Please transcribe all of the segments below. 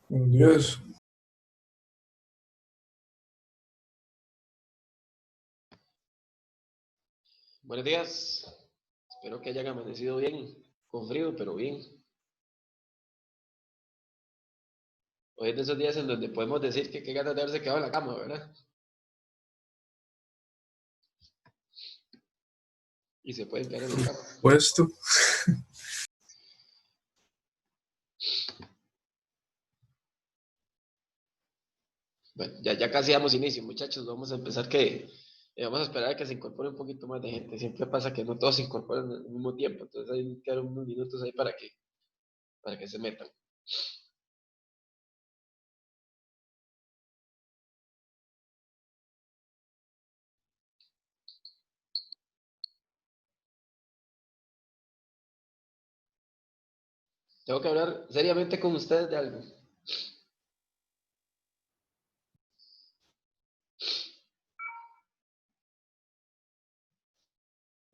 Buenos días. Buenos días, espero que hayan amanecido bien, con frío, pero bien. Hoy es de esos días en donde podemos decir que qué ganas de haberse quedado en la cama, ¿verdad? Y se pueden quedar en la cama. Puesto. Bueno, ya casi damos inicio, muchachos, vamos a empezar vamos a esperar a que se incorpore un poquito más de gente. Siempre pasa que no todos se incorporan al mismo tiempo, entonces hay que dar unos minutos ahí para que se metan. Tengo que hablar seriamente con ustedes de algo.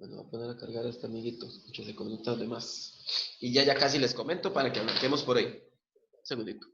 Bueno, voy a poner a cargar a este amiguito, que se conecta de más. Y ya casi les comento para que arranquemos por ahí. Un segundito.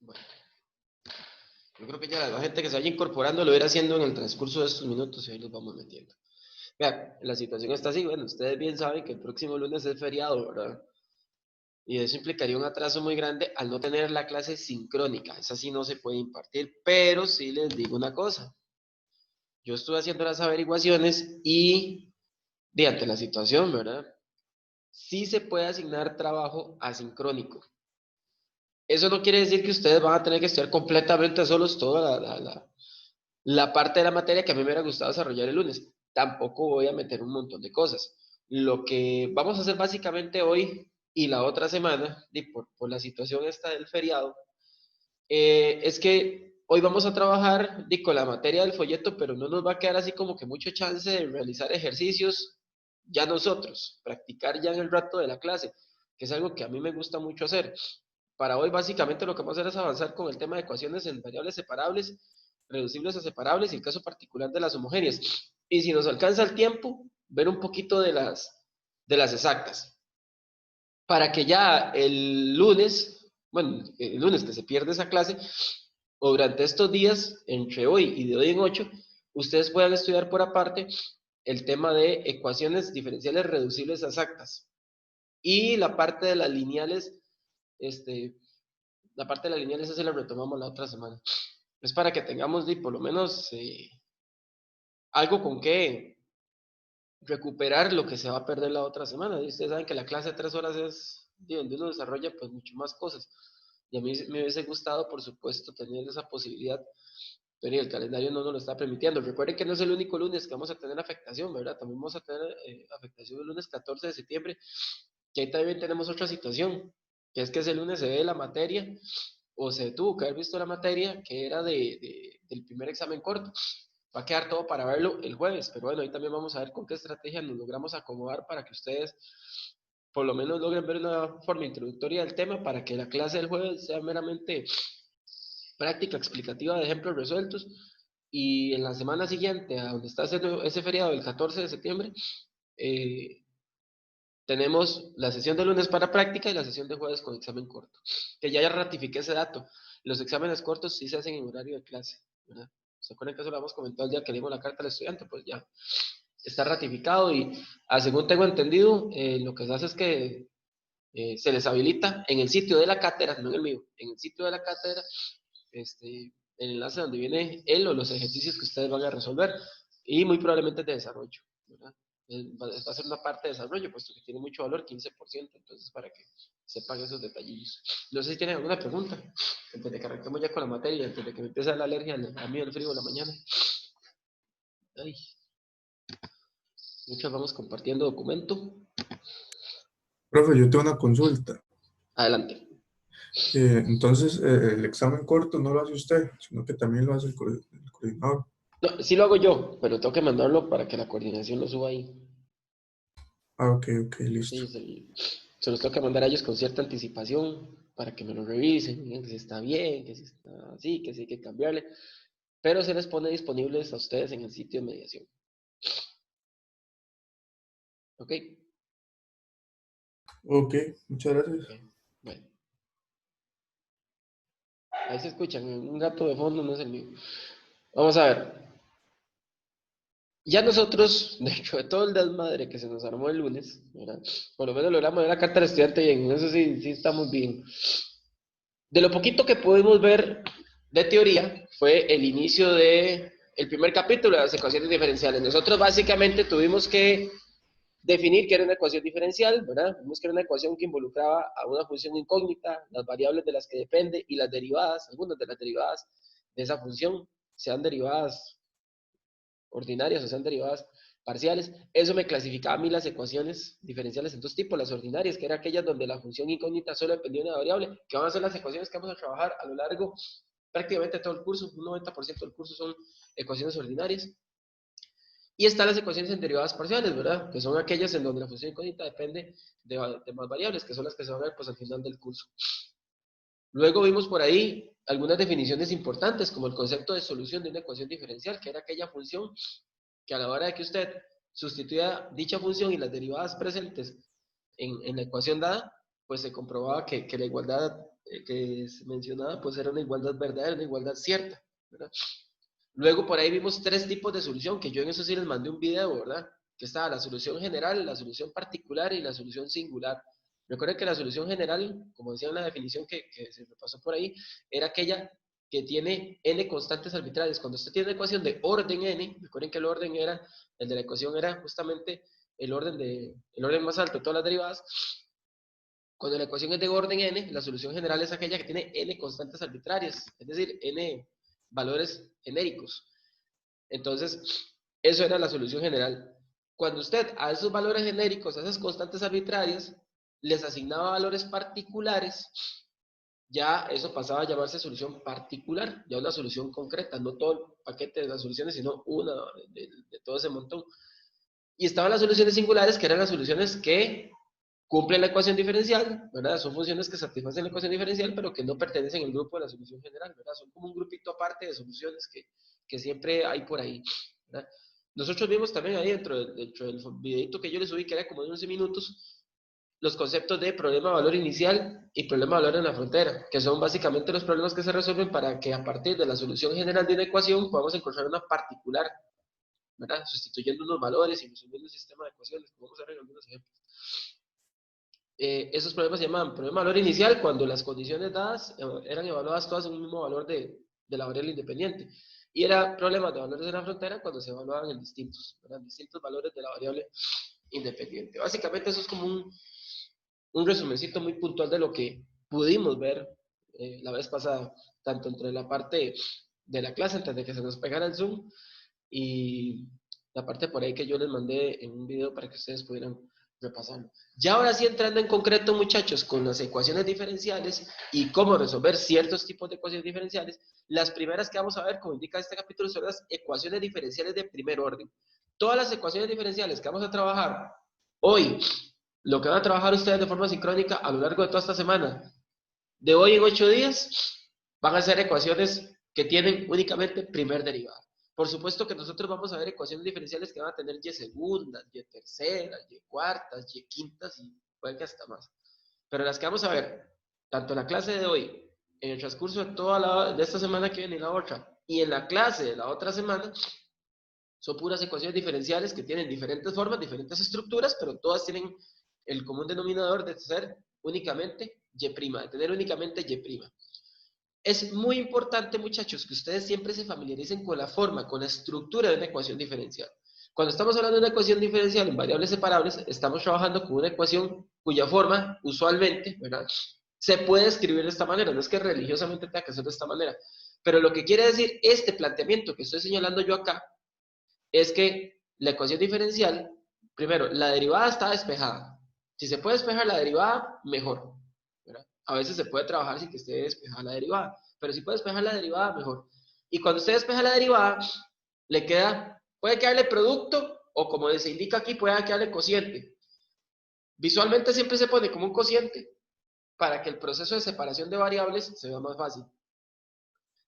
Bueno, yo creo que ya la gente que se vaya incorporando lo irá haciendo en el transcurso de estos minutos y ahí los vamos metiendo. Vean, la situación está así, bueno, ustedes bien saben que el próximo lunes es feriado, ¿verdad? Y eso implicaría un atraso muy grande al no tener la clase sincrónica. Esa sí no se puede impartir, pero sí les digo una cosa. Yo estuve haciendo las averiguaciones y, ante la situación, ¿verdad? Sí se puede asignar trabajo asincrónico. Eso no quiere decir que ustedes van a tener que estudiar completamente solos toda la parte de la materia que a mí me hubiera gustado desarrollar el lunes. Tampoco voy a meter un montón de cosas. Lo que vamos a hacer básicamente hoy y la otra semana, por la situación esta del feriado, es que hoy vamos a trabajar con la materia del folleto, pero no nos va a quedar así como que mucho chance de realizar ejercicios ya nosotros, practicar ya en el rato de la clase, que es algo que a mí me gusta mucho hacer. Para hoy básicamente lo que vamos a hacer es avanzar con el tema de ecuaciones en variables separables, reducibles a separables y el caso particular de las homogéneas. Y si nos alcanza el tiempo, ver un poquito de las exactas, para que ya el lunes, bueno, el lunes que se pierde esa clase, o durante estos días, entre hoy y de hoy en 8, ustedes puedan estudiar por aparte el tema de ecuaciones diferenciales reducibles a exactas. Y la parte de las lineales, este, la parte de las lineales esa se la retomamos la otra semana. Es para que tengamos por lo menos algo con que recuperar lo que se va a perder la otra semana. Y ustedes saben que la clase de 3 horas es donde uno desarrolla pues mucho más cosas. Y a mí me hubiese gustado, por supuesto, tener esa posibilidad, pero el calendario no nos lo está permitiendo. Recuerden que no es el único lunes que vamos a tener afectación, ¿verdad? También vamos a tener afectación el lunes 14 de septiembre, que ahí también tenemos otra situación, que es que ese lunes se ve la materia, o se tuvo que haber visto la materia, que era del primer examen corto. Va a quedar todo para verlo el jueves, pero bueno, ahí también vamos a ver con qué estrategia nos logramos acomodar para que ustedes por lo menos logren ver una forma introductoria del tema para que la clase del jueves sea meramente práctica explicativa de ejemplos resueltos y en la semana siguiente, a donde está ese feriado del 14 de septiembre, eh, tenemos la sesión de lunes para práctica y la sesión de jueves con examen corto. Que ya ratifiqué ese dato. Los exámenes cortos sí se hacen en horario de clase, ¿verdad? ¿Se acuerdan que eso lo habíamos comentado el día que leímos la carta al estudiante? Pues ya está ratificado y según tengo entendido, lo que se hace es que se les habilita en el sitio de la cátedra, no en el mío, en el sitio de la cátedra, el enlace donde viene él o los ejercicios que ustedes van a resolver y muy probablemente de desarrollo, ¿verdad? Va a ser una parte de desarrollo, puesto que tiene mucho valor, 15%, entonces para que sepan esos detallillos. No sé si tienen alguna pregunta, antes de que arranquemos ya con la materia, antes de que me empiece la alergia a mí el frío de la mañana. Ay, muchos vamos compartiendo documento. Profe, yo tengo una consulta. Adelante. Entonces, el examen corto no lo hace usted, sino que también lo hace el coordinador. No, sí lo hago yo, pero tengo que mandarlo para que la coordinación lo suba ahí. Ah, ok, listo. Sí, se los tengo que mandar a ellos con cierta anticipación para que me lo revisen, digan que si está bien, que si está así, que si hay que cambiarle. Pero se les pone disponibles a ustedes en el sitio de mediación. ¿Ok? Ok, muchas gracias. Ok. Bueno, ahí se escuchan, un gato de fondo no es el mío. Vamos a ver. Ya nosotros, dentro de todo el desmadre que se nos armó el lunes, ¿verdad? Por lo menos logramos ver la carta del estudiante bien, en eso sí, sí estamos bien. De lo poquito que pudimos ver de teoría, fue el inicio de el primer capítulo de las ecuaciones diferenciales. Nosotros básicamente tuvimos que definir que era una ecuación diferencial, ¿verdad? Vimos que era una ecuación que involucraba a una función incógnita, las variables de las que depende y las derivadas, algunas de las derivadas de esa función, sean derivadas ordinarias o sean derivadas parciales. Eso me clasificaba a mí las ecuaciones diferenciales en dos tipos, las ordinarias, que eran aquellas donde la función incógnita solo dependía de una variable, que van a ser las ecuaciones que vamos a trabajar a lo largo prácticamente todo el curso, un 90% del curso son ecuaciones ordinarias. Y están las ecuaciones en derivadas parciales, ¿verdad? Que son aquellas en donde la función incógnita depende de más variables, que son las que se van a ver pues, al final del curso. Luego vimos por ahí algunas definiciones importantes, como el concepto de solución de una ecuación diferencial, que era aquella función que a la hora de que usted sustituya dicha función y las derivadas presentes en la ecuación dada, pues se comprobaba que la igualdad que se mencionaba pues era una igualdad verdadera, una igualdad cierta, ¿verdad? Luego por ahí vimos tres tipos de solución, que yo en eso sí les mandé un video, ¿verdad? Que estaba la solución general, la solución particular y la solución singular. Recuerden que la solución general, como decía en la definición que se me pasó por ahí, era aquella que tiene n constantes arbitrarias. Cuando usted tiene una ecuación de orden n, recuerden que el orden era, el de la ecuación era justamente el orden más alto de todas las derivadas. Cuando la ecuación es de orden n, la solución general es aquella que tiene n constantes arbitrarias, es decir, n valores genéricos. Entonces, eso era la solución general. Cuando usted a esos valores genéricos, a esas constantes arbitrarias, les asignaba valores particulares, ya eso pasaba a llamarse solución particular, ya una solución concreta, no todo el paquete de las soluciones, sino una de todo ese montón. Y estaban las soluciones singulares, que eran las soluciones que cumplen la ecuación diferencial, ¿verdad? Son funciones que satisfacen la ecuación diferencial, pero que no pertenecen al grupo de la solución general, ¿verdad? Son como un grupito aparte de soluciones que siempre hay por ahí, ¿verdad? Nosotros vimos también ahí dentro del videito que yo les subí, que era como de 11 minutos, los conceptos de problema de valor inicial y problema de valor en la frontera, que son básicamente los problemas que se resuelven para que a partir de la solución general de una ecuación podamos encontrar una particular, ¿verdad? Sustituyendo unos valores y resolviendo un sistema de ecuaciones, como vamos a ver en algunos ejemplos. Esos problemas se llaman problema de valor inicial cuando las condiciones dadas eran evaluadas todas en un mismo valor de la variable independiente. Y era problema de valores de la frontera cuando se evaluaban en distintos valores de la variable independiente. Básicamente eso es como un resumencito muy puntual de lo que pudimos ver la vez pasada, tanto entre la parte de la clase, antes de que se nos pegara el Zoom, y la parte por ahí que yo les mandé en un video para que ustedes pudieran repasarlo. Ya ahora sí entrando en concreto, muchachos, con las ecuaciones diferenciales y cómo resolver ciertos tipos de ecuaciones diferenciales, las primeras que vamos a ver, como indica este capítulo, son las ecuaciones diferenciales de primer orden. Todas las ecuaciones diferenciales que vamos a trabajar hoy, lo que van a trabajar ustedes de forma sincrónica a lo largo de toda esta semana, de hoy en 8 días, van a ser ecuaciones que tienen únicamente primer derivado. Por supuesto que nosotros vamos a ver ecuaciones diferenciales que van a tener y segundas, y terceras, y cuartas, y quintas, y pueden que hasta más. Pero las que vamos a ver, tanto en la clase de hoy, en el transcurso de toda de esta semana que viene y la otra, y en la clase de la otra semana, son puras ecuaciones diferenciales que tienen diferentes formas, diferentes estructuras, pero todas tienen el común denominador de ser únicamente y', de tener únicamente y'. Es muy importante, muchachos, que ustedes siempre se familiaricen con la forma, con la estructura de una ecuación diferencial. Cuando estamos hablando de una ecuación diferencial en variables separables, estamos trabajando con una ecuación cuya forma, usualmente, ¿verdad?, se puede escribir de esta manera. No es que religiosamente tenga que ser de esta manera. Pero lo que quiere decir este planteamiento que estoy señalando yo acá es que la ecuación diferencial, primero, la derivada está despejada. Si se puede despejar la derivada, mejor, ¿verdad? A veces se puede trabajar sin que esté despejada la derivada, pero si puede despejar la derivada, mejor. Y cuando usted despeja la derivada, le queda, puede quedarle producto, o como se indica aquí, puede quedarle cociente. Visualmente siempre se pone como un cociente para que el proceso de separación de variables se vea más fácil.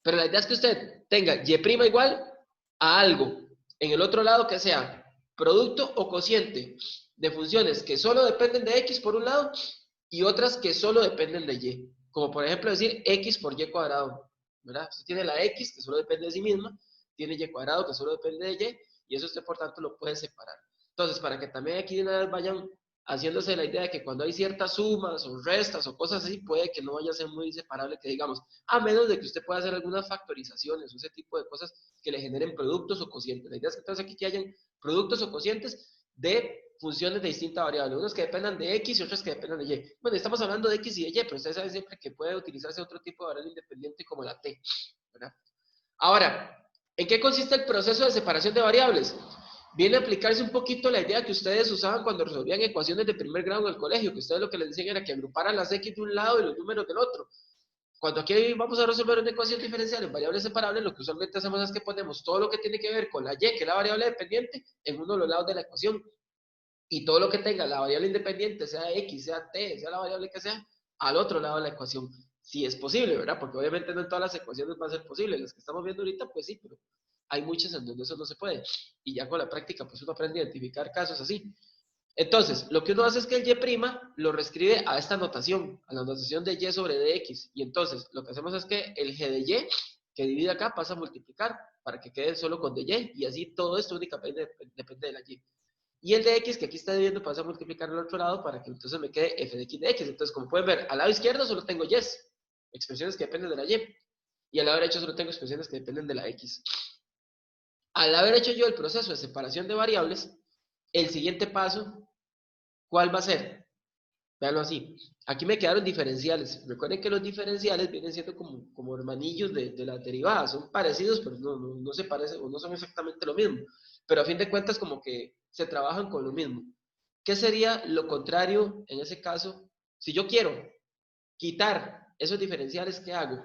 Pero la idea es que usted tenga y' igual a algo en el otro lado que sea producto o cociente de funciones que solo dependen de x por un lado y otras que solo dependen de y. Como por ejemplo decir x por y cuadrado, ¿verdad? Usted tiene la x que solo depende de sí misma, tiene y cuadrado que solo depende de y eso usted por tanto lo puede separar. Entonces, para que también aquí de una vez vayan haciéndose la idea de que cuando hay ciertas sumas o restas o cosas así, puede que no vaya a ser muy separable, que digamos, a menos de que usted pueda hacer algunas factorizaciones o ese tipo de cosas que le generen productos o cocientes. La idea es que entonces aquí que hayan productos o cocientes de funciones de distinta variable, unos que dependan de x y otros que dependan de y. Bueno, estamos hablando de x y de y, pero ustedes saben siempre que puede utilizarse otro tipo de variable independiente como la t, ¿verdad? Ahora, ¿en qué consiste el proceso de separación de variables? Viene a aplicarse un poquito la idea que ustedes usaban cuando resolvían ecuaciones de primer grado en el colegio, que ustedes lo que les decían era que agruparan las x de un lado y los números del otro. Cuando aquí vamos a resolver una ecuación diferencial en variables separables, lo que usualmente hacemos es que ponemos todo lo que tiene que ver con la y, que es la variable dependiente, en uno de los lados de la ecuación. Y todo lo que tenga la variable independiente, sea x, sea t, sea la variable que sea, al otro lado de la ecuación. Si es posible, ¿verdad? Porque obviamente no en todas las ecuaciones va a ser posible. Las que estamos viendo ahorita, pues sí, pero hay muchas en donde eso no se puede. Y ya con la práctica, pues uno aprende a identificar casos así. Entonces, lo que uno hace es que el y' lo reescribe a esta notación, a la notación de y sobre dx. Y entonces, lo que hacemos es que el g de y, que divide acá, pasa a multiplicar para que quede solo con dy. Y así todo esto únicamente depende de la y. Y el de x, que aquí está dividiendo, pasa a multiplicar al otro lado para que entonces me quede f de x de x. Entonces, como pueden ver, al lado izquierdo solo tengo y's, expresiones que dependen de la y. Y al lado derecho solo tengo expresiones que dependen de la x. Al haber hecho yo el proceso de separación de variables, el siguiente paso, ¿cuál va a ser? Veanlo así. Aquí me quedaron diferenciales. Recuerden que los diferenciales vienen siendo como hermanillos de las derivadas. Son parecidos, pero no se parecen o no son exactamente lo mismo. Pero a fin de cuentas como que se trabajan con lo mismo. ¿Qué sería lo contrario en ese caso? Si yo quiero quitar esos diferenciales, ¿qué hago?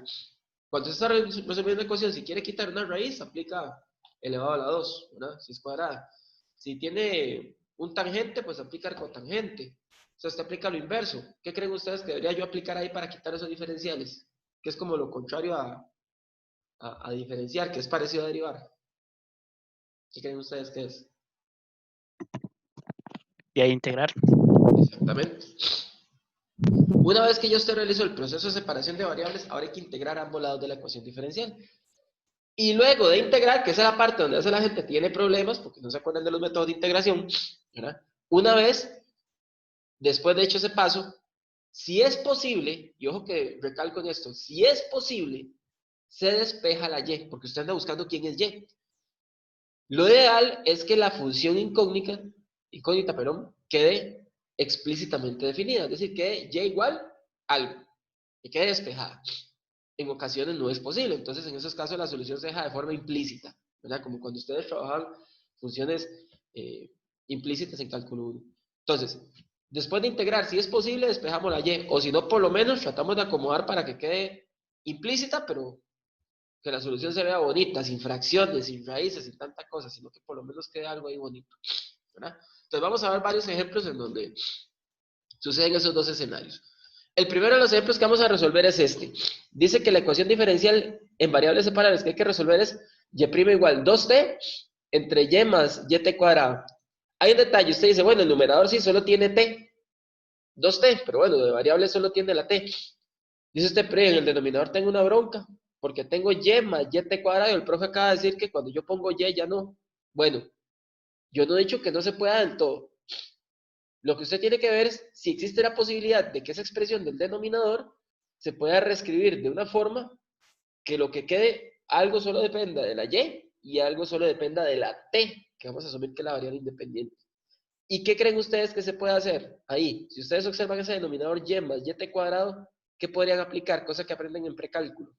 Cuando se está resolviendo una ecuación, si quiere quitar una raíz, aplica elevado a la 2, ¿verdad? Si es cuadrada. Si tiene un tangente, pues aplica cotangente. O sea, se aplica lo inverso. ¿Qué creen ustedes que debería yo aplicar ahí para quitar esos diferenciales? Que es como lo contrario a diferenciar, que es parecido a derivar. ¿Qué creen ustedes que es? Y ahí integrar. Exactamente. Una vez que yo usted realizó el proceso de separación de variables, ahora hay que integrar ambos lados de la ecuación diferencial. Y luego de integrar, que esa es la parte donde a veces la gente tiene problemas, porque no se acuerdan de los métodos de integración, ¿verdad? Una vez, después de hecho ese paso, si es posible, y ojo que recalco en esto, si es posible, se despeja la y, porque usted anda buscando quién es y. Lo ideal es que la función incógnita, quede explícitamente definida, es decir, quede y igual algo, que quede despejada. En ocasiones no es posible, entonces en esos casos la solución se deja de forma implícita, ¿verdad? Como cuando ustedes trabajan funciones implícitas en cálculo 1. Entonces, después de integrar, si es posible, despejamos la y, o si no, por lo menos tratamos de acomodar para que quede implícita, pero que la solución se vea bonita, sin fracciones, sin raíces, sin tanta cosa, sino que por lo menos quede algo ahí bonito, ¿verdad? Entonces vamos a ver varios ejemplos en donde suceden esos dos escenarios. El primero de los ejemplos que vamos a resolver es este. Dice que la ecuación diferencial en variables separables que hay que resolver es y' igual 2t entre y más yt cuadrado. Hay un detalle, usted dice, bueno, el numerador sí solo tiene t, 2t, pero bueno, de variable solo tiene la t. Dice usted, pero en el denominador tengo una bronca, porque tengo y más yt cuadrado, y el profe acaba de decir que cuando yo pongo y ya no. Bueno, yo no he dicho que no se pueda del todo. Lo que usted tiene que ver es si existe la posibilidad de que esa expresión del denominador se pueda reescribir de una forma que lo que quede, algo solo dependa de la y algo solo dependa de la t, que vamos a asumir que es la variable independiente. ¿Y qué creen ustedes que se puede hacer ahí? Si ustedes observan ese denominador y más yt cuadrado, ¿qué podrían aplicar? Cosa que aprenden en precálculo.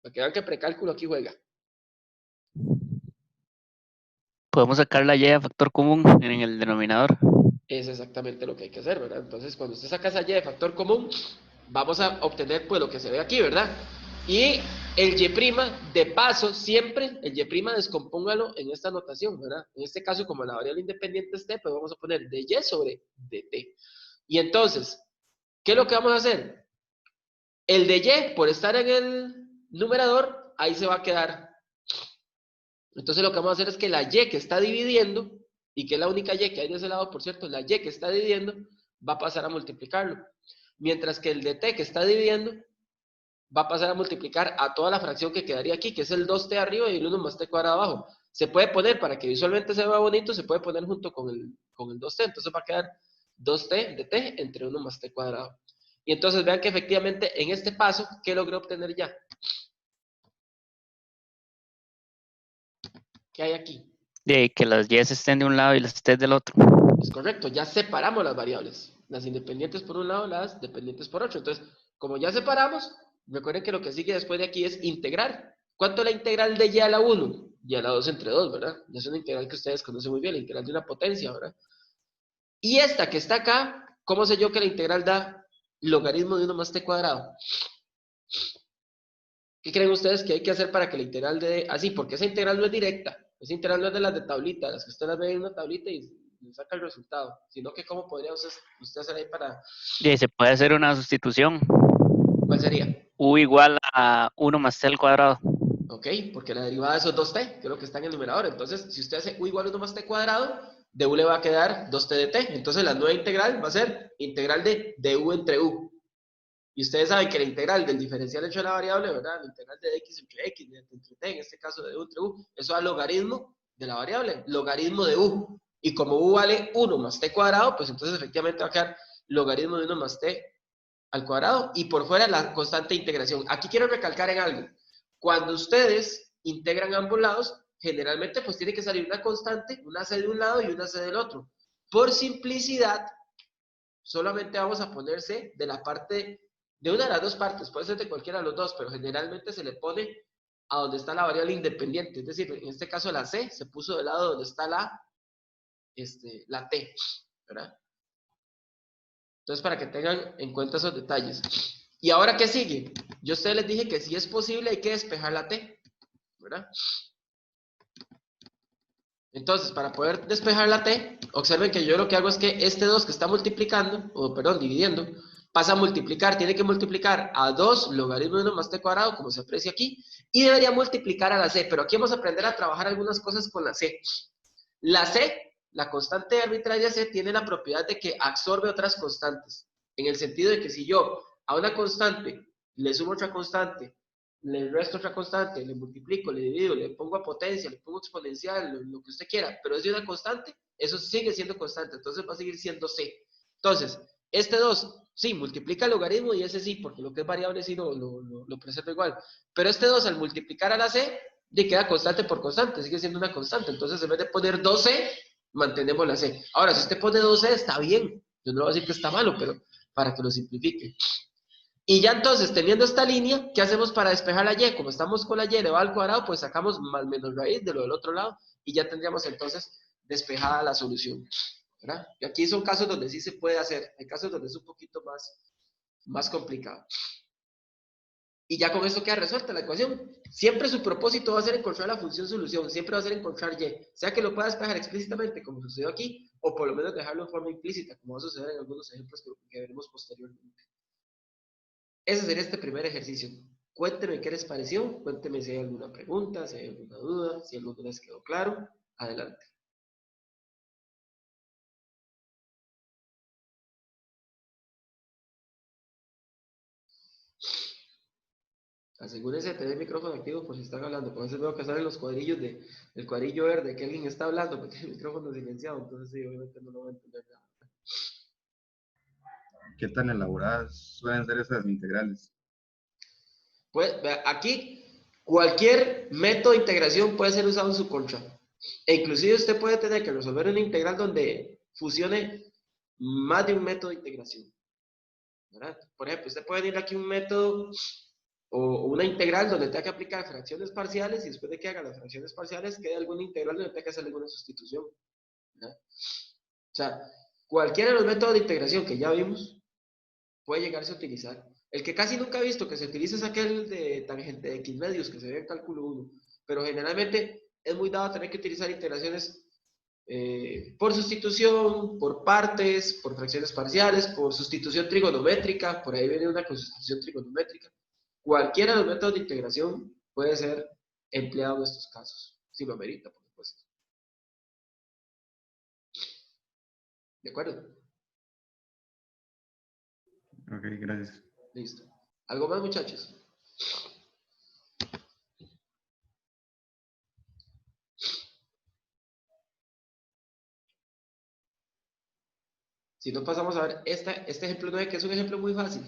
Para que vean que precálculo aquí juega. Podemos sacar la y a factor común en el denominador. Es exactamente lo que hay que hacer, ¿verdad? Entonces, cuando usted saca esa y de factor común, vamos a obtener pues lo que se ve aquí, ¿verdad? Y el y' de paso, siempre el y' descompóngalo en esta notación, ¿verdad? En este caso, como la variable independiente es t, pues vamos a poner dy sobre dt. Y entonces, ¿qué es lo que vamos a hacer? El de y, por estar en el numerador, ahí se va a quedar. Entonces lo que vamos a hacer es que la y que está dividiendo, y que es la única y que hay de ese lado, por cierto, la y que está dividiendo, va a pasar a multiplicarlo. Mientras que el de t que está dividiendo, va a pasar a multiplicar a toda la fracción que quedaría aquí, que es el 2t arriba y el 1 más t cuadrado abajo. Se puede poner, para que visualmente se vea bonito, se puede poner junto con el 2t. Entonces va a quedar 2t de t entre 1 más t cuadrado. Y entonces vean que efectivamente en este paso, ¿qué logré obtener ya? ¿Qué hay aquí? De que las y estén de un lado y las t del otro. Es correcto, ya separamos las variables. Las independientes por un lado, las dependientes por otro. Entonces, como ya separamos, recuerden que lo que sigue después de aquí es integrar. ¿Cuánto es la integral de y a la 1? Y a la 2 entre 2, ¿verdad? Es una integral que ustedes conocen muy bien, la integral de una potencia, ¿verdad? Y esta que está acá, ¿cómo sé yo que la integral da logaritmo de 1 más t cuadrado? ¿Qué creen ustedes que hay que hacer para que la integral de... Así, porque esa integral no es directa. Esa integral no es de las de tablita, las que ustedes las ven en una tablita y saca el resultado. Sino que cómo podría usted hacer ahí para... Y se puede hacer una sustitución. ¿Cuál sería? U igual a 1 más t al cuadrado. Ok, porque la derivada de esos 2t, que es lo que está en el numerador. Entonces, si usted hace u igual a 1 más t cuadrado, de u le va a quedar 2t de t. Entonces, la nueva integral va a ser integral de u entre u. Y ustedes saben que la integral del diferencial hecho de la variable, ¿verdad? La integral de x entre x, de entre t, en este caso de u entre u, eso da logaritmo de la variable, logaritmo de u. Y como u vale 1 más t cuadrado, pues entonces efectivamente va a quedar logaritmo de 1 más t al cuadrado y por fuera la constante de integración. Aquí quiero recalcar en algo. Cuando ustedes integran ambos lados, generalmente pues tiene que salir una constante, una c de un lado y una c del otro. Por simplicidad, solamente vamos a ponerse de la parte, de una de las dos partes, puede ser de cualquiera de los dos, pero generalmente se le pone a donde está la variable independiente. Es decir, en este caso la c se puso del lado donde está la t, ¿verdad? Entonces, para que tengan en cuenta esos detalles. ¿Y ahora qué sigue? Yo a ustedes les dije que si es posible hay que despejar la t, ¿verdad? Entonces, para poder despejar la t, observen que yo lo que hago es que este 2 que está multiplicando, o perdón, dividiendo, pasa a multiplicar, tiene que multiplicar a 2 logaritmo de 1 más t cuadrado, como se aprecia aquí, y debería multiplicar a la c, pero aquí vamos a aprender a trabajar algunas cosas con la c. La c, la constante arbitraria c, tiene la propiedad de que absorbe otras constantes, en el sentido de que si yo a una constante le sumo otra constante, le resto otra constante, le multiplico, le divido, le pongo a potencia, le pongo exponencial, lo que usted quiera, pero es de una constante, eso sigue siendo constante, entonces va a seguir siendo c. Entonces, este 2, sí, multiplica el logaritmo y ese sí, porque lo que es variable sí lo preserva igual. Pero este 2 al multiplicar a la c, de queda constante por constante, sigue siendo una constante. Entonces, en vez de poner 2c, mantenemos la c. Ahora, si usted pone 2c, está bien. Yo no voy a decir que está malo, pero para que lo simplifique. Y ya entonces, teniendo esta línea, ¿qué hacemos para despejar la y? Como estamos con la y elevado al cuadrado, pues sacamos más menos raíz de lo del otro lado y ya tendríamos entonces despejada la solución, ¿verdad? Y aquí son casos donde sí se puede hacer, hay casos donde es un poquito más complicado. Y ya con eso queda resuelta la ecuación. Siempre su propósito va a ser encontrar la función solución, siempre va a ser encontrar y, sea que lo pueda despejar explícitamente, como sucedió aquí, o por lo menos dejarlo en forma implícita, como va a suceder en algunos ejemplos que veremos posteriormente. Ese sería este primer ejercicio. Cuénteme qué les pareció, cuénteme si hay alguna pregunta, si hay alguna duda, si algo les quedó claro. Adelante. Asegúrense de tener el micrófono activo por si están hablando. Por eso veo que salen los cuadrillos el cuadrillo verde, que alguien está hablando, porque el micrófono silenciado, entonces sí, obviamente no lo va a entender nada. ¿Qué tan elaboradas suelen ser esas integrales? Pues aquí cualquier método de integración puede ser usado en su contra. E inclusive usted puede tener que resolver una integral donde fusione más de un método de integración, ¿verdad? Por ejemplo, usted puede venir aquí un método o una integral donde tenga que aplicar fracciones parciales y después de que haga las fracciones parciales quede alguna integral donde tenga que hacer alguna sustitución, ¿verdad? O sea, cualquiera de los métodos de integración que ya vimos puede llegarse a utilizar. El que casi nunca he visto que se utiliza es aquel de tangente de X medios que se ve en cálculo 1, pero generalmente es muy dado tener que utilizar integraciones por sustitución, por partes, por fracciones parciales, por sustitución trigonométrica, por ahí viene una con sustitución trigonométrica. Cualquiera de los métodos de integración puede ser empleado en estos casos, si lo amerita, por supuesto. ¿De acuerdo? Ok, gracias. Listo. ¿Algo más, muchachos? Si no, pasamos a ver este ejemplo 9, que es un ejemplo muy fácil.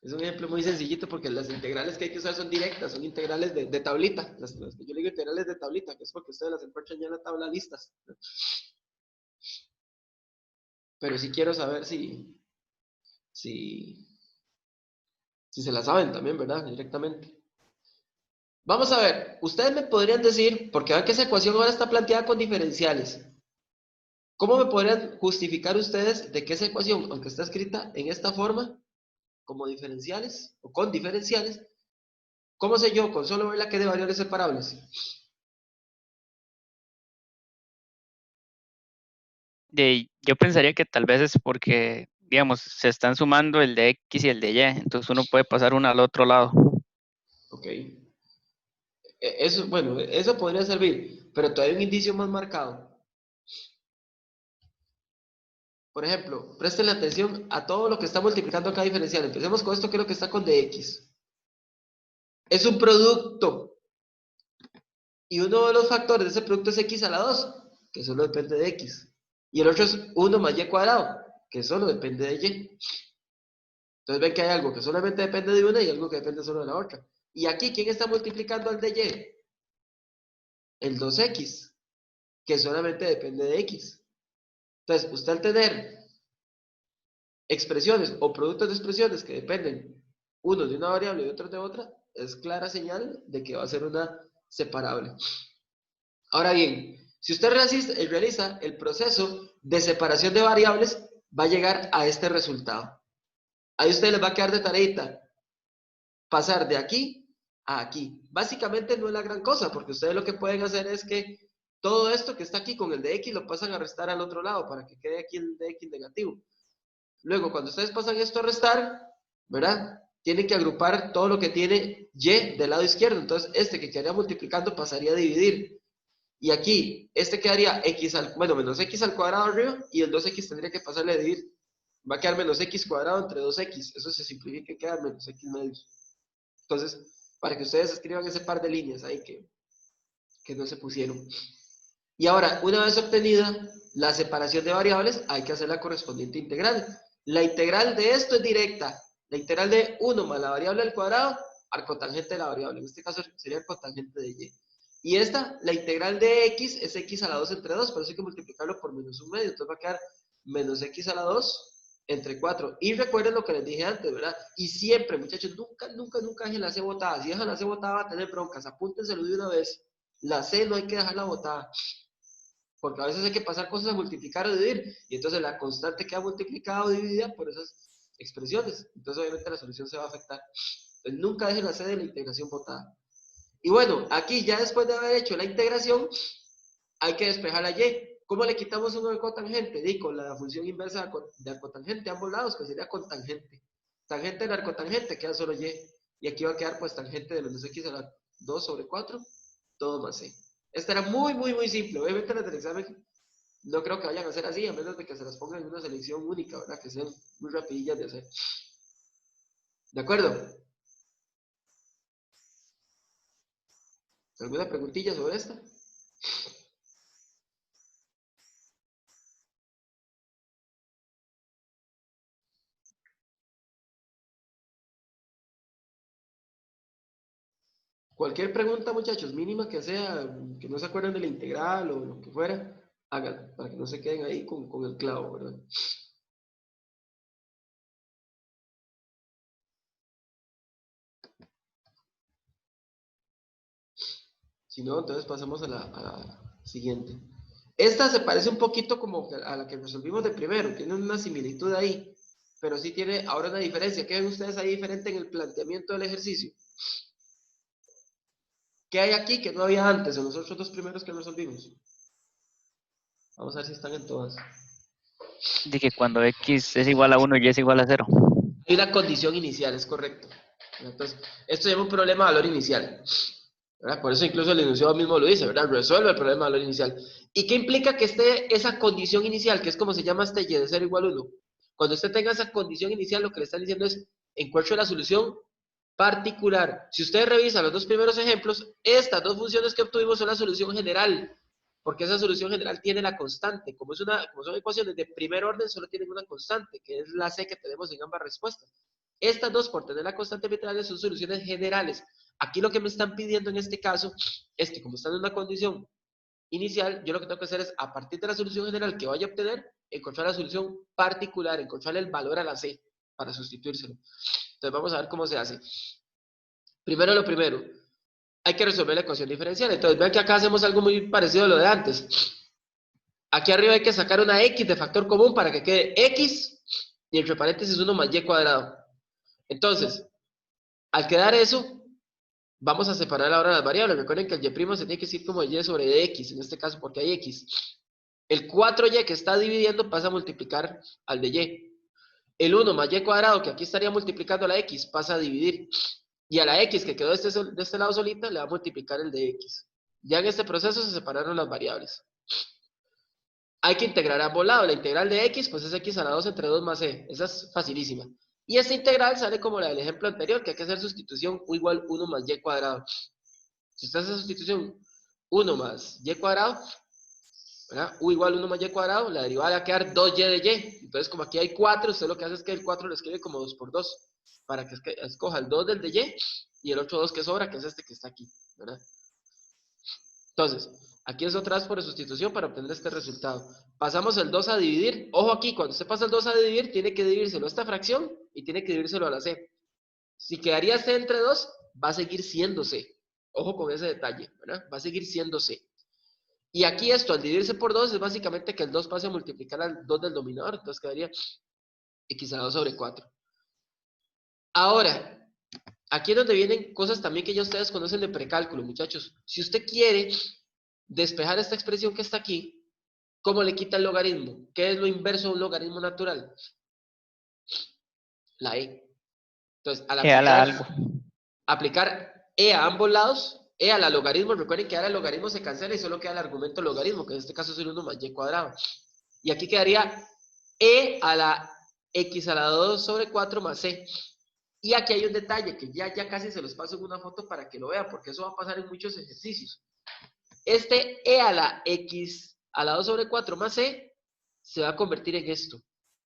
Es un ejemplo muy sencillito porque las integrales que hay que usar son directas, son integrales de tablita. Las que yo le digo integrales de tablita, que es porque ustedes las encuentran ya en la tabla listas. Pero sí quiero saber si se la saben también, ¿verdad? Directamente. Vamos a ver, ustedes me podrían decir, porque vean que esa ecuación ahora está planteada con diferenciales. ¿Cómo me podrían justificar ustedes de que esa ecuación, aunque está escrita en esta forma, como diferenciales o con diferenciales, cómo sé yo con solo ver la que de variables separables? Yo pensaría que tal vez es porque, digamos, se están sumando el de X y el de Y, entonces uno puede pasar uno al otro lado. Ok. Eso, bueno, eso podría servir, pero todavía hay un indicio más marcado. Por ejemplo, presten atención a todo lo que está multiplicando acá diferencial. Empecemos con esto que es lo que está con dx. Es un producto. Y uno de los factores de ese producto es x a la 2, que solo depende de x. Y el otro es 1 más y cuadrado, que solo depende de y. Entonces ven que hay algo que solamente depende de una y algo que depende solo de la otra. Y aquí, ¿quién está multiplicando al de y? El 2x, que solamente depende de x. Entonces, usted al tener expresiones o productos de expresiones que dependen uno de una variable y otro de otra, es clara señal de que va a ser una separable. Ahora bien, si usted realiza el proceso de separación de variables, va a llegar a este resultado. Ahí usted les va a quedar de tareita pasar de aquí a aquí. Básicamente no es la gran cosa, porque ustedes lo que pueden hacer es que todo esto que está aquí con el de x lo pasan a restar al otro lado para que quede aquí el de x negativo. Luego, cuando ustedes pasan esto a restar, ¿verdad? Tienen que agrupar todo lo que tiene y del lado izquierdo. Entonces, este que quedaría multiplicando pasaría a dividir. Y aquí, este quedaría menos x al cuadrado arriba, y el 2x tendría que pasarle a dividir. Va a quedar menos x cuadrado entre 2x. Eso se simplifica y queda menos x medios. Entonces, para que ustedes escriban ese par de líneas ahí que no se pusieron. Y ahora, una vez obtenida la separación de variables, hay que hacer la correspondiente integral. La integral de esto es directa. La integral de 1 más la variable al cuadrado, arcotangente de la variable. En este caso sería arcotangente de y. Y esta, la integral de x, es x a la 2 entre 2, pero eso hay que multiplicarlo por menos un medio. Entonces va a quedar menos x a la 2 entre 4. Y recuerden lo que les dije antes, ¿verdad? Y siempre, muchachos, nunca dejen la C botada. Si dejan la C botada va a tener broncas. Apúntenselo de una vez. La C no hay que dejarla botada. Porque a veces hay que pasar cosas a multiplicar o dividir, y entonces la constante queda multiplicada o dividida por esas expresiones. Entonces obviamente la solución se va a afectar. Entonces nunca dejen la C de la integración botada. Y bueno, aquí ya después de haber hecho la integración, hay que despejar la y. ¿Cómo le quitamos uno de cotangente? Con la función inversa de arcotangente a ambos lados, que sería cotangente. Tangente de arcotangente queda solo y. Y aquí va a quedar pues tangente de menos x a la 2 sobre 4, todo más c. Esta era muy simple. Obviamente las del examen no creo que vayan a hacer así, a menos de que se las pongan en una selección única, ¿verdad? Que sean muy rapidillas de hacer. ¿De acuerdo? ¿Alguna preguntilla sobre esta? Cualquier pregunta, muchachos, mínima que sea, que no se acuerden de la integral o lo que fuera, háganla, para que no se queden ahí con el clavo, ¿verdad? Si no, entonces pasamos a la siguiente. Esta se parece un poquito como a la que resolvimos de primero, tiene una similitud ahí, pero sí tiene ahora una diferencia. ¿Qué ven ustedes ahí diferente en el planteamiento del ejercicio? ¿Qué hay aquí que no había antes en los otros dos primeros que resolvimos? Vamos a ver si están en todas. De que cuando X es igual a 1 y es igual a 0. Hay una condición inicial, es correcto. Entonces, esto llama un problema de valor inicial, ¿verdad? Por eso incluso el enunciado mismo lo dice, ¿verdad? Resuelve el problema de valor inicial. ¿Y qué implica que esté esa condición inicial, que es como se llama este y de 0 igual a 1? Cuando usted tenga esa condición inicial, lo que le están diciendo es, encuentre la solución particular. Si usted revisa los dos primeros ejemplos, estas dos funciones que obtuvimos son la solución general, porque esa solución general tiene la constante. Como son ecuaciones de primer orden, solo tienen una constante, que es la C que tenemos en ambas respuestas. Estas dos, por tener la constante arbitraria, son soluciones generales. Aquí lo que me están pidiendo en este caso es que como están en una condición inicial, yo lo que tengo que hacer es, a partir de la solución general que vaya a obtener, encontrar la solución particular, encontrar el valor a la C para sustituírselo. Entonces vamos a ver cómo se hace. Primero lo primero, hay que resolver la ecuación diferencial. Entonces vean que acá hacemos algo muy parecido a lo de antes. Aquí arriba hay que sacar una x de factor común para que quede x y entre paréntesis 1 más y cuadrado. Entonces, al quedar eso, vamos a separar ahora las variables. Recuerden que el y' se tiene que decir como y sobre dx, en este caso porque hay x. El 4y que está dividiendo pasa a multiplicar al de y. El 1 más y cuadrado, que aquí estaría multiplicando a la x, pasa a dividir. Y a la x que quedó de este lado solita, le va a multiplicar el de x. Ya en este proceso se separaron las variables. Hay que integrar a ambos lados. La integral de x, pues es x a la 2 entre 2 más c. Esa es facilísima. Y esta integral sale como la del ejemplo anterior, que hay que hacer sustitución u igual 1 más y cuadrado. Si usted hace sustitución 1 más y cuadrado, ¿verdad? U igual 1 más y cuadrado, la derivada va a quedar 2y de y. Entonces, como aquí hay 4, usted lo que hace es que el 4 lo escribe como 2 por 2, para que escoja el 2 del de y el otro 2 que sobra, que es este que está aquí, ¿verdad? Entonces, aquí es otra vez por sustitución para obtener este resultado. Pasamos el 2 a dividir. Ojo aquí, cuando usted pasa el 2 a dividir, tiene que dividírselo a esta fracción y tiene que dividírselo a la c. Si quedaría c entre 2, va a seguir siendo c. Ojo con ese detalle, ¿verdad? Va a seguir siendo c. Y aquí esto, al dividirse por 2, es básicamente que el 2 pase a multiplicar al 2 del dominador. Entonces quedaría x a la 2 sobre 4. Ahora, aquí es donde vienen cosas también que ya ustedes conocen de precálculo, muchachos. Si usted quiere despejar esta expresión que está aquí, ¿cómo le quita el logaritmo? ¿Qué es lo inverso de un logaritmo natural? La e. Entonces, al Algo. aplicar e a ambos lados, e a la logaritmo, recuerden que ahora el logaritmo se cancela y solo queda el argumento logaritmo, que en este caso es el 1 más y cuadrado. Y aquí quedaría e a la x a la 2 sobre 4 más c. Y aquí hay un detalle que ya casi se los paso en una foto para que lo vean, porque eso va a pasar en muchos ejercicios. Este e a la x a la 2 sobre 4 más c se va a convertir en esto.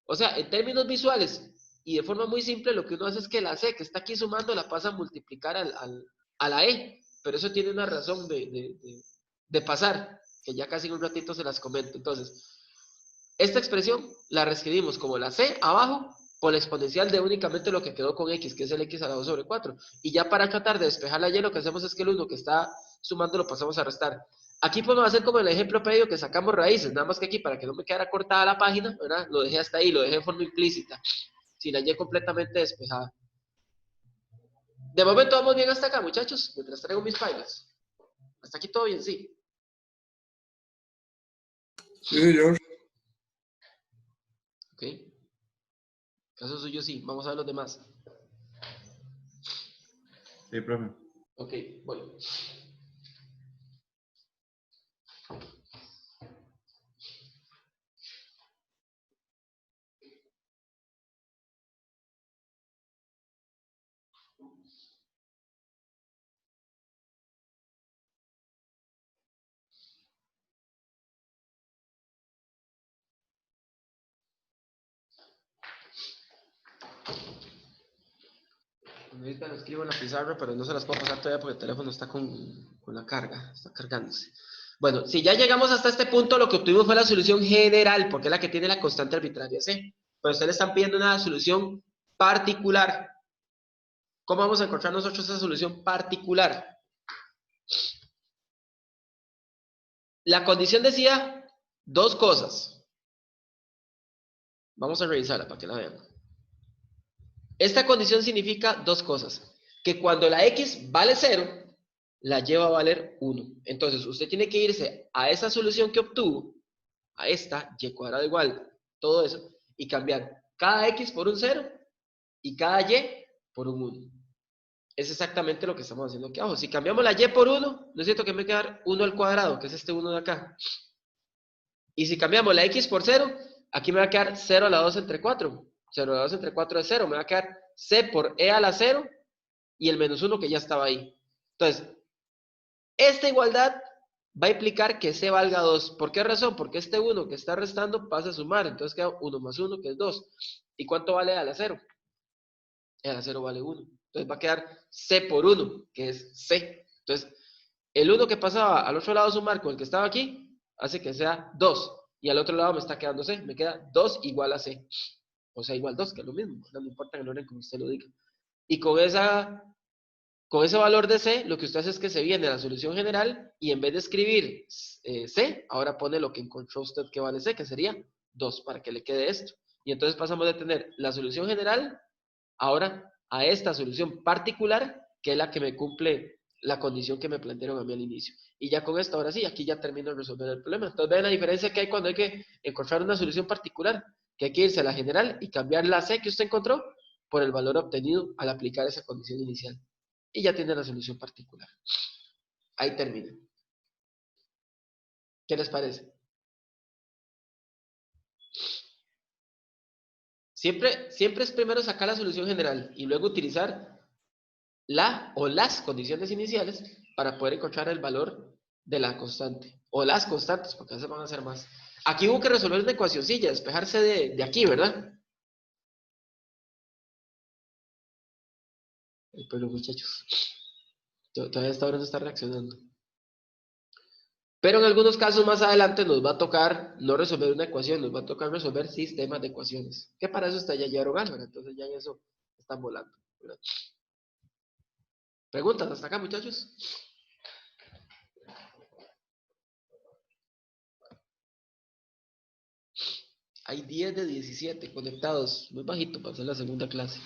O sea, en términos visuales y de forma muy simple, lo que uno hace es que la c que está aquí sumando la pasa a multiplicar a la e. Pero eso tiene una razón de pasar, que ya casi en un ratito se las comento. Entonces, esta expresión la reescribimos como la c abajo por la exponencial de únicamente lo que quedó con x, que es el x a la 2 sobre 4. Y ya para tratar de despejar la y, lo que hacemos es que el 1 que está sumando lo pasamos a restar. Aquí podemos hacer como el ejemplo previo que sacamos raíces, nada más que aquí para que no me quedara cortada la página, ¿verdad? Lo dejé hasta ahí, lo dejé de forma implícita, sin la y completamente despejada. De momento vamos bien hasta acá, muchachos, mientras traigo mis pailas. Hasta aquí todo bien, sí. Sí, señor. Ok. Caso suyo sí, vamos a ver los demás. Sí, profe. Ok, bueno. Ahorita lo escribo en la pizarra, pero no se las puedo pasar todavía porque el teléfono está con la carga, está cargándose. Bueno, si ya llegamos hasta este punto, lo que obtuvimos fue la solución general, porque es la que tiene la constante arbitraria C. Pero ustedes le están pidiendo una solución particular. ¿Cómo vamos a encontrar nosotros esa solución particular? La condición decía dos cosas. Vamos a revisarla para que la vean. Esta condición significa dos cosas. Que cuando la X vale 0, la Y va a valer 1. Entonces, usted tiene que irse a esa solución que obtuvo, a esta, Y cuadrado igual, todo eso, y cambiar cada X por un 0 y cada Y por un 1. Es exactamente lo que estamos haciendo aquí abajo. Si cambiamos la Y por 1, no es cierto que me va a quedar 1 al cuadrado, que es este 1 de acá. Y si cambiamos la X por 0, aquí me va a quedar 0 a la 2 entre 4. 0 a la 2 entre 4 es 0. Me va a quedar C por E a la 0 y el menos 1 que ya estaba ahí. Entonces, esta igualdad va a implicar que C valga 2. ¿Por qué razón? Porque este 1 que está restando pasa a sumar. Entonces queda 1 más 1, que es 2. ¿Y cuánto vale E a la 0? E a la 0 vale 1. Entonces va a quedar C por 1, que es C. Entonces, el 1 que pasaba al otro lado a sumar con el que estaba aquí, hace que sea 2. Y al otro lado me está quedando C. Me queda 2 igual a C. O sea, igual 2, que es lo mismo. No importa el orden como usted lo diga. Y con ese valor de C, lo que usted hace es que se viene a la solución general y en vez de escribir C, ahora pone lo que encontró usted que vale C, que sería 2, para que le quede esto. Y entonces pasamos de tener la solución general ahora a esta solución particular, que es la que me cumple la condición que me plantearon a mí al inicio. Y ya con esto, ahora sí, aquí ya termino de resolver el problema. Entonces, vean la diferencia que hay cuando hay que encontrar una solución particular, que hay que irse a la general y cambiar la C que usted encontró por el valor obtenido al aplicar esa condición inicial. Y ya tiene la solución particular. Ahí termina. ¿Qué les parece? Siempre es primero sacar la solución general y luego utilizar la o las condiciones iniciales para poder encontrar el valor de la constante. O las constantes, porque a veces van a ser más. Aquí hubo que resolver una ecuacioncilla, despejarse de aquí, ¿verdad? Pero muchachos, todavía hasta ahora no está reaccionando. Pero en algunos casos más adelante nos va a tocar no resolver una ecuación, nos va a tocar resolver sistemas de ecuaciones. Que para eso está ya llegaron Álvaro, entonces ya en eso están volando, ¿verdad? ¿Preguntas hasta acá, muchachos? Hay 10 de 17 conectados, muy bajito para hacer la segunda clase.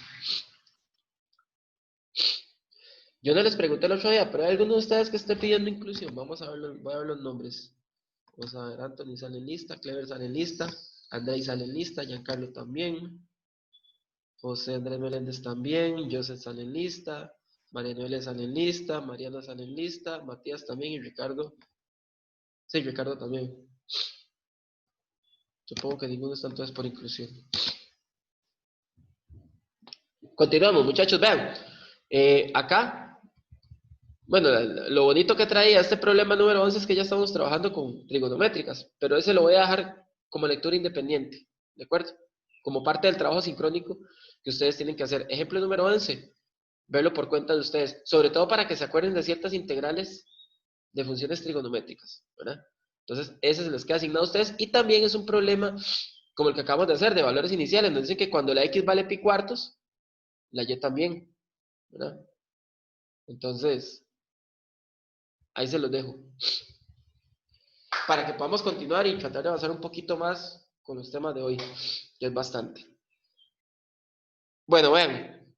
Yo no les pregunté el otro día, pero hay algunos de ustedes que estén pidiendo inclusión. Vamos a ver, voy a ver los nombres. Vamos a ver, Anthony sale en lista, Clever sale en lista, Andrei sale en lista, Giancarlo también, José Andrés Meléndez también, Joseph sale en lista, María Noelia sale en lista, Mariana sale en lista, Matías también y Ricardo. Sí, Ricardo también. Supongo que ninguno está entonces por inclusión. Continuamos, muchachos, vean. Acá, bueno, lo bonito que traía este problema número 11 es que ya estamos trabajando con trigonométricas, pero ese lo voy a dejar como lectura independiente, ¿de acuerdo? Como parte del trabajo sincrónico que ustedes tienen que hacer. Ejemplo número 11, verlo por cuenta de ustedes, sobre todo para que se acuerden de ciertas integrales de funciones trigonométricas, ¿verdad? Entonces, ese se les queda asignado a ustedes y también es un problema como el que acabamos de hacer de valores iniciales. Nos dicen que cuando la x vale pi cuartos, la y también, ¿verdad? Entonces, ahí se los dejo. Para que podamos continuar y tratar de avanzar un poquito más con los temas de hoy, que es bastante. Bueno, vean.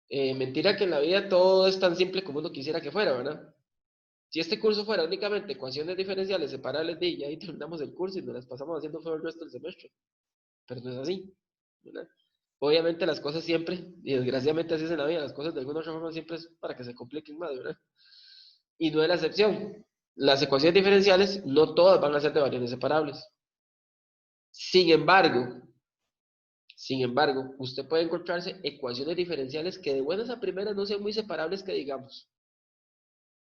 Mentira que en la vida todo es tan simple como uno quisiera que fuera, ¿verdad? Si este curso fuera únicamente ecuaciones diferenciales separables de y ahí terminamos el curso y nos las pasamos haciendo todo el resto del semestre. Pero no es así, ¿verdad? Obviamente las cosas siempre, y desgraciadamente así es en la vida, las cosas de alguna otra forma siempre es para que se compliquen más, ¿verdad? Y no es la excepción. Las ecuaciones diferenciales no todas van a ser de variables separables. Sin embargo, usted puede encontrarse ecuaciones diferenciales que de buenas a primeras no sean muy separables que digamos.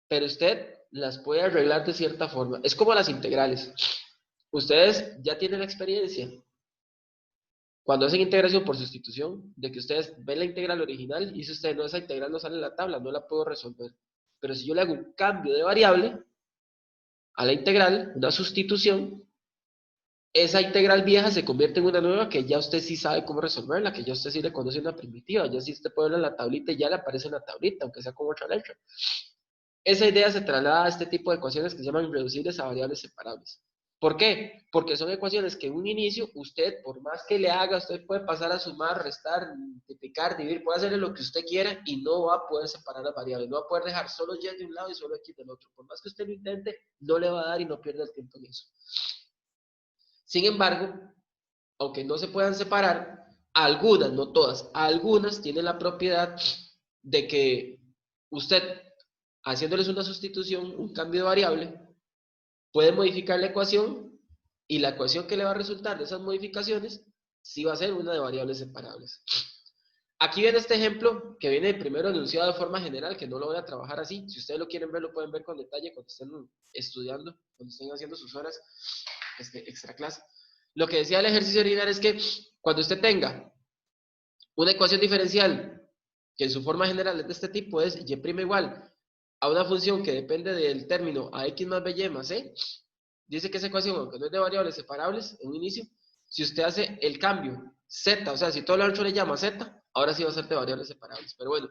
Pero usted las puede arreglar de cierta forma. Es como las integrales. Ustedes ya tienen la experiencia. cuando hacen integración por sustitución, de que ustedes ven la integral original y si ustedes no, esa integral no sale en la tabla, no la puedo resolver. Pero si yo le hago un cambio de variable a la integral, una sustitución, esa integral vieja se convierte en una nueva que ya usted sí sabe cómo resolverla, que ya usted sí le conoce una primitiva, ya sí usted puede verla en la tablita y ya le aparece en la tablita, aunque sea con otra letra. Esa idea se traslada a este tipo de ecuaciones que se llaman reducibles a variables separables. ¿Por qué? Porque son ecuaciones que en un inicio usted, por más que le haga, usted puede pasar a sumar, restar, multiplicar, dividir, puede hacerle lo que usted quiera y no va a poder separar las variables, no va a poder dejar solo y de un lado y solo x del otro. Por más que usted lo intente, no le va a dar y no pierda el tiempo en eso. Sin embargo, aunque no se puedan separar, algunas, no todas, algunas tienen la propiedad de que usted, haciéndoles una sustitución, un cambio de variable, puede modificar la ecuación y la ecuación que le va a resultar de esas modificaciones sí va a ser una de variables separables. Aquí viene este ejemplo que viene primero enunciado de forma general, que no lo voy a trabajar así. Si ustedes lo quieren ver, lo pueden ver con detalle cuando estén estudiando, cuando estén haciendo sus horas extra clase. Lo que decía el ejercicio original es que cuando usted tenga una ecuación diferencial que en su forma general es de este tipo, es y' igual a una función que depende del término a x más by más c, dice que esa ecuación, aunque no es de variables separables en un inicio, si usted hace el cambio z, o sea, si todo lo ancho le llama z, ahora sí va a ser de variables separables. Pero bueno,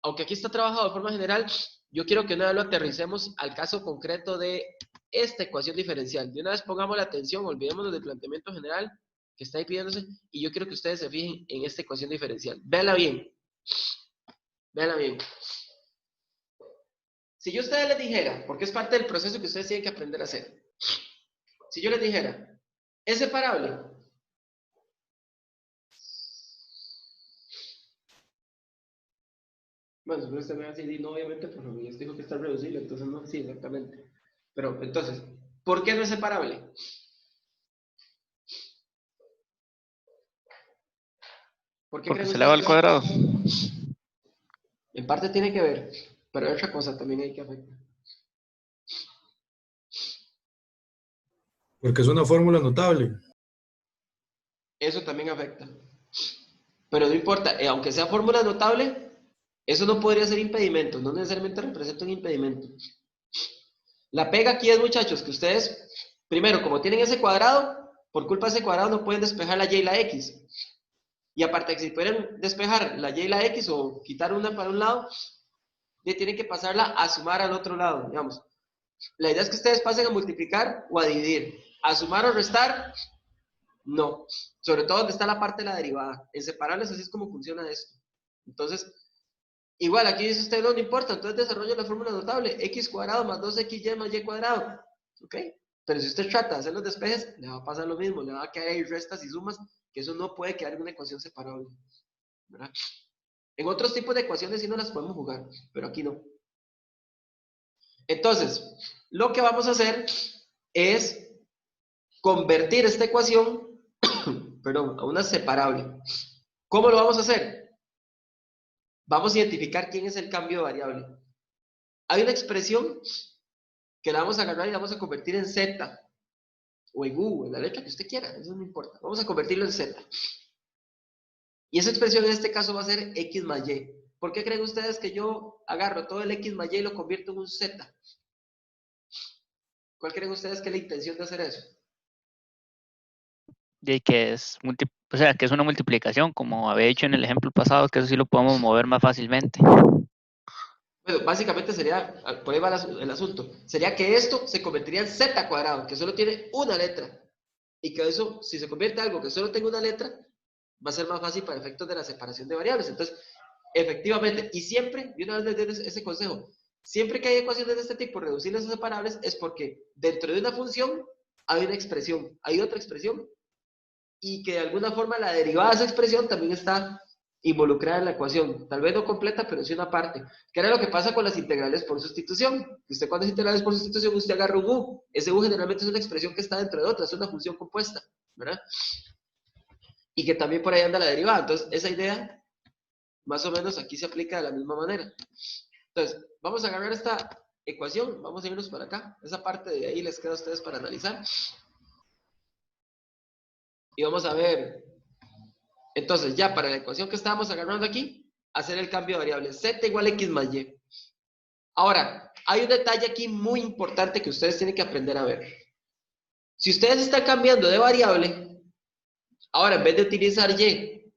aunque aquí está trabajado de forma general, yo quiero que una vez lo aterricemos al caso concreto de esta ecuación diferencial. De una vez pongamos la atención, olvidémonos del planteamiento general que está ahí pidiéndose, y yo quiero que ustedes se fijen en esta ecuación diferencial. Véanla bien. Véanla bien. Si yo a ustedes les dijera, porque es parte del proceso que ustedes tienen que aprender a hacer, si yo les dijera, ¿es separable? Bueno, si usted me va a decir, no, obviamente, por lo que yo digo que está reducible, entonces no, sí, exactamente. Pero, entonces, ¿por qué no es separable? ¿Por qué Porque creen se eleva al ustedes? cuadrado. En parte tiene que ver, pero hay otra cosa también hay que afectar. Porque es una fórmula notable. Eso también afecta. Pero no importa, aunque sea fórmula notable, eso no podría ser impedimento, no necesariamente representa un impedimento. La pega aquí es, muchachos, que ustedes, primero, como tienen ese cuadrado, por culpa de ese cuadrado no pueden despejar la y y la x. Y aparte, que si pueden despejar la y y la x o quitar una para un lado, tienen que pasarla a sumar al otro lado, digamos. La idea es que ustedes pasen a multiplicar o a dividir. A sumar o restar, no. Sobre todo donde está la parte de la derivada. En separables así es como funciona esto. Entonces, igual aquí dice usted, no importa, entonces desarrolla la fórmula notable, x cuadrado más 2xy más y cuadrado. ¿Ok? Pero si usted trata de hacer los despejes, le va a pasar lo mismo, le va a quedar ahí restas y sumas, que eso no puede quedar en una ecuación separable. ¿Verdad? En otros tipos de ecuaciones sí no las podemos jugar, pero aquí no. Entonces, lo que vamos a hacer es convertir esta ecuación perdón, a una separable. ¿Cómo lo vamos a hacer? Vamos a identificar quién es el cambio de variable. Hay una expresión que la vamos a agarrar y la vamos a convertir en z, o en u, en la letra que usted quiera, eso no importa. Vamos a convertirlo en z. Y esa expresión en este caso va a ser x más y. ¿Por qué creen ustedes que yo agarro todo el x más y y lo convierto en un z? ¿Cuál creen ustedes que es la intención de hacer eso? Y que es o sea, que es una multiplicación, como había dicho en el ejemplo pasado, que eso sí lo podemos mover más fácilmente. Bueno, básicamente sería, por ahí va el asunto, sería que esto se convertiría en z cuadrado, que solo tiene una letra. Y que eso, si se convierte en algo que solo tenga una letra, va a ser más fácil para efectos de la separación de variables. Entonces, efectivamente, y siempre, y una vez les doy ese consejo, siempre que hay ecuaciones de este tipo, reducibles a separables, es porque dentro de una función hay una expresión, hay otra expresión, y que de alguna forma la derivada de esa expresión también está involucrada en la ecuación. Tal vez no completa, pero sí una parte. ¿Qué era lo que pasa con las integrales por sustitución? Usted cuando hace integrales por sustitución, usted agarra un u. Ese u generalmente es una expresión que está dentro de otra, es una función compuesta, ¿verdad? Y que también por ahí anda la derivada. Entonces, esa idea, más o menos, aquí se aplica de la misma manera. Entonces, vamos a agarrar esta ecuación, vamos a irnos para acá. Esa parte de ahí les queda a ustedes para analizar. Y vamos a ver Entonces, ya para la ecuación que estábamos agarrando aquí, hacer el cambio de variable z igual a x más y. Ahora, hay un detalle aquí muy importante que ustedes tienen que aprender a ver. Si ustedes están cambiando de variable, ahora en vez de utilizar y,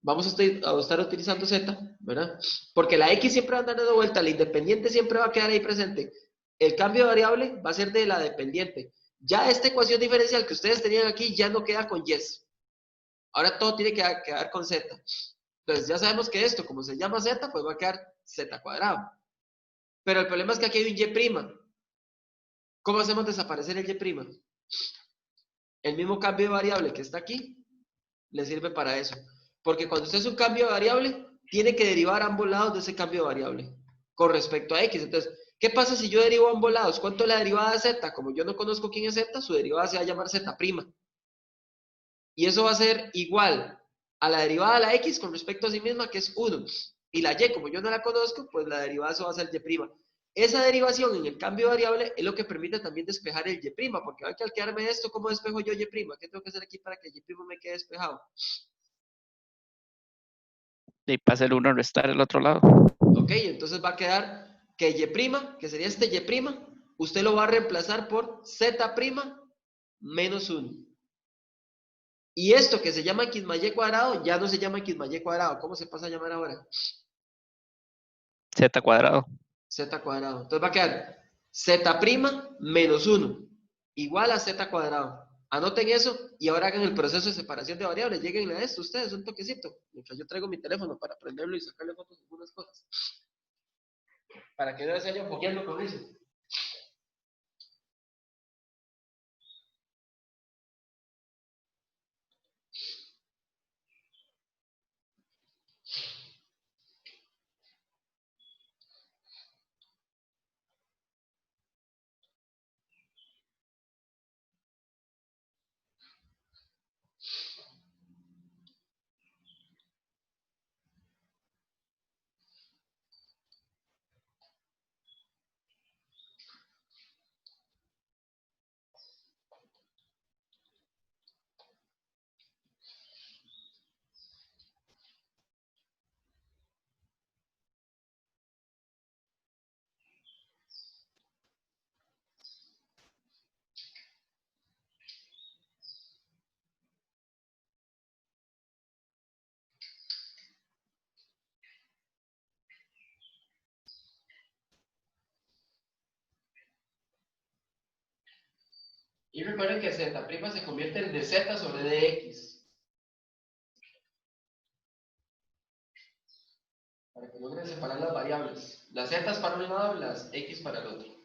vamos a estar utilizando z, ¿verdad? Porque la x siempre va a andar dando vuelta, la independiente siempre va a quedar ahí presente. El cambio de variable va a ser de la dependiente. Ya esta ecuación diferencial que ustedes tenían aquí ya no queda con yes. Ahora todo tiene que quedar con z. Entonces ya sabemos que esto, como se llama z, pues va a quedar z cuadrado. Pero el problema es que aquí hay un y'. ¿Cómo hacemos desaparecer el y'? El mismo cambio de variable que está aquí le sirve para eso. Porque cuando usted hace un cambio de variable, tiene que derivar ambos lados de ese cambio de variable con respecto a x. Entonces, ¿qué pasa si yo derivo ambos lados? ¿Cuánto es la derivada de z? Como yo no conozco quién es z, su derivada se va a llamar z'. Y eso va a ser igual a la derivada de la x con respecto a sí misma, que es 1. Y la y, como yo no la conozco, pues la derivada de eso va a ser y'. Esa derivación en el cambio de variable es lo que permite también despejar el y', porque hay que al quedarme esto, ¿cómo despejo yo y'? ¿Qué tengo que hacer aquí para que el y' me quede despejado? Y pasa el 1 a restar el otro lado. Ok, entonces va a quedar que y', que sería este y', usted lo va a reemplazar por z' menos 1. Y esto que se llama x más y cuadrado, ya no se llama x más y cuadrado. ¿Cómo se pasa a llamar ahora? Z cuadrado. Z cuadrado. Entonces va a quedar z' menos 1 igual a z cuadrado. Anoten eso y ahora hagan el proceso de separación de variables. Lleguen a esto ustedes, un toquecito. Mientras yo traigo mi teléfono para prenderlo y sacarle fotos de algunas cosas. Para que no se vayan fogueando con eso. Y recuerden que z' se convierte en dz sobre dx. Para que logren separar las variables. Las z para un lado y las x para el otro.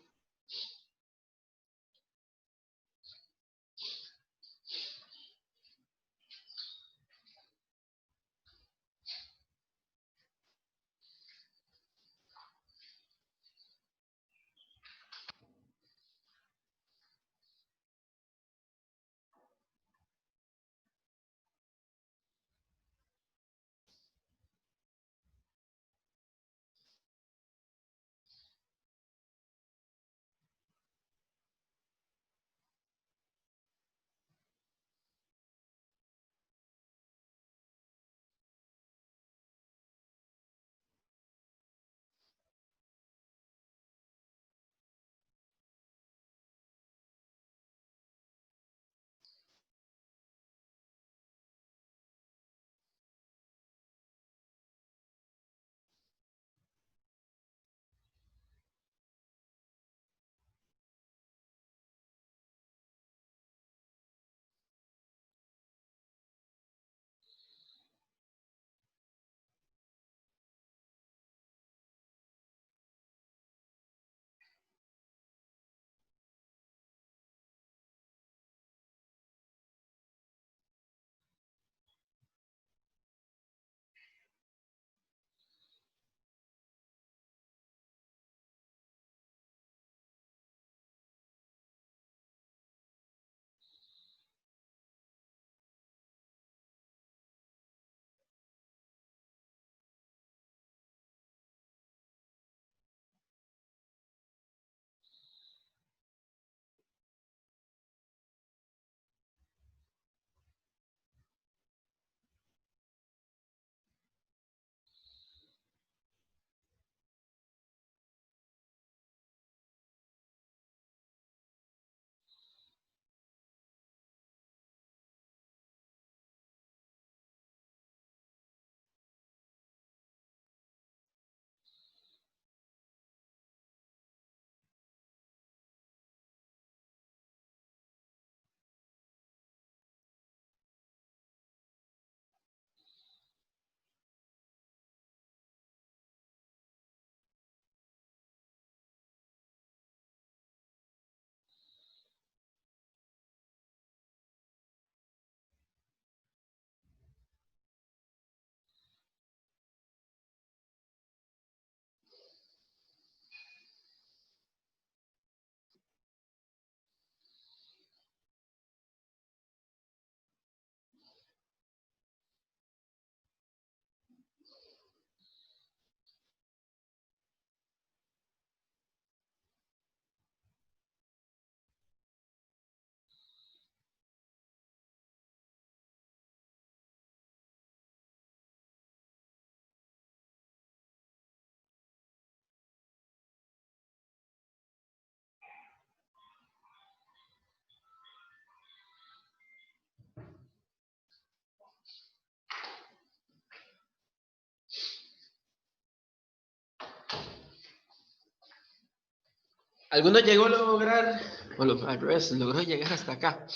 ¿Alguno llegó a lograr, o al revés, logró llegar hasta acá?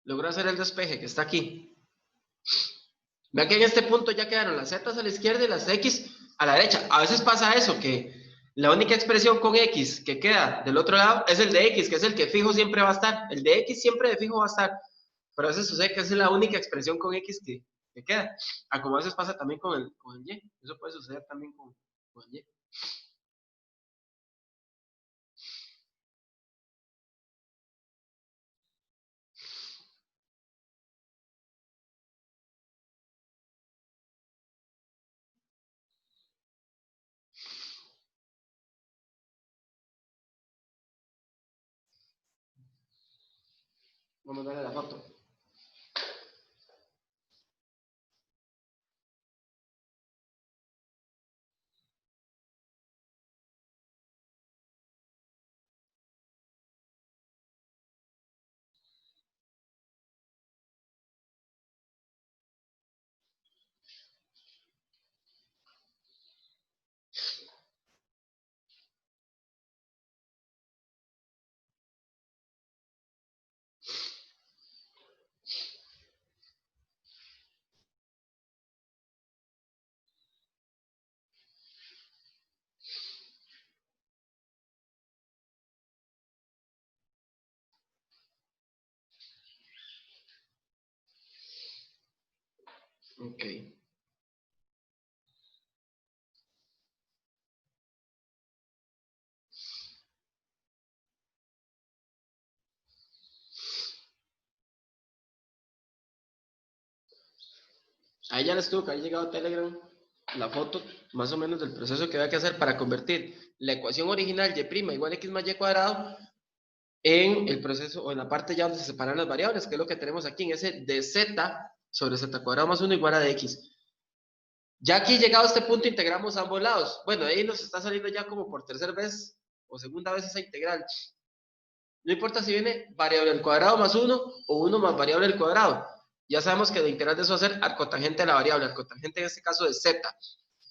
Logró hacer el despeje que está aquí. Vean que en este punto ya quedaron las Z a la izquierda y las X a la derecha. A veces pasa eso, que la única expresión con X que queda del otro lado es el de X, que es el que fijo siempre va a estar. El de X siempre de fijo va a estar. Pero a veces sucede que es la única expresión con X que queda. Como a veces pasa también con el Y. Eso puede suceder también con el Y. Vamos a darle la foto. Ok. Ahí ya les tuvo que haber llegado a Telegram la foto, más o menos del proceso que había que hacer para convertir la ecuación original y' igual a x más y cuadrado en el proceso, o en la parte ya donde se separan las variables, que es lo que tenemos aquí, en ese de z sobre z cuadrado más 1 igual a de x. Ya aquí llegado a este punto integramos ambos lados. Bueno, ahí nos está saliendo ya como por tercera vez o segunda vez esa integral. No importa si viene variable al cuadrado más 1 o 1 más variable al cuadrado. Ya sabemos que la integral de eso va a ser arcotangente de la variable, arcotangente en este caso de z.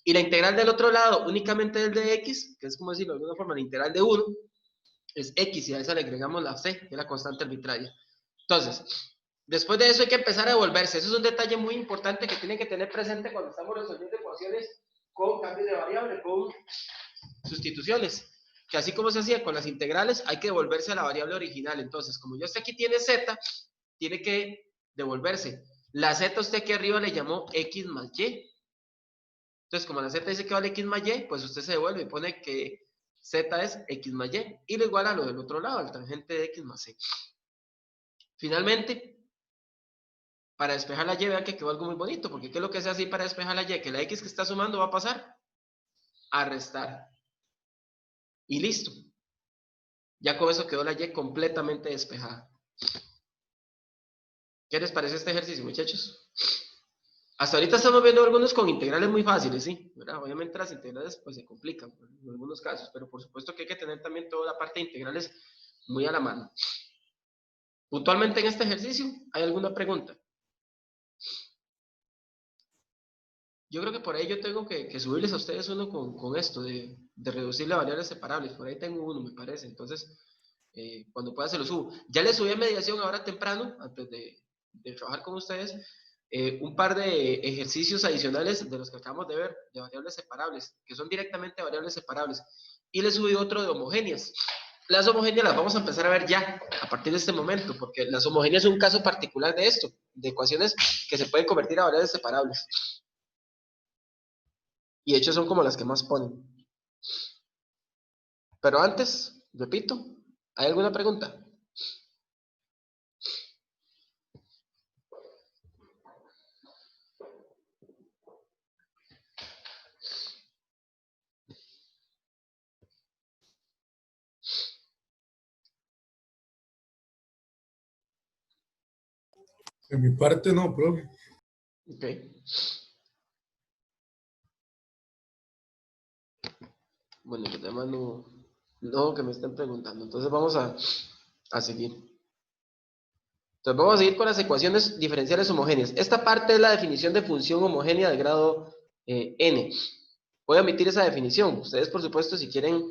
Y la integral del otro lado, únicamente del de x, que es como decirlo de alguna forma, la integral de 1, es x y a esa le agregamos la c, que es la constante arbitraria. Entonces, después de eso hay que empezar a devolverse. Eso es un detalle muy importante que tienen que tener presente cuando estamos resolviendo ecuaciones con cambios de variable, con sustituciones. Que así como se hacía con las integrales, hay que devolverse a la variable original. Entonces, como ya usted aquí tiene z, tiene que devolverse. La z usted aquí arriba le llamó x más y. Entonces, como la z dice que vale x más y, pues usted se devuelve y pone que z es x más y. Y lo igual a lo del otro lado, al tangente de x más c. Finalmente, para despejar la y, vean que quedó algo muy bonito, porque ¿qué es lo que se hace para despejar la y? Que la x que está sumando va a pasar a restar. Y listo. Ya con eso quedó la y completamente despejada. ¿Qué les parece este ejercicio, muchachos? Hasta ahorita estamos viendo algunos con integrales muy fáciles, ¿sí? ¿Verdad? Obviamente las integrales pues se complican en algunos casos, pero por supuesto que hay que tener también toda la parte de integrales muy a la mano. Puntualmente en este ejercicio, ¿hay alguna pregunta? Yo creo que por ahí yo tengo que subirles a ustedes uno con esto de reducir las variables separables. Por ahí tengo uno, me parece. Entonces, cuando pueda se lo subo. Ya les subí a mediación ahora temprano, antes de trabajar con ustedes, un par de ejercicios adicionales de los que acabamos de ver, de variables separables, que son directamente variables separables. Y les subí otro de homogéneas. Las homogéneas las vamos a empezar a ver ya, a partir de este momento, porque las homogéneas son un caso particular de esto, de ecuaciones que se pueden convertir a variables separables. Y de hecho son como las que más ponen. Pero antes, repito, ¿hay alguna pregunta? De mi parte no, profe. Ok. Bueno, los demás no que me estén preguntando. Entonces vamos a seguir. Entonces vamos a seguir con las ecuaciones diferenciales homogéneas. Esta parte es la definición de función homogénea de grado n. voy a omitir esa definición. Ustedes, por supuesto, si quieren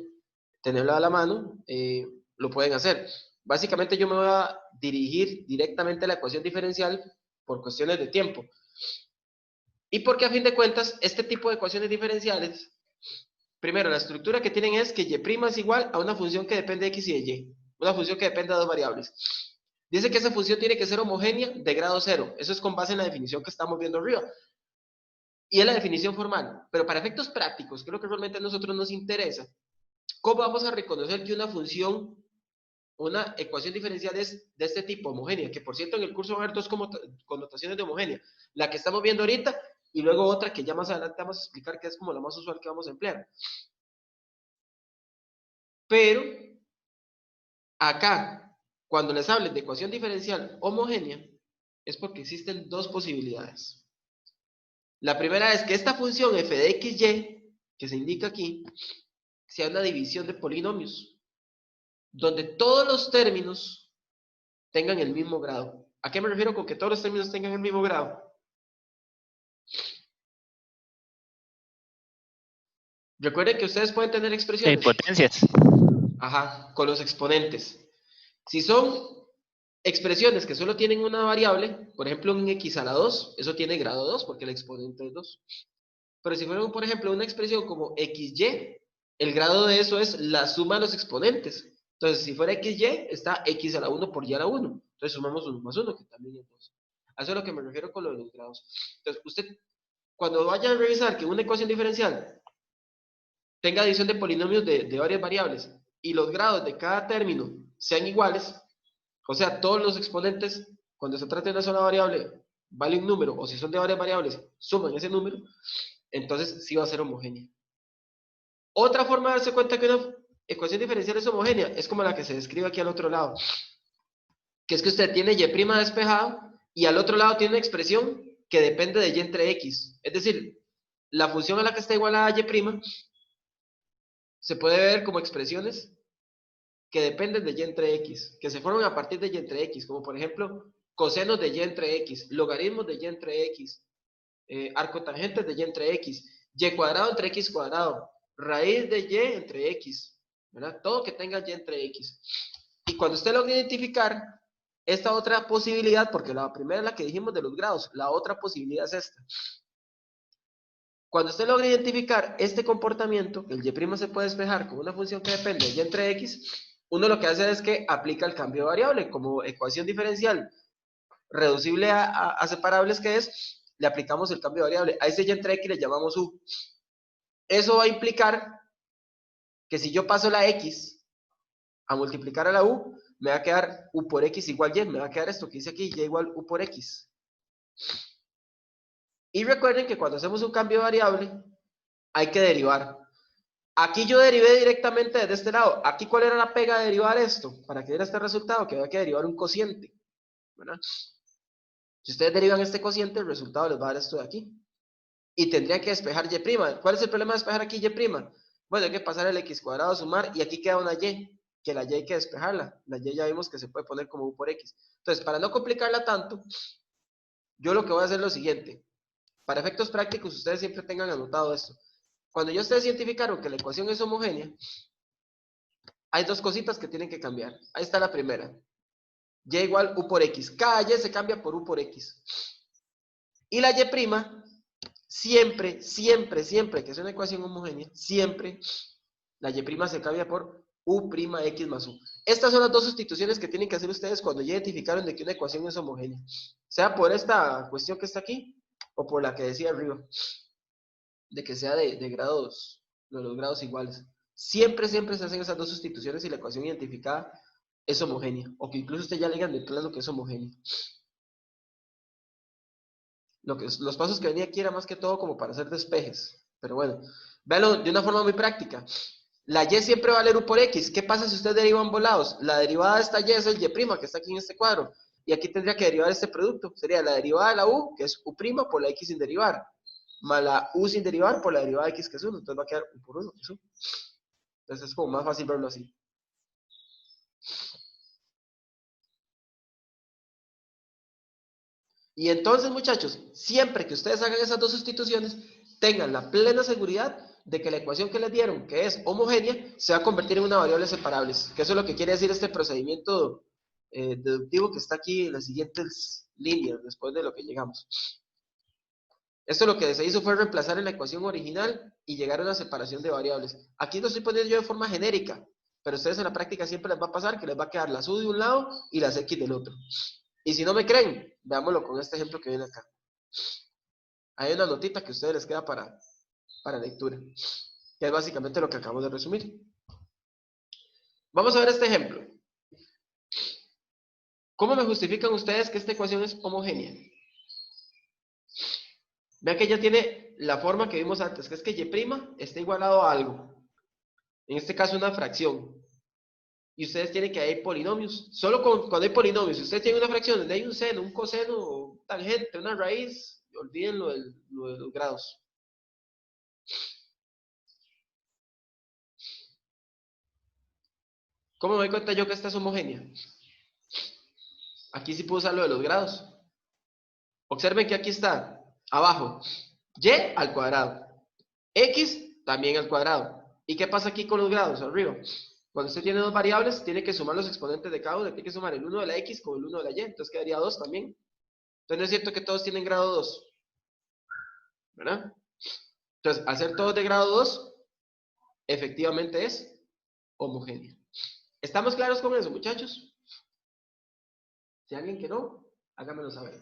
tenerla a la mano, lo pueden hacer. Básicamente yo me voy a dirigir directamente a la ecuación diferencial por cuestiones de tiempo. Y porque a fin de cuentas, este tipo de ecuaciones diferenciales, primero, la estructura que tienen es que y' es igual a una función que depende de x y de y. Una función que depende de dos variables. Dice que esa función tiene que ser homogénea de grado 0. Eso es con base en la definición que estamos viendo arriba. Y es la definición formal. Pero para efectos prácticos, creo que realmente a nosotros nos interesa, ¿cómo vamos a reconocer que una función, una ecuación diferencial es de este tipo, homogénea? Que por cierto en el curso va a haber dos connotaciones de homogénea. La que estamos viendo ahorita y luego otra que ya más adelante vamos a explicar que es como la más usual que vamos a emplear. Pero acá, cuando les hablen de ecuación diferencial homogénea, es porque existen dos posibilidades. La primera es que esta función f de xy, que se indica aquí, sea una división de polinomios, donde todos los términos tengan el mismo grado. ¿A qué me refiero con que todos los términos tengan el mismo grado? Recuerden que ustedes pueden tener De expresiones. potencias. Ajá, con los exponentes. Si son expresiones que solo tienen una variable, por ejemplo un x a la 2, eso tiene grado 2 porque el exponente es 2. Pero si fuera, por ejemplo, una expresión como xy, el grado de eso es la suma de los exponentes. Entonces, si fuera xy, está x a la 1 por y a la 1. Entonces, sumamos 1 más 1, que también es 2. A eso es lo que me refiero con lo de los grados. Entonces, usted, cuando vaya a revisar que una ecuación diferencial tenga adición de polinomios de varias variables y los grados de cada término sean iguales, o sea, todos los exponentes, cuando se trata de una sola variable, vale un número, o si son de varias variables, suman ese número, entonces sí va a ser homogénea. Otra forma de darse cuenta que una ecuación diferencial es homogénea es como la que se describe aquí al otro lado, que es que usted tiene y' despejado y al otro lado tiene una expresión que depende de y entre x. Es decir, la función a la que está igualada a y' se puede ver como expresiones que dependen de y entre x, que se forman a partir de y entre x, como por ejemplo cosenos de y entre x, logaritmos de y entre x, arcotangentes de y entre x, y cuadrado entre x cuadrado, raíz de y entre x, ¿verdad? Todo que tenga y entre x. Y cuando usted logra identificar esta otra posibilidad, porque la primera es la que dijimos de los grados, la otra posibilidad es esta. Cuando usted logra identificar este comportamiento, que el y' se puede despejar con una función que depende de y entre x, uno lo que hace es que aplica el cambio de variable como ecuación diferencial reducible a separables que es, le aplicamos el cambio de variable. A ese y entre x le llamamos u. Eso va a implicar que si yo paso la x a multiplicar a la u, me va a quedar u por x igual y, me va a quedar esto que dice aquí, y igual u por x. Y recuerden que cuando hacemos un cambio de variable, hay que derivar. Aquí yo derivé directamente desde este lado. Aquí, ¿cuál era la pega de derivar esto? Para que diera este resultado, que había que derivar un cociente, ¿verdad? Si ustedes derivan este cociente, el resultado les va a dar esto de aquí. Y tendría que despejar y'. ¿Cuál es el problema de despejar aquí y'? Bueno, hay que pasar el x cuadrado, sumar, y aquí queda una y, que la y hay que despejarla. La y ya vimos que se puede poner como u por x. Entonces, para no complicarla tanto, yo lo que voy a hacer es lo siguiente. Para efectos prácticos, ustedes siempre tengan anotado esto. Cuando ya ustedes identificaron que la ecuación es homogénea, hay dos cositas que tienen que cambiar. Ahí está la primera. Y igual u por x. Cada y se cambia por u por x. Y la y', siempre, siempre, siempre que es una ecuación homogénea, siempre la y' se cambia por u'x más u. Estas son las dos sustituciones que tienen que hacer ustedes cuando ya identificaron de que una ecuación es homogénea. Sea por esta cuestión que está aquí, o por la que decía arriba, de que sea de grados, de los grados iguales. Siempre, siempre se hacen esas dos sustituciones y la ecuación identificada es homogénea, o que incluso usted ya le digan de plano que es homogénea. Los pasos que venía aquí era más que todo como para hacer despejes, pero bueno, véanlo de una forma muy práctica. La y siempre va a valer u por x. ¿Qué pasa si ustedes derivan volados? La derivada de esta y es el y', que está aquí en este cuadro, y aquí tendría que derivar este producto. Sería la derivada de la u, que es u' por la x sin derivar, más la u sin derivar por la derivada de x, que es 1. Entonces va a quedar u por 1, que es 1. Entonces es como más fácil verlo así. Y entonces, muchachos, siempre que ustedes hagan esas dos sustituciones, tengan la plena seguridad de que la ecuación que les dieron, que es homogénea, se va a convertir en una variable separables, que eso es lo que quiere decir este procedimiento deductivo que está aquí en las siguientes líneas, después de lo que llegamos. Esto lo que se hizo fue reemplazar en la ecuación original y llegar a una separación de variables. Aquí lo estoy poniendo yo de forma genérica, pero ustedes en la práctica siempre les va a pasar que les va a quedar las u de un lado y las x del otro. Y si no me creen, veámoslo con este ejemplo que viene acá. Hay una notita que a ustedes les queda para lectura, que es básicamente lo que acabamos de resumir. Vamos a ver este ejemplo. ¿Cómo me justifican ustedes que esta ecuación es homogénea? Vean que ya tiene la forma que vimos antes, que es que y' está igualado a algo. En este caso una fracción. Y ustedes tienen que hay polinomios. Solo cuando hay polinomios, si ustedes tienen una fracción donde hay un seno, un coseno, un tangente, una raíz, olviden lo de los grados. ¿Cómo me doy cuenta yo que esta es homogénea? Aquí sí puedo usar lo de los grados. Observen que aquí está, abajo, y al cuadrado, x también al cuadrado. ¿Y qué pasa aquí con los grados? Arriba. Cuando usted tiene dos variables, tiene que sumar los exponentes de cada una. Tiene que sumar el 1 de la x con el 1 de la y. Entonces quedaría 2 también. Entonces no es cierto que todos tienen grado 2. ¿Verdad? Entonces, al ser todos de grado 2, efectivamente es homogénea. ¿Estamos claros con eso, muchachos? Si alguien que no, háganmelo saber.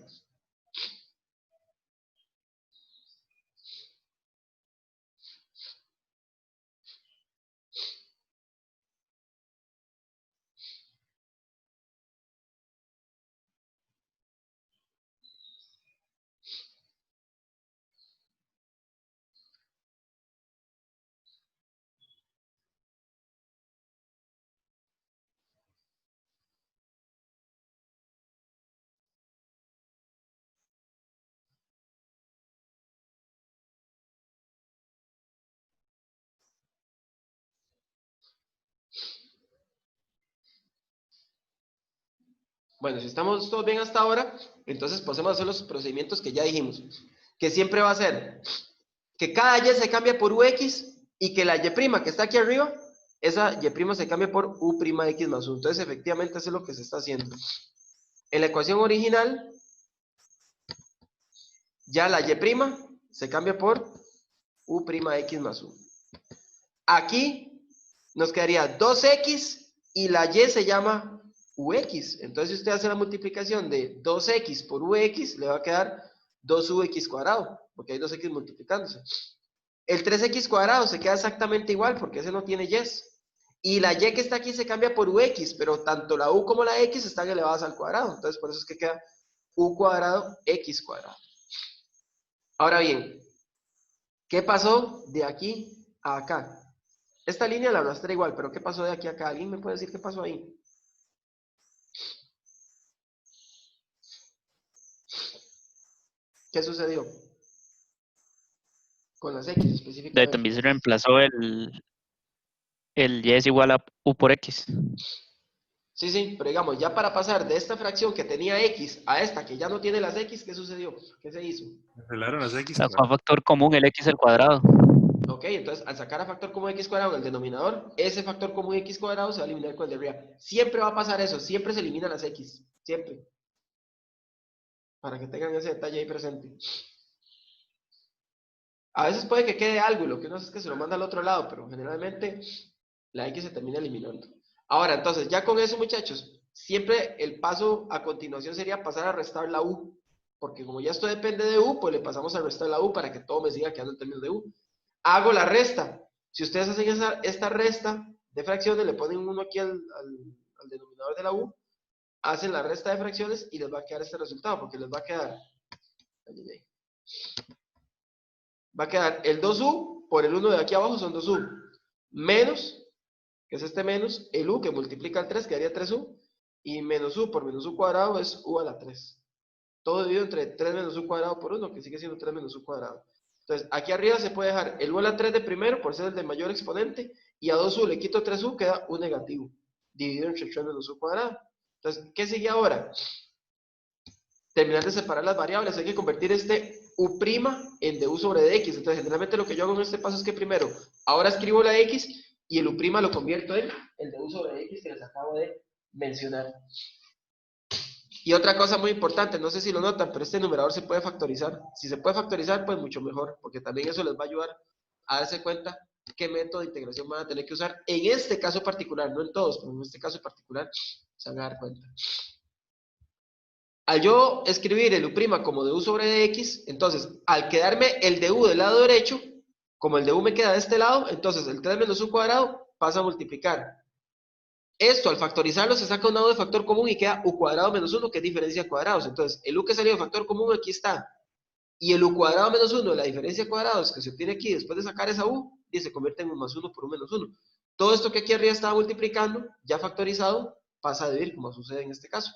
Bueno, si estamos todos bien hasta ahora, entonces pasemos a hacer los procedimientos que ya dijimos. Que siempre va a ser que cada y se cambia por ux y que la y' que está aquí arriba, esa y' se cambia por u'x más 1. Entonces, efectivamente, eso es lo que se está haciendo. En la ecuación original, ya la y' se cambia por u'x más 1. Aquí nos quedaría 2x y la y se llama ux. Entonces, si usted hace la multiplicación de 2x por ux, le va a quedar 2ux cuadrado, porque hay 2x multiplicándose. El 3x cuadrado se queda exactamente igual, porque ese no tiene y. Y la y que está aquí se cambia por ux, pero tanto la u como la x están elevadas al cuadrado. Entonces, por eso es que queda u cuadrado x cuadrado. Ahora bien, ¿qué pasó de aquí a acá? Esta línea la arrastré igual, pero ¿qué pasó de aquí a acá? ¿Alguien me puede decir qué pasó ahí? ¿Qué sucedió? Con las X específicamente. También se reemplazó el y es igual a u por x. Sí, sí, pero digamos, ya para pasar de esta fracción que tenía X a esta que ya no tiene las X, ¿qué sucedió? ¿Qué se hizo? Cancelaron las X. Sacó a factor común el x al cuadrado. Ok, entonces al sacar a factor común X cuadrado en el denominador, ese factor común X cuadrado se va a eliminar con el de arriba. Siempre va a pasar eso, siempre se eliminan las X, siempre. Para que tengan ese detalle ahí presente. A veces puede que quede algo y lo que no es que se lo manda al otro lado, pero generalmente la X se termina eliminando. Ahora, entonces, ya con eso, muchachos, siempre el paso a continuación sería pasar a restar la U. Porque como ya esto depende de U, pues le pasamos a restar la U para que todo me siga quedando en términos de U. Hago la resta. Si ustedes hacen esta resta de fracciones, le ponen uno aquí al denominador de la U, hacen la resta de fracciones y les va a quedar este resultado, porque les va a quedar... Va a quedar el 2u por el 1 de aquí abajo son 2u, menos, que es este menos, el u que multiplica el 3, quedaría 3u, y menos u por menos u cuadrado es u a la 3. Todo dividido entre 3 menos u cuadrado por 1, que sigue siendo 3 menos u cuadrado. Entonces, aquí arriba se puede dejar el u a la 3 de primero, por ser el de mayor exponente, y a 2u le quito 3u, queda u negativo, dividido entre 3 menos u cuadrado. Entonces, ¿qué sigue ahora? Terminar de separar las variables, hay que convertir este u' en du sobre dx. Entonces, generalmente lo que yo hago en este paso es que primero, ahora escribo la x y el u' lo convierto en el du sobre dx que les acabo de mencionar. Y otra cosa muy importante, no sé si lo notan, pero este numerador se puede factorizar. Si se puede factorizar, pues mucho mejor, porque también eso les va a ayudar a darse cuenta qué método de integración van a tener que usar en este caso particular, no en todos, pero en este caso particular se van a dar cuenta. Al yo escribir el u' como du sobre dx, entonces, al quedarme el du del lado derecho, como el du me queda de este lado, entonces el 3 menos u cuadrado pasa a multiplicar. Esto, al factorizarlo, se saca un lado de factor común y queda u cuadrado menos 1, que es diferencia de cuadrados. Entonces, el u que salió de factor común aquí está. Y el u cuadrado menos 1, la diferencia de cuadrados que se obtiene aquí después de sacar esa u, y se convierte en un más 1 por un menos 1. Todo esto que aquí arriba estaba multiplicando, ya factorizado, pasa a dividir, como sucede en este caso.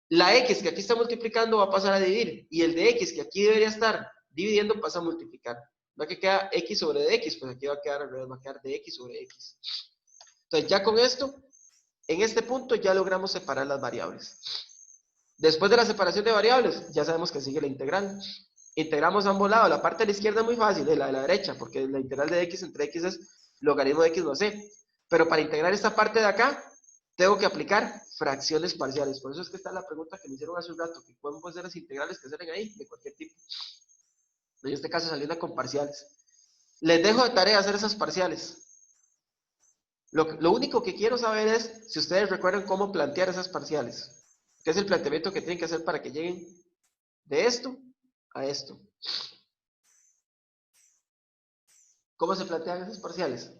La x que aquí está multiplicando va a pasar a dividir, y el de x que aquí debería estar dividiendo pasa a multiplicar. ¿Va que queda x sobre dx? Pues aquí va a quedar al revés, va a quedar dx sobre x. Entonces ya con esto, en este punto ya logramos separar las variables. Después de la separación de variables, ya sabemos que sigue la integral. Integramos a ambos lados. La parte de la izquierda es muy fácil, la de la derecha, porque la integral de x entre x es logaritmo de x más c. Pero para integrar esta parte de acá, tengo que aplicar fracciones parciales. Por eso es que está la pregunta que me hicieron hace un rato, que pueden ser las integrales que salen ahí, de cualquier tipo. En este caso salió una con parciales. Les dejo de tarea hacer esas parciales. Lo único que quiero saber es si ustedes recuerdan cómo plantear esas parciales. ¿Qué es el planteamiento que tienen que hacer para que lleguen de esto a esto? ¿Cómo se plantean esas parciales?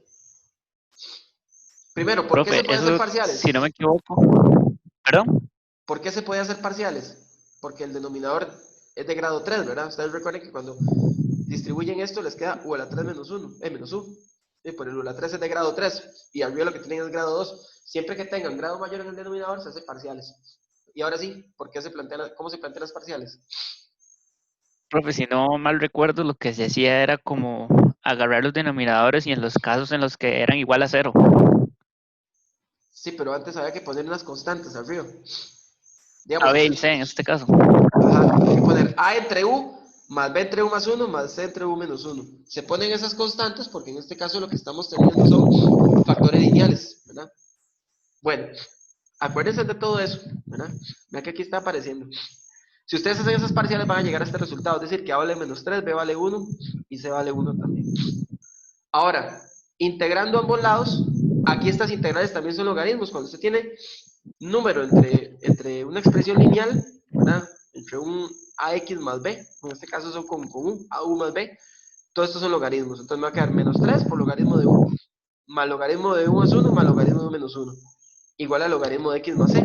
Primero, ¿por qué se Profe, pueden hacer eso, parciales? si no me equivoco, ¿perdón? ¿Por qué se puede hacer parciales? Porque el denominador es de grado 3, ¿verdad? Ustedes recuerden que cuando distribuyen esto les queda u a la 3 menos 1, menos u. Y por el u a la 3 es de grado 3 y arriba lo que tienen es grado 2. Siempre que tengan grado mayor en el denominador se hace parciales. Y ahora sí, ¿por qué se plantean, cómo se plantean las parciales? Profe, si no mal recuerdo, lo que se hacía era como agarrar los denominadores y en los casos en los que eran igual a 0. Sí, pero antes había que poner unas constantes arriba. A, Digamos, B y C en este caso. ajá, hay que poner A entre U, más B entre U más 1, más C entre U menos 1. Se ponen esas constantes porque en este caso lo que estamos teniendo son factores lineales, ¿verdad? Bueno, acuérdense de todo eso, ¿verdad? Vean que aquí está apareciendo. Si ustedes hacen esas parciales van a llegar a este resultado, es decir, que A vale menos 3, B vale 1 y C vale 1 también. Ahora, integrando ambos lados, aquí estas integrales también son logaritmos. Cuando usted tiene número entre una expresión lineal, ¿verdad? Entre un ax más b, en este caso son con un au más b, todos estos son logaritmos. Entonces me va a quedar menos 3 por logaritmo de u, más logaritmo de u más 1, más logaritmo de menos 1, igual a logaritmo de x más c,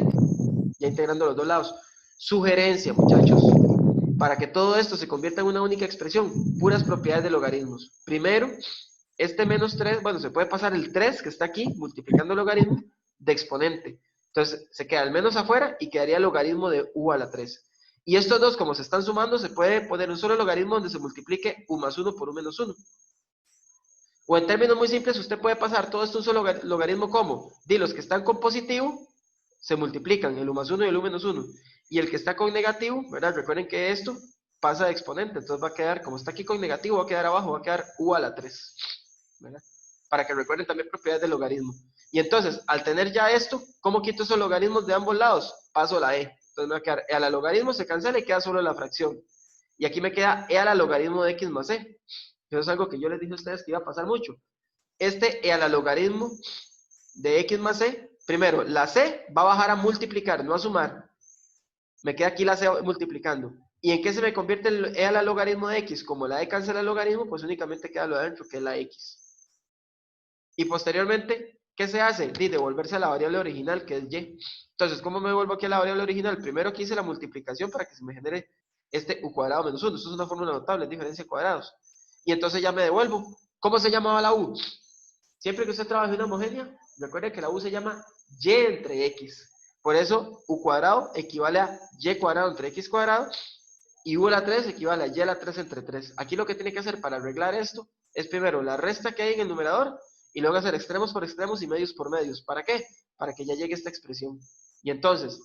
ya integrando los dos lados. Sugerencia, muchachos, para que todo esto se convierta en una única expresión, puras propiedades de logaritmos. Primero, este menos 3, bueno, se puede pasar el 3 que está aquí, multiplicando el logaritmo, de exponente. Entonces, se queda el menos afuera y quedaría el logaritmo de u a la 3. Y estos dos, como se están sumando, se puede poner un solo logaritmo donde se multiplique u más 1 por u menos 1. O en términos muy simples, usted puede pasar todo esto un solo logaritmo como, di los que están con positivo, se multiplican, el u más 1 y el u menos 1. Y el que está con negativo, ¿verdad? Recuerden que esto pasa de exponente, entonces va a quedar, como está aquí con negativo, va a quedar abajo, va a quedar u a la 3. ¿Verdad? Para que recuerden también propiedades del logaritmo. Y entonces, al tener ya esto, ¿cómo quito esos logaritmos de ambos lados? Paso la e. Entonces me va a quedar e a la logaritmo, se cancela y queda solo la fracción. Y aquí me queda e a la logaritmo de x más c. Eso es algo que yo les dije a ustedes que iba a pasar mucho. Este e a la logaritmo de x más c, primero, la c va a bajar a multiplicar, no a sumar. Me queda aquí la c multiplicando. ¿Y en qué se me convierte el e a la logaritmo de x? Como la e cancela el logaritmo, pues únicamente queda lo de adentro, que es la x. Y posteriormente, ¿qué se hace? Devolverse a la variable original, que es y. Entonces, ¿cómo me vuelvo aquí a la variable original? Primero aquí hice la multiplicación para que se me genere este u cuadrado menos 1. Esto es una fórmula notable, es diferencia de cuadrados. Y entonces ya me devuelvo. ¿Cómo se llamaba la u? Siempre que usted trabaje en una homogénea, recuerde que la u se llama y entre x. Por eso, u cuadrado equivale a y cuadrado entre x cuadrado, y u a la 3 equivale a y a la 3 entre 3. Aquí lo que tiene que hacer para arreglar esto es primero la resta que hay en el numerador y luego hacer extremos por extremos y medios por medios. ¿Para qué? Para que ya llegue esta expresión. Y entonces,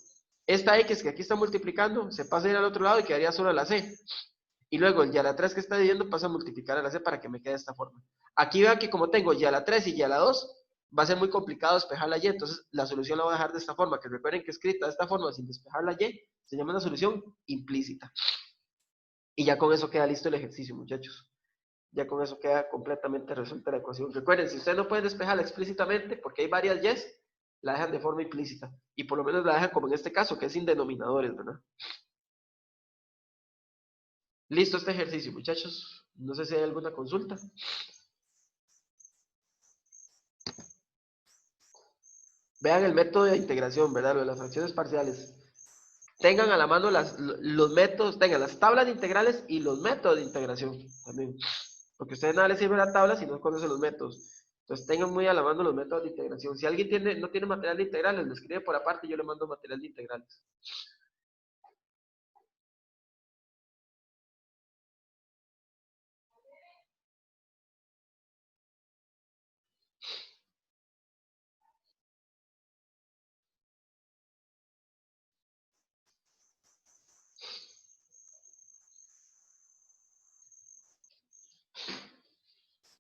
esta x que aquí está multiplicando se pasa a ir al otro lado y quedaría solo la c. Y luego el y a la 3 que está dividiendo pasa a multiplicar a la c para que me quede de esta forma. Aquí vean que como tengo y a la 3 y y a la 2, va a ser muy complicado despejar la y, entonces la solución la voy a dejar de esta forma, que recuerden que escrita de esta forma sin despejar la y, se llama una solución implícita. Y ya con eso queda listo el ejercicio, muchachos. Ya con eso queda completamente resuelta la ecuación. Recuerden, si ustedes no pueden despejarla explícitamente, porque hay varias yes, la dejan de forma implícita. Y por lo menos la dejan como en este caso, que es sin denominadores, ¿verdad? Listo este ejercicio, muchachos. No sé si hay alguna consulta. Vean el método de integración, ¿verdad? Lo de las fracciones parciales. Tengan a la mano los métodos, tengan las tablas de integrales y los métodos de integración también. Porque a ustedes nada les sirve la tabla si no conocen los métodos. Entonces tengan muy a la mano los métodos de integración. Si alguien no tiene material de integrales, lo escribe por aparte y yo le mando material de integrales.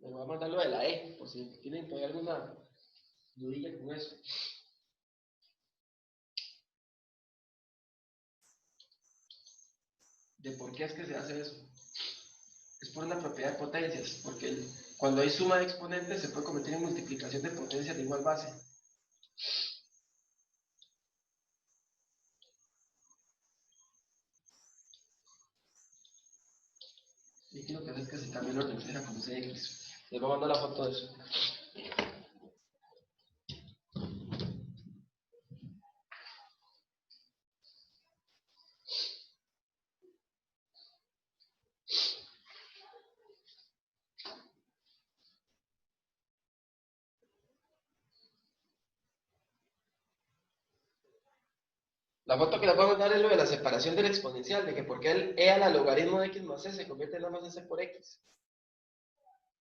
Les voy a mandar lo de la E, por si tienen todavía alguna dudilla con eso. De por qué es que se hace eso. Es por una propiedad de potencias, porque cuando hay suma de exponentes se puede convertir en multiplicación de potencias de igual base. Y aquí lo que hace es que se cambia el orden, se deja como CX. Les voy a mandar la foto de eso. La foto que les voy a mandar es lo de la separación del exponencial, de que porque el e al logaritmo de x más c se convierte en a más c por x.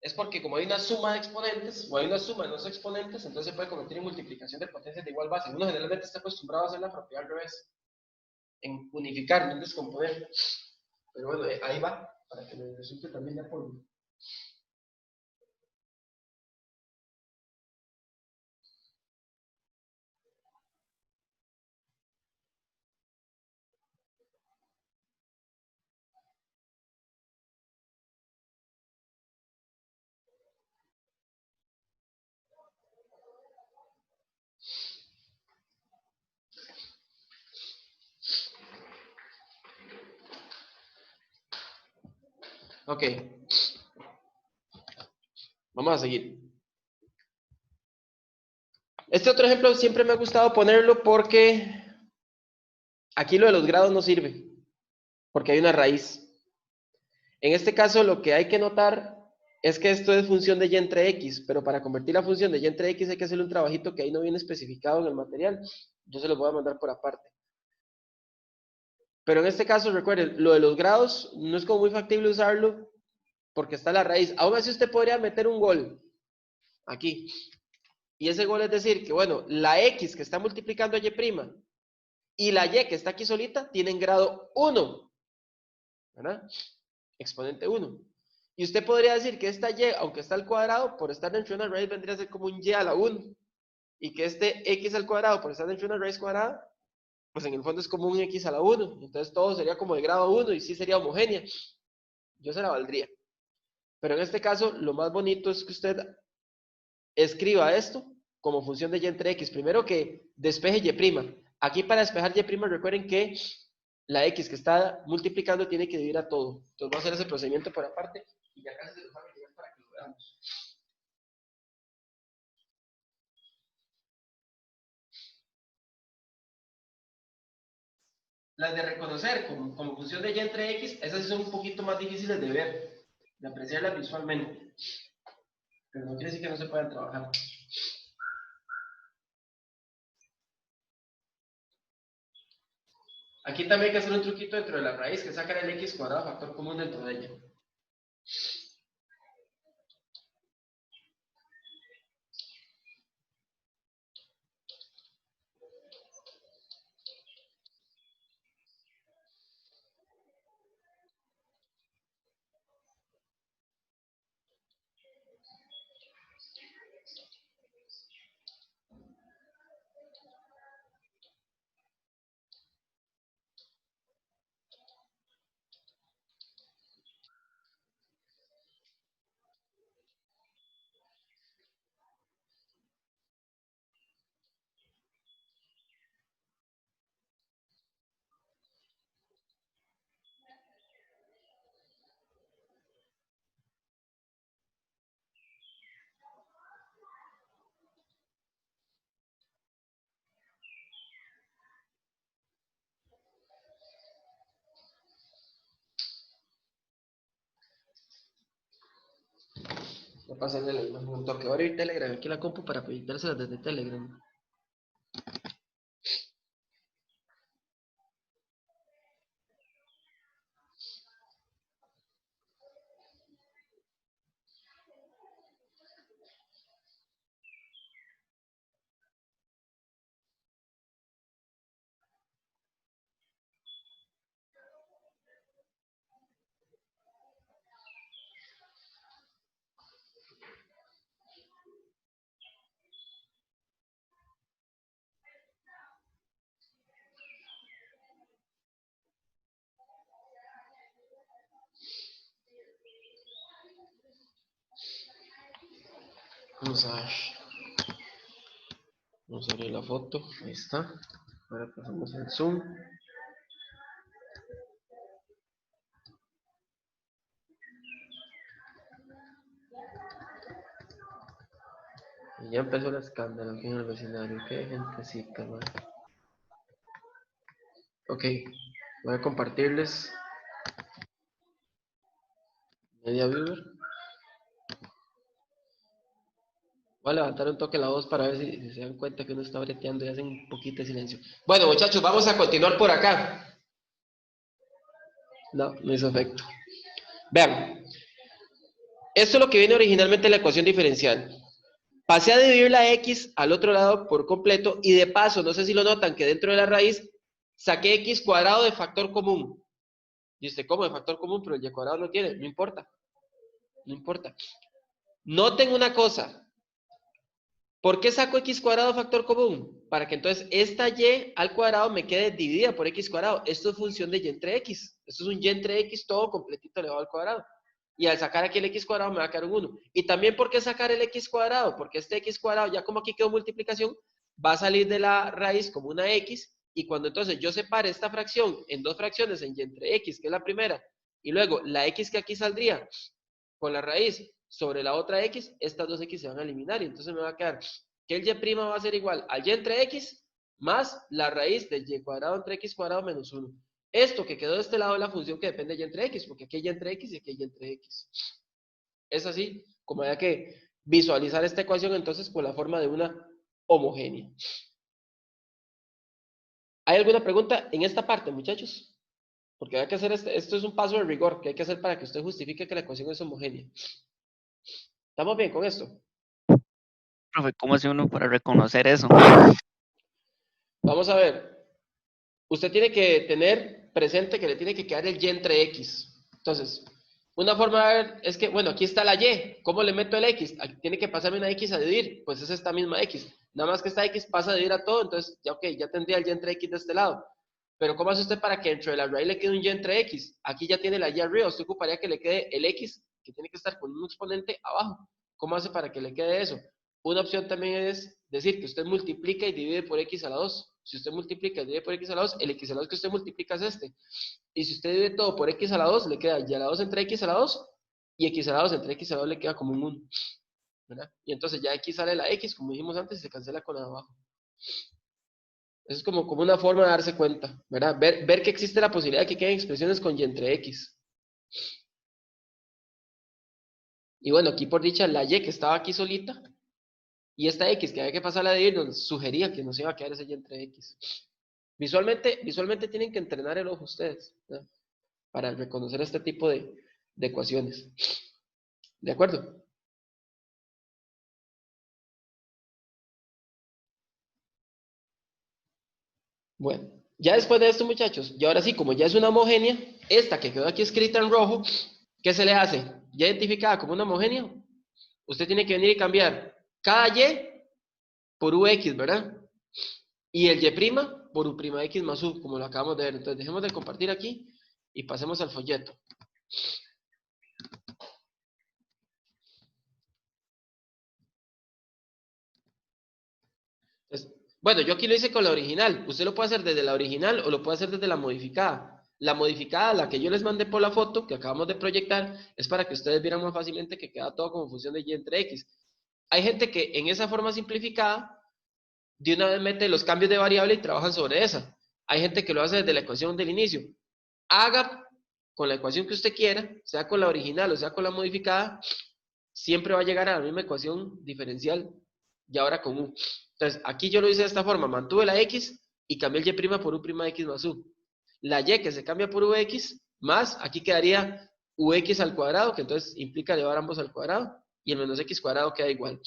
Es porque como hay una suma de exponentes, o hay una suma de dos exponentes, entonces se puede convertir en multiplicación de potencias de igual base. Uno generalmente está acostumbrado a hacer la propiedad al revés, en unificar, no en descomponer. Pero bueno, ahí va, para que les resulte también ya por... Ok, vamos a seguir. Este otro ejemplo siempre me ha gustado ponerlo porque aquí lo de los grados no sirve, porque hay una raíz. En este caso lo que hay que notar es que esto es función de y entre x, pero para convertir la función de y entre x hay que hacerle un trabajito que ahí no viene especificado en el material. Yo se los voy a mandar por aparte. Pero en este caso, recuerden, lo de los grados no es como muy factible usarlo porque está la raíz. Aún así usted podría meter un gol aquí. Y ese gol es decir que, bueno, la x que está multiplicando a y' y la y que está aquí solita tienen grado 1, ¿verdad? Exponente 1. Y usted podría decir que esta y, aunque está al cuadrado, por estar dentro de una raíz, vendría a ser como un y a la 1. Y que este x al cuadrado, por estar dentro de una raíz cuadrada, pues en el fondo es como un x a la 1. Entonces todo sería como de grado 1 y sí sería homogénea. Yo se la valdría. Pero en este caso, lo más bonito es que usted escriba esto como función de y entre x. Primero que despeje y'. Aquí para despejar y', recuerden que la x que está multiplicando tiene que dividir a todo. Entonces voy a hacer ese procedimiento por aparte y ya casi se los hago llegar para que lo veamos. Las de reconocer como función de y entre x, esas sí son un poquito más difíciles de ver, de apreciarlas visualmente. Pero no quiere decir que no se puedan trabajar. Aquí también hay que hacer un truquito dentro de la raíz, que es sacar el x cuadrado factor común dentro de ella. Voy a pasarle la imagen un toque. Voy a abrir Telegram aquí la compu para proyectárselas desde Telegram. Vamos a ver. Vamos a abrir la foto. Ahí está. Ahora pasamos el zoom. Y ya empezó el escándalo aquí en el vecindario. Qué gentecita, man. Ok. Voy a compartirles media viewer. Voy a levantar un toque la voz para ver si se dan cuenta que uno está breteando y hacen un poquito de silencio. Bueno, muchachos, vamos a continuar por acá. No, no hizo efecto. Vean. Esto es lo que viene originalmente en la ecuación diferencial. Pasé a dividir la x al otro lado por completo y de paso, no sé si lo notan, que dentro de la raíz saqué x cuadrado de factor común. Y usted, ¿cómo de factor común? Pero el y cuadrado no tiene. No importa. No importa. Noten una cosa. ¿Por qué saco x cuadrado factor común? Para que entonces esta y al cuadrado me quede dividida por x cuadrado. Esto es función de y entre x. Esto es un y entre x todo completito elevado al cuadrado. Y al sacar aquí el x cuadrado me va a quedar un 1. Y también, ¿por qué sacar el x cuadrado? Porque este x cuadrado, ya como aquí quedó multiplicación, va a salir de la raíz como una x. Y cuando entonces yo separe esta fracción en dos fracciones, en y entre x, que es la primera, y luego la x que aquí saldría con la raíz sobre la otra x, estas dos x se van a eliminar. Y entonces me va a quedar que el y' va a ser igual al y entre x más la raíz del y cuadrado entre x cuadrado menos 1. Esto que quedó de este lado es la función que depende de y entre x, porque aquí hay y entre x y aquí hay y entre x. Es así como hay que visualizar esta ecuación entonces con la forma de una homogénea. ¿Hay alguna pregunta en esta parte, muchachos? Porque hay que hacer esto es un paso de rigor que hay que hacer para que usted justifique que la ecuación es homogénea. ¿Estamos bien con esto? Profe, ¿cómo hace uno para reconocer eso? Vamos a ver. Usted tiene que tener presente que le tiene que quedar el y entre x. Entonces, una forma de ver es que, bueno, aquí está la y. ¿Cómo le meto el x? Aquí tiene que pasarme una x a dividir. Pues es esta misma x. Nada más que esta x pasa a dividir a todo, entonces ya, ok, ya tendría el y entre x de este lado. Pero ¿cómo hace usted para que dentro de la raíz le quede un y entre x? Aquí ya tiene la y arriba. Usted ocuparía que le quede el x, que tiene que estar con un exponente abajo. ¿Cómo hace para que le quede eso? Una opción también es decir que usted multiplica y divide por x a la 2. Si usted multiplica y divide por x a la 2, el x a la 2 que usted multiplica es este. Y si usted divide todo por x a la 2, le queda y a la 2 entre x a la 2, y x a la 2 entre x a la 2 le queda como un 1. ¿Verdad? Y entonces ya aquí sale la x, como dijimos antes, y se cancela con la de abajo. Eso es como una forma de darse cuenta, ¿verdad? Ver que existe la posibilidad de que queden expresiones con y entre x. Y bueno, aquí por dicha, la y que estaba aquí solita, y esta x que había que pasarla de ir, nos sugería que nos iba a quedar ese y entre x. Visualmente tienen que entrenar el ojo ustedes, ¿no? Para reconocer este tipo de ecuaciones. ¿De acuerdo? Bueno, ya después de esto, muchachos, y ahora sí, como ya es una homogénea, esta que quedó aquí escrita en rojo, ¿qué se le hace? Ya identificada como una homogénea, usted tiene que venir y cambiar cada y por ux, ¿verdad? Y el y' por u'x más u, como lo acabamos de ver. Entonces dejemos de compartir aquí y pasemos al folleto. Entonces, bueno, yo aquí lo hice con la original. Usted lo puede hacer desde la original o lo puede hacer desde la modificada. La modificada, la que yo les mandé por la foto, que acabamos de proyectar, es para que ustedes vieran más fácilmente que queda todo como función de y entre x. Hay gente que en esa forma simplificada, de una vez mete los cambios de variable y trabajan sobre esa. Hay gente que lo hace desde la ecuación del inicio. Haga con la ecuación que usted quiera, sea con la original o sea con la modificada, siempre va a llegar a la misma ecuación diferencial y ahora con u. Entonces, aquí yo lo hice de esta forma, mantuve la x y cambié el y' por u' x más u. La y que se cambia por ux más, aquí quedaría ux al cuadrado, que entonces implica llevar ambos al cuadrado, y el menos x cuadrado queda igual.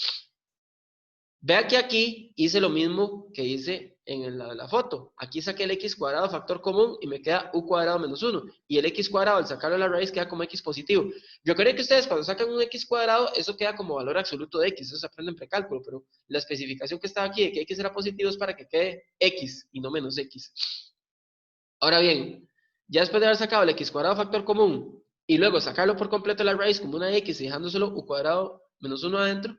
Vea que aquí hice lo mismo que hice en la foto. Aquí saqué el x cuadrado factor común y me queda u cuadrado menos 1. Y el x cuadrado al sacarlo de la raíz queda como x positivo. Yo creo que ustedes cuando sacan un x cuadrado, eso queda como valor absoluto de x. Eso se aprende en precálculo, pero la especificación que estaba aquí de que x era positivo es para que quede x y no menos x. Ahora bien, ya después de haber sacado el x cuadrado factor común y luego sacarlo por completo de la raíz como una x y dejándoselo u cuadrado menos 1 adentro,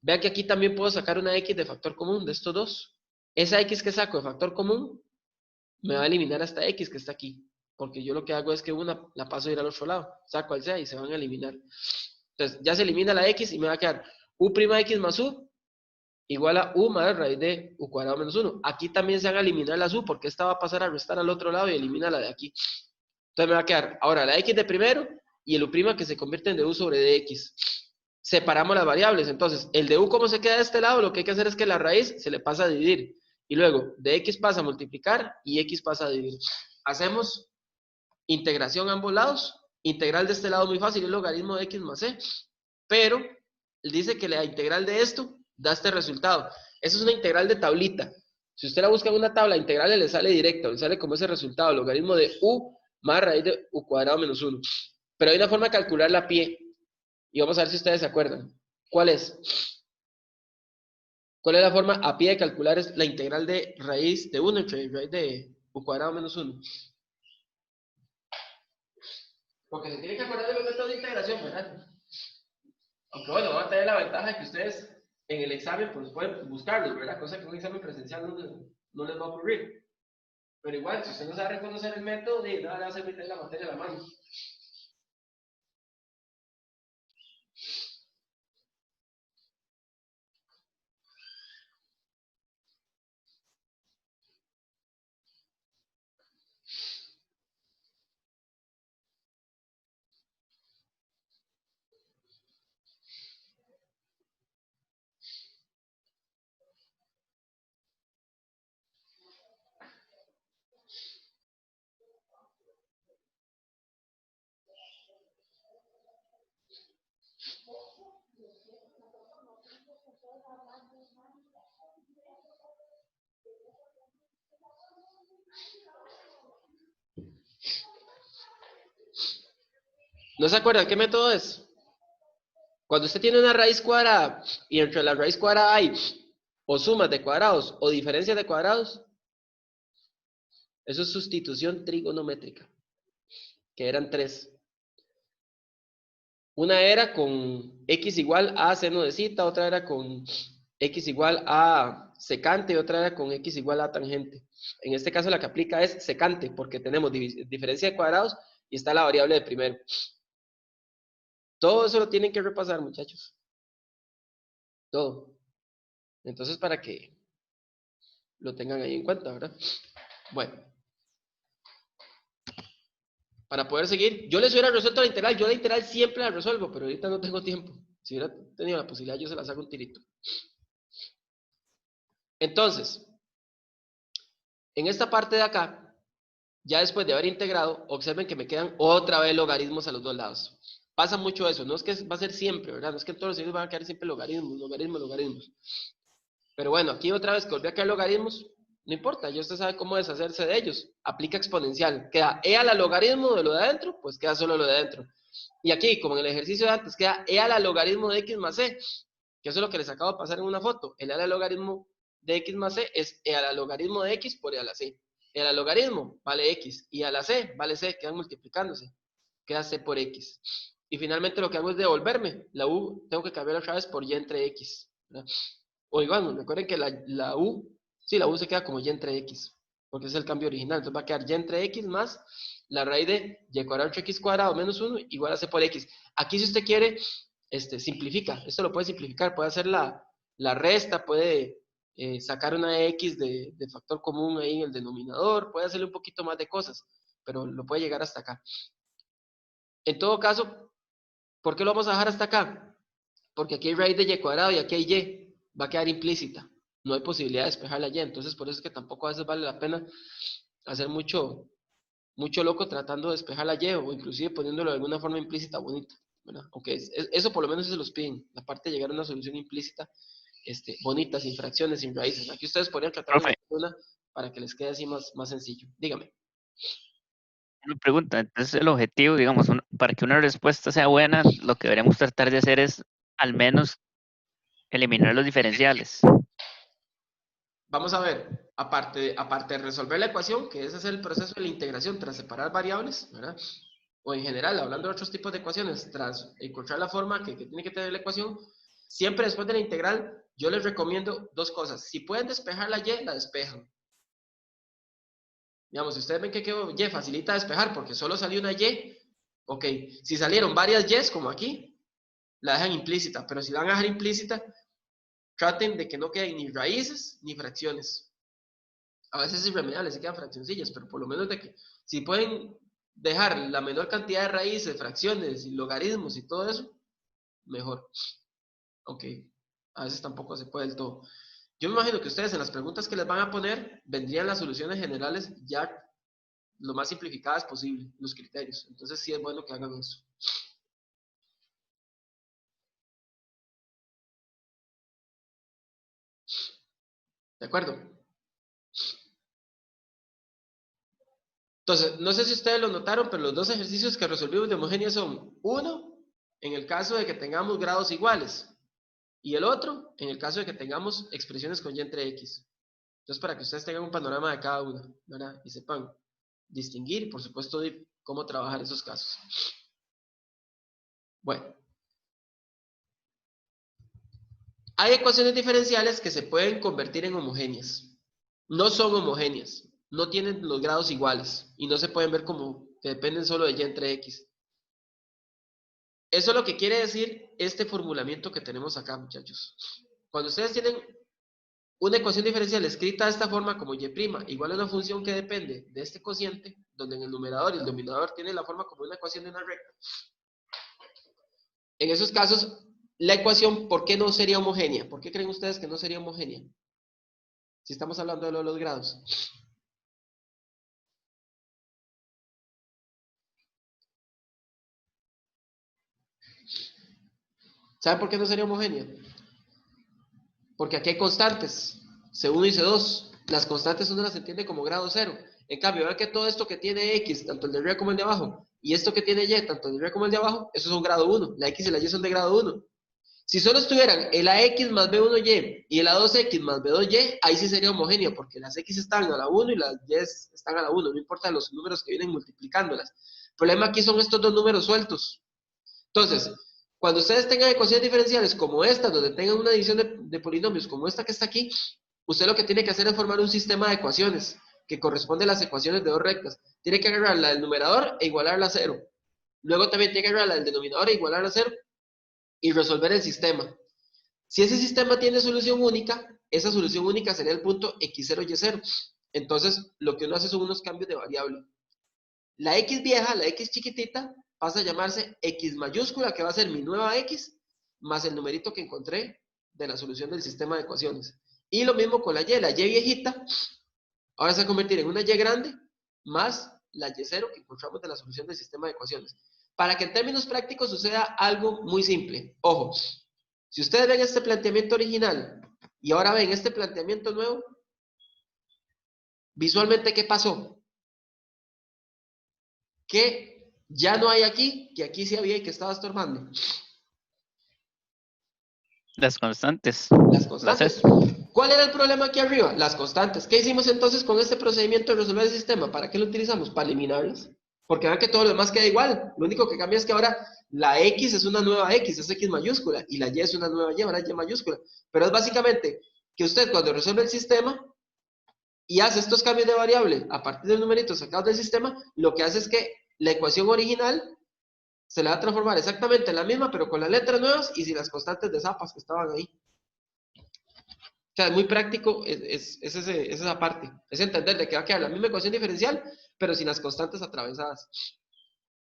vea que aquí también puedo sacar una x de factor común de estos dos. Esa x que saco de factor común me va a eliminar esta x que está aquí. Porque yo lo que hago es que una la paso a ir al otro lado. Saco al sea y se van a eliminar. Entonces ya se elimina la x y me va a quedar u'x más u igual a u más raíz de u cuadrado menos 1. Aquí también se van a eliminar las u porque esta va a pasar a restar al otro lado y elimina la de aquí. Entonces me va a quedar ahora la x de primero y el u' que se convierte en du sobre dx. Separamos las variables. Entonces, el de u como se queda de este lado, lo que hay que hacer es que la raíz se le pasa a dividir. Y luego, de x pasa a multiplicar y x pasa a dividir. Hacemos integración a ambos lados. Integral de este lado muy fácil, es logaritmo de x más c. Pero, dice que la integral de esto da este resultado. Eso es una integral de tablita. Si usted la busca en una tabla integral, le sale directo, le sale como ese resultado, logaritmo de u más raíz de u cuadrado menos 1. Pero hay una forma de calcularla a pie. Y vamos a ver si ustedes se acuerdan. ¿Cuál es? ¿Cuál es la forma a pie de calcular la integral de raíz de 1 entre raíz de u cuadrado menos 1? Porque se tienen que acordar de los métodos de integración, ¿verdad? Aunque bueno, van a tener la ventaja de que ustedes en el examen pues pueden buscarlos, ¿verdad? Cosa que en un examen presencial no les va a ocurrir. Pero igual, si usted no sabe reconocer el método, nada le va a hacer meter la materia a la mano. ¿No se acuerdan qué método es? Cuando usted tiene una raíz cuadrada y entre la raíz cuadrada hay o sumas de cuadrados o diferencias de cuadrados, eso es sustitución trigonométrica, que eran tres. Una era con x igual a seno de cita, otra era con x igual a secante y otra era con x igual a tangente. En este caso la que aplica es secante porque tenemos diferencia de cuadrados y está la variable de primero. Todo eso lo tienen que repasar, muchachos. Todo. Entonces, para que lo tengan ahí en cuenta, ¿verdad? Bueno. Para poder seguir, yo les hubiera resuelto la integral. Yo la integral siempre la resuelvo, pero ahorita no tengo tiempo. Si hubiera tenido la posibilidad, yo se las hago un tirito. Entonces, en esta parte de acá, ya después de haber integrado, observen que me quedan otra vez logaritmos a los dos lados. Pasa mucho eso, no es que va a ser siempre, ¿verdad? No es que en todos los sitios van a quedar siempre logaritmos, logaritmos, logaritmos. Pero bueno, aquí otra vez que volví a caer logaritmos, no importa, ya usted sabe cómo deshacerse de ellos. Aplica exponencial. Queda e a la logaritmo de lo de adentro, pues queda solo lo de adentro. Y aquí, como en el ejercicio de antes, queda e a la logaritmo de x más c, que eso es lo que les acabo de pasar en una foto. El e a la logaritmo de x más c es e a la logaritmo de x por e a la c. E a la logaritmo vale x y a la c vale c, quedan multiplicándose. Queda c por x. Y finalmente lo que hago es devolverme. La u tengo que cambiar otra vez por y entre x, ¿verdad? O igual, recuerden que la u, sí, la u se queda como y entre x, porque es el cambio original. Entonces va a quedar y entre x más la raíz de y cuadrado entre x cuadrado menos 1 igual a c por x. Aquí si usted quiere, simplifica. Esto lo puede simplificar, puede hacer la resta, puede sacar una x de factor común ahí en el denominador, puede hacerle un poquito más de cosas, pero lo puede llegar hasta acá. En todo caso, ¿por qué lo vamos a dejar hasta acá? Porque aquí hay raíz de y cuadrado y aquí hay y. Va a quedar implícita. No hay posibilidad de despejar la y. Entonces, por eso es que tampoco a veces vale la pena hacer mucho loco tratando de despejar la y o inclusive poniéndolo de alguna forma implícita bonita, ¿verdad? Aunque eso por lo menos se los piden, la parte de llegar a una solución implícita bonita, sin fracciones, sin raíces. Aquí ustedes podrían tratar de Profe, hacer una para que les quede así más sencillo. Dígame. una pregunta. Entonces, el objetivo, digamos, para que una respuesta sea buena, lo que deberíamos tratar de hacer es al menos eliminar los diferenciales. Vamos a ver, aparte de resolver la ecuación, que es hacer el proceso de la integración tras separar variables, ¿verdad? O en general, hablando de otros tipos de ecuaciones, tras encontrar la forma que tiene que tener la ecuación, siempre después de la integral, yo les recomiendo dos cosas. Si pueden despejar la y, la despejan. Digamos, si ustedes ven que quedó y, facilita despejar porque solo salió una y, ok. Si salieron varias y's, como aquí, la dejan implícita, pero si la van a dejar implícita, traten de que no queden ni raíces ni fracciones. A veces es irremediable, se quedan fraccioncillas, pero por lo menos de que si pueden dejar la menor cantidad de raíces, fracciones y logaritmos y todo eso, mejor. Ok, a veces tampoco se puede del todo. Yo me imagino que ustedes en las preguntas que les van a poner vendrían las soluciones generales ya lo más simplificadas posible, los criterios. Entonces sí es bueno que hagan eso. ¿De acuerdo? Entonces, no sé si ustedes lo notaron, pero los dos ejercicios que resolvimos de homogénea son, uno, en el caso de que tengamos grados iguales, y el otro, en el caso de que tengamos expresiones con y entre x. Entonces, para que ustedes tengan un panorama de cada una, ¿verdad? Y sepan distinguir, por supuesto, de cómo trabajar esos casos. Bueno. Hay ecuaciones diferenciales que se pueden convertir en homogéneas. No son homogéneas, no tienen los grados iguales y no se pueden ver como que dependen solo de y entre x. Eso es lo que quiere decir este formulamiento que tenemos acá, muchachos. Cuando ustedes tienen una ecuación diferencial escrita de esta forma como y' igual a una función que depende de este cociente, donde en el numerador y el denominador tiene la forma como una ecuación de una recta. En esos casos, la ecuación, ¿por qué no sería homogénea? ¿Por qué creen ustedes que no sería homogénea? Si estamos hablando de los grados. ¿Saben por qué no sería homogénea? Porque aquí hay constantes, C1 y C2. Las constantes uno las entiende como grado cero. En cambio, vean que todo esto que tiene X, tanto el de arriba como el de abajo, y esto que tiene Y, tanto el de arriba como el de abajo, esos son grado 1. La X y la Y son de grado 1. Si solo estuvieran el AX más B1Y y el A2X más B2Y, ahí sí sería homogéneo, porque las X están a la 1 y las Y están a la 1, no importa los números que vienen multiplicándolas. El problema aquí son estos dos números sueltos. Entonces, cuando ustedes tengan ecuaciones diferenciales como esta, donde tengan una división de polinomios como esta que está aquí, usted lo que tiene que hacer es formar un sistema de ecuaciones que corresponde a las ecuaciones de dos rectas. Tiene que agarrar la del numerador e igualarla a 0. Luego también tiene que agarrar la del denominador e igualarla a 0 y resolver el sistema. Si ese sistema tiene solución única, esa solución única sería el punto x0, y0. Entonces, lo que uno hace son unos cambios de variable. La x vieja, la x chiquitita, pasa a llamarse x mayúscula, que va a ser mi nueva x, más el numerito que encontré de la solución del sistema de ecuaciones. Y lo mismo con la y viejita, ahora se va a convertir en una y grande, más la y0 que encontramos de la solución del sistema de ecuaciones. Para que en términos prácticos suceda algo muy simple. Ojo, si ustedes ven este planteamiento original y ahora ven este planteamiento nuevo, visualmente, ¿qué pasó? Que ya no hay aquí, que aquí sí había y que estaba estorbando. Las constantes. Las constantes. ¿Cuál era el problema aquí arriba? Las constantes. ¿Qué hicimos entonces con este procedimiento de resolver el sistema? ¿Para qué lo utilizamos? Para eliminarlas. Porque vean que todo lo demás queda igual. Lo único que cambia es que ahora la X es una nueva X, es X mayúscula, y la Y es una nueva Y, ahora es Y mayúscula. Pero es básicamente que usted cuando resuelve el sistema y hace estos cambios de variable a partir del numerito sacado del sistema, lo que hace es que la ecuación original se le va a transformar exactamente en la misma, pero con las letras nuevas y sin las constantes de zapas que estaban ahí. O sea, es muy práctico, es esa parte. Es entender de que va a quedar la misma ecuación diferencial, pero sin las constantes atravesadas.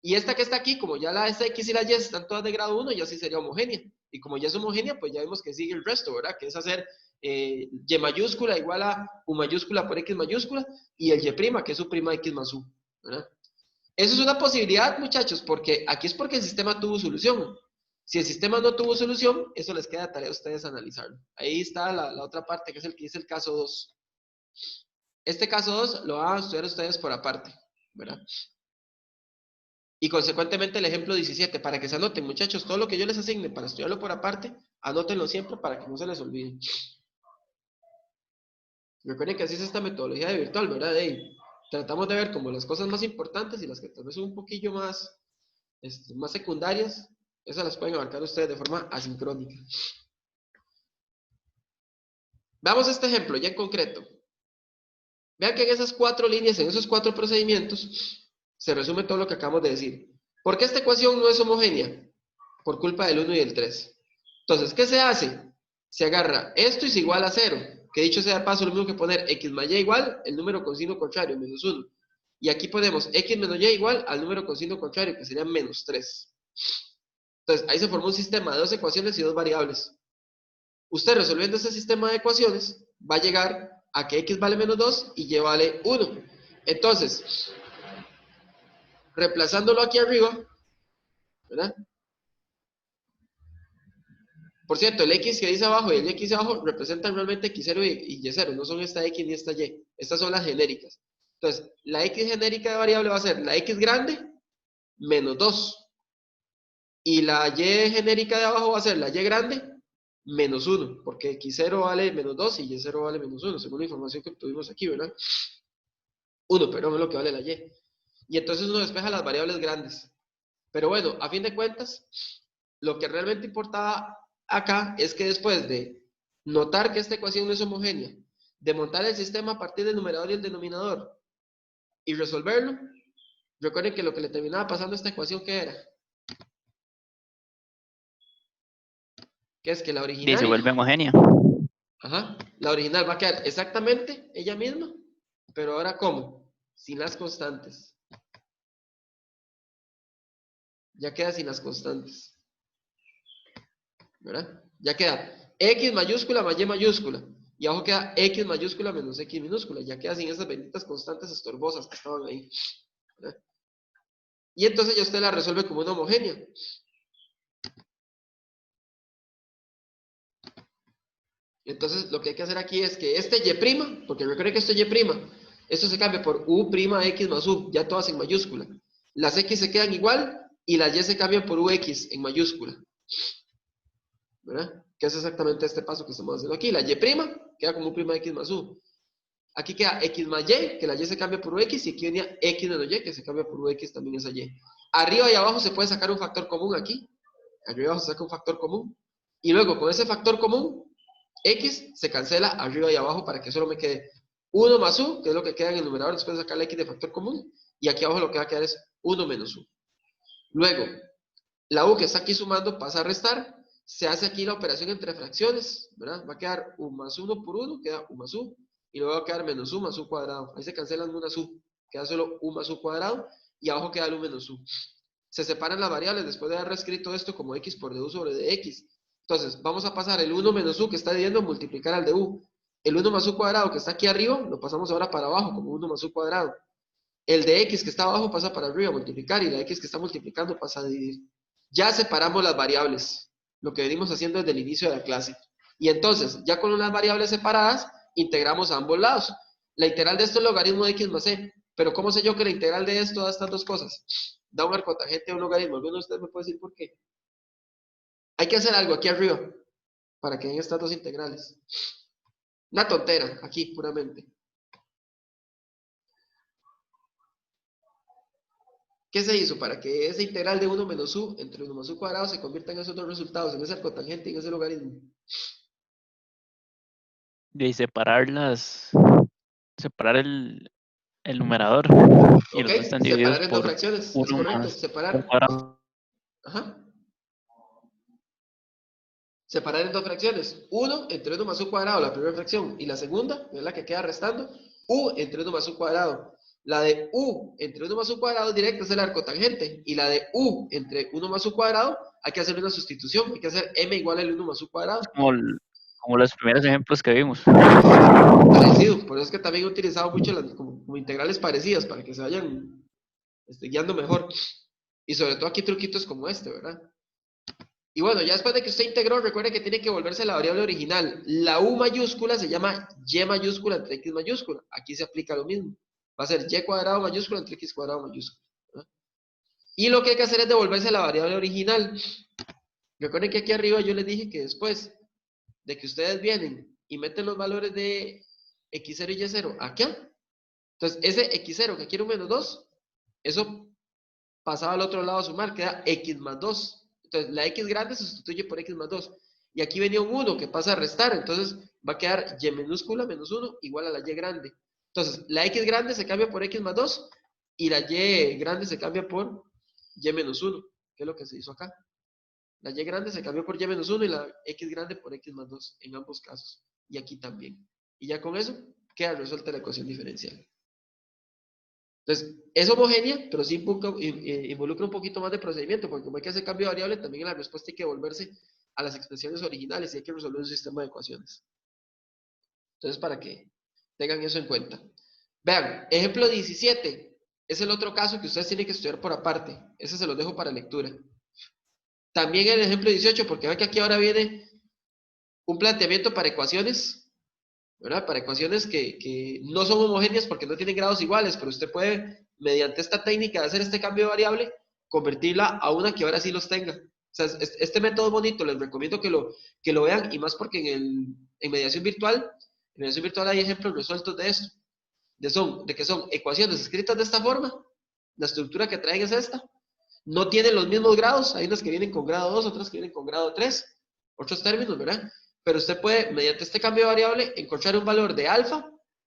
Y esta que está aquí, como ya la X y la Y están todas de grado 1, ya sí sería homogénea. Y como ya es homogénea, pues ya vemos que sigue el resto, ¿verdad? Que es hacer y mayúscula igual a u mayúscula por x mayúscula, y el y', que es u' x más u, ¿verdad? Eso es una posibilidad, muchachos, porque aquí es porque el sistema tuvo solución. Si el sistema no tuvo solución, eso les queda tarea a ustedes analizarlo. Ahí está la otra parte, que es el que dice el caso 2. Este caso 2 lo van a estudiar ustedes por aparte, ¿verdad? Y consecuentemente el ejemplo 17, para que se anoten, muchachos, todo lo que yo les asigne para estudiarlo por aparte, anótenlo siempre para que no se les olvide. Recuerden que así es esta metodología de virtual, ¿verdad? Tratamos de ver como las cosas más importantes y las que tal vez son un poquillo más, más secundarias, esas las pueden abarcar ustedes de forma asincrónica. Veamos este ejemplo ya en concreto. Vean que en esas 4 líneas, en esos 4 procedimientos, se resume todo lo que acabamos de decir. ¿Por qué esta ecuación no es homogénea? Por culpa del 1 y el 3. Entonces, ¿qué se hace? Se agarra esto y se iguala a 0. Que dicho sea de paso, lo mismo que poner x más y igual, el número con signo contrario, menos 1. Y aquí ponemos x menos y igual al número con signo contrario, que sería menos 3. Entonces, ahí se formó un sistema de 2 ecuaciones y 2 variables. Usted resolviendo ese sistema de ecuaciones va a llegar a que x vale menos 2 y y vale 1. Entonces, reemplazándolo aquí arriba, ¿verdad? Por cierto, el x que dice abajo y el x abajo representan realmente x0 y y0, no son esta x ni esta y. Estas son las genéricas. Entonces, la x genérica de variable va a ser la x grande menos 2. Y la y genérica de abajo va a ser la y grande menos 1, porque x0 vale menos 2 y y0 vale menos 1, según la información que obtuvimos aquí, ¿verdad? 1, perdón, es lo que vale la y. Y entonces uno despeja las variables grandes. Pero bueno, a fin de cuentas, lo que realmente importaba acá es que después de notar que esta ecuación no es homogénea, de montar el sistema a partir del numerador y el denominador y resolverlo, recuerden que lo que le terminaba pasando a esta ecuación, ¿qué era? Que es que la original... Y se vuelve homogénea. Ajá, la original va a quedar exactamente ella misma, pero ahora ¿cómo? Sin las constantes. Ya queda sin las constantes. ¿Verdad? Ya queda x mayúscula más y mayúscula. Y abajo queda x mayúscula menos x minúscula. Ya queda sin esas benditas constantes estorbosas que estaban ahí. ¿Verdad? Y entonces ya usted la resuelve como una homogénea. Entonces lo que hay que hacer aquí es que este y', porque recuerde que este y', esto se cambia por u'(x más u), ya todas en mayúscula. Las x se quedan igual y las y se cambian por ux en mayúscula. ¿Verdad? Que es exactamente este paso que estamos haciendo aquí. La y' queda como u'(x más u). Aquí queda x más y, que la y se cambia por ux, y aquí venía x menos y, que se cambia por ux también esa y. Arriba y abajo se puede sacar un factor común aquí. Arriba y abajo se saca un factor común. Y luego con ese factor común, x se cancela arriba y abajo para que solo me quede 1 más u, que es lo que queda en el numerador después de sacar la x de factor común, y aquí abajo lo que va a quedar es 1 menos u. Luego, la u que está aquí sumando pasa a restar, se hace aquí la operación entre fracciones, ¿verdad? Va a quedar u más 1 por 1, queda u más u, y luego va a quedar menos u más u cuadrado. Ahí se cancelan unas u, queda solo u más u cuadrado, y abajo queda el u menos u. Se separan las variables después de haber reescrito esto como x por du sobre dx. Entonces, vamos a pasar el 1 menos u que está dividiendo a multiplicar al de u. El 1 más u cuadrado que está aquí arriba, lo pasamos ahora para abajo como 1 más u cuadrado. El de x que está abajo pasa para arriba a multiplicar y la x que está multiplicando pasa a dividir. Ya separamos las variables, lo que venimos haciendo desde el inicio de la clase. Y entonces, ya con unas variables separadas, integramos a ambos lados. La integral de esto es logaritmo de x más c. Pero ¿cómo sé yo que la integral de esto da estas dos cosas? Da un arcotangente a un logaritmo. ¿Alguno de ustedes me puede decir por qué? Hay que hacer algo aquí arriba para que den estas dos integrales. Una tontera, aquí puramente. ¿Qué se hizo? Para que esa integral de 1 menos u entre 1 más u cuadrado se convierta en esos dos resultados, en ese arcotangente y en ese logaritmo. Y separar el numerador. Y Ok, los dos están divididos separar en dos por fracciones, es 1 correcto, más separar. u cuadrado. Ajá. Separar en dos fracciones. 1 entre 1 más u cuadrado, la primera fracción, y la segunda, que es la que queda restando, u entre 1 más u cuadrado. La de u entre 1 más u cuadrado directa es el arcotangente. Y la de u entre 1 más u cuadrado, hay que hacer una sustitución. Hay que hacer m igual al 1 más u cuadrado. Como los primeros ejemplos que vimos. Parecido. Por eso es que también he utilizado mucho como integrales parecidas para que se vayan guiando mejor. Y sobre todo aquí truquitos como este, ¿verdad? Y bueno, ya después de que usted integró, recuerde que tiene que volverse la variable original. La u mayúscula se llama y mayúscula entre x mayúscula. Aquí se aplica lo mismo. Va a ser y cuadrado mayúscula entre x cuadrado mayúscula. ¿Verdad? Y lo que hay que hacer es devolverse la variable original. Recuerden que aquí arriba yo les dije que después de que ustedes vienen y meten los valores de x0 y y0 acá, entonces ese x0 que quiere un menos 2, eso pasaba al otro lado a sumar, queda x más 2. Entonces la x grande se sustituye por x más 2. Y aquí venía un 1 que pasa a restar, entonces va a quedar y minúscula menos 1 igual a la y grande. Entonces la x grande se cambia por x más 2 y la y grande se cambia por y menos 1, que es lo que se hizo acá. La y grande se cambió por y menos 1 y la x grande por x más 2 en ambos casos. Y aquí también. Y ya con eso queda resuelta la ecuación diferencial. Entonces, es homogénea, pero sí involucra un poquito más de procedimiento, porque como hay que hacer cambio de variable, también en la respuesta hay que volverse a las expresiones originales y hay que resolver un sistema de ecuaciones. Entonces, para que tengan eso en cuenta. Vean, ejemplo 17, es el otro caso que ustedes tienen que estudiar por aparte. Ese se los dejo para lectura. También el ejemplo 18, porque vean que aquí ahora viene un planteamiento para ecuaciones, ¿verdad? Para ecuaciones que no son homogéneas porque no tienen grados iguales, pero usted puede, mediante esta técnica de hacer este cambio de variable, convertirla a una que ahora sí los tenga. O sea, este método es bonito, les recomiendo que lo vean, y más porque en mediación virtual hay ejemplos resueltos de esto, de que son ecuaciones escritas de esta forma, la estructura que traen es esta, no tienen los mismos grados, hay unas que vienen con grado 2, otras que vienen con grado 3, otros términos, ¿verdad? Pero usted puede, mediante este cambio de variable, encontrar un valor de alfa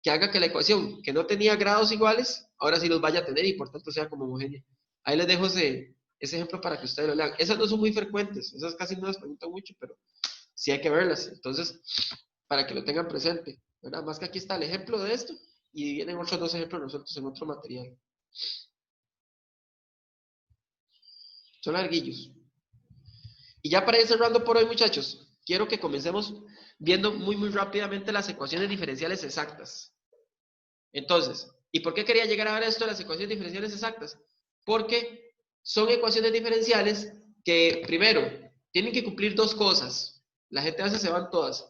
que haga que la ecuación que no tenía grados iguales, ahora sí los vaya a tener y por tanto sea como homogénea. Ahí les dejo ese ejemplo para que ustedes lo lean. Esas no son muy frecuentes, esas casi no las preguntan mucho, pero sí hay que verlas. Entonces, para que lo tengan presente, ¿verdad? Más que aquí está el ejemplo de esto y vienen otros dos ejemplos resueltos en otro material. Son larguillos. Y ya para ir cerrando por hoy, muchachos, quiero que comencemos viendo muy rápidamente las ecuaciones diferenciales exactas. Entonces, ¿y por qué quería llegar a ver esto de las ecuaciones diferenciales exactas? Porque son ecuaciones diferenciales que, primero, tienen que cumplir dos cosas. La gente a veces se van todas.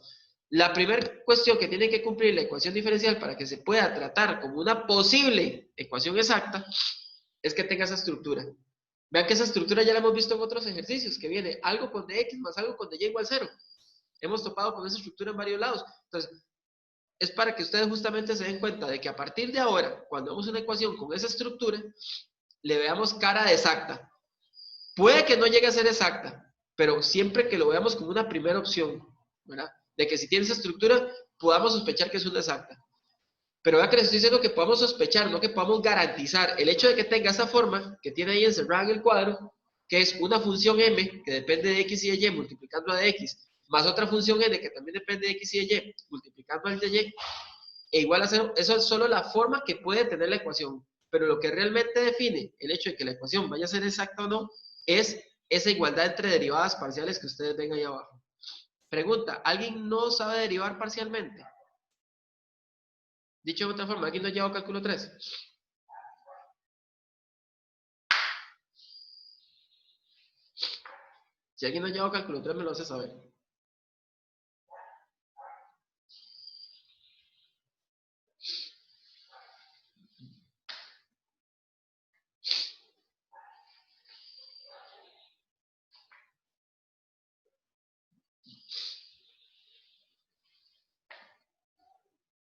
La primera cuestión que tiene que cumplir la ecuación diferencial para que se pueda tratar como una posible ecuación exacta es que tenga esa estructura. Vean que esa estructura ya la hemos visto en otros ejercicios, que viene algo con dx más algo con dy igual 0. Hemos topado con esa estructura en varios lados. Entonces, es para que ustedes justamente se den cuenta de que a partir de ahora, cuando vemos una ecuación con esa estructura, le veamos cara de exacta. Puede que no llegue a ser exacta, pero siempre que lo veamos como una primera opción, ¿verdad? De que si tiene esa estructura, podamos sospechar que es una exacta. Pero ya que les estoy diciendo que podamos sospechar, no que podamos garantizar el hecho de que tenga esa forma que tiene ahí encerrada en el cuadro, que es una función m que depende de x y de y multiplicando a de x, más otra función n que también depende de x y de y multiplicando al de y, e igual a 0, eso es solo la forma que puede tener la ecuación. Pero lo que realmente define el hecho de que la ecuación vaya a ser exacta o no, es esa igualdad entre derivadas parciales que ustedes ven ahí abajo. Pregunta, ¿alguien no sabe derivar parcialmente? Dicho de otra forma, ¿alguien no ha llevado cálculo 3? Si alguien no ha llevado cálculo 3, me lo hace saber.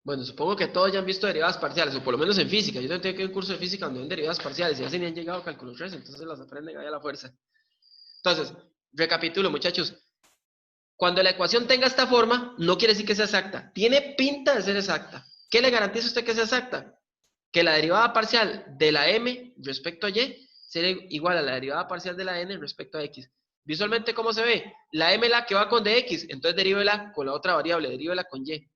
Bueno, supongo que todos ya han visto derivadas parciales, o por lo menos en física. Yo tengo que ir a un curso de física donde ven derivadas parciales y ya se ni han llegado a cálculo 3, entonces las aprenden ahí a la fuerza. Entonces, recapitulo, muchachos. Cuando la ecuación tenga esta forma, no quiere decir que sea exacta. Tiene pinta de ser exacta. ¿Qué le garantiza a usted que sea exacta? Que la derivada parcial de la m respecto a y será igual a la derivada parcial de la n respecto a x. Visualmente, ¿cómo se ve? La m es la que va con dx, entonces derívela con la otra variable, derívela con y.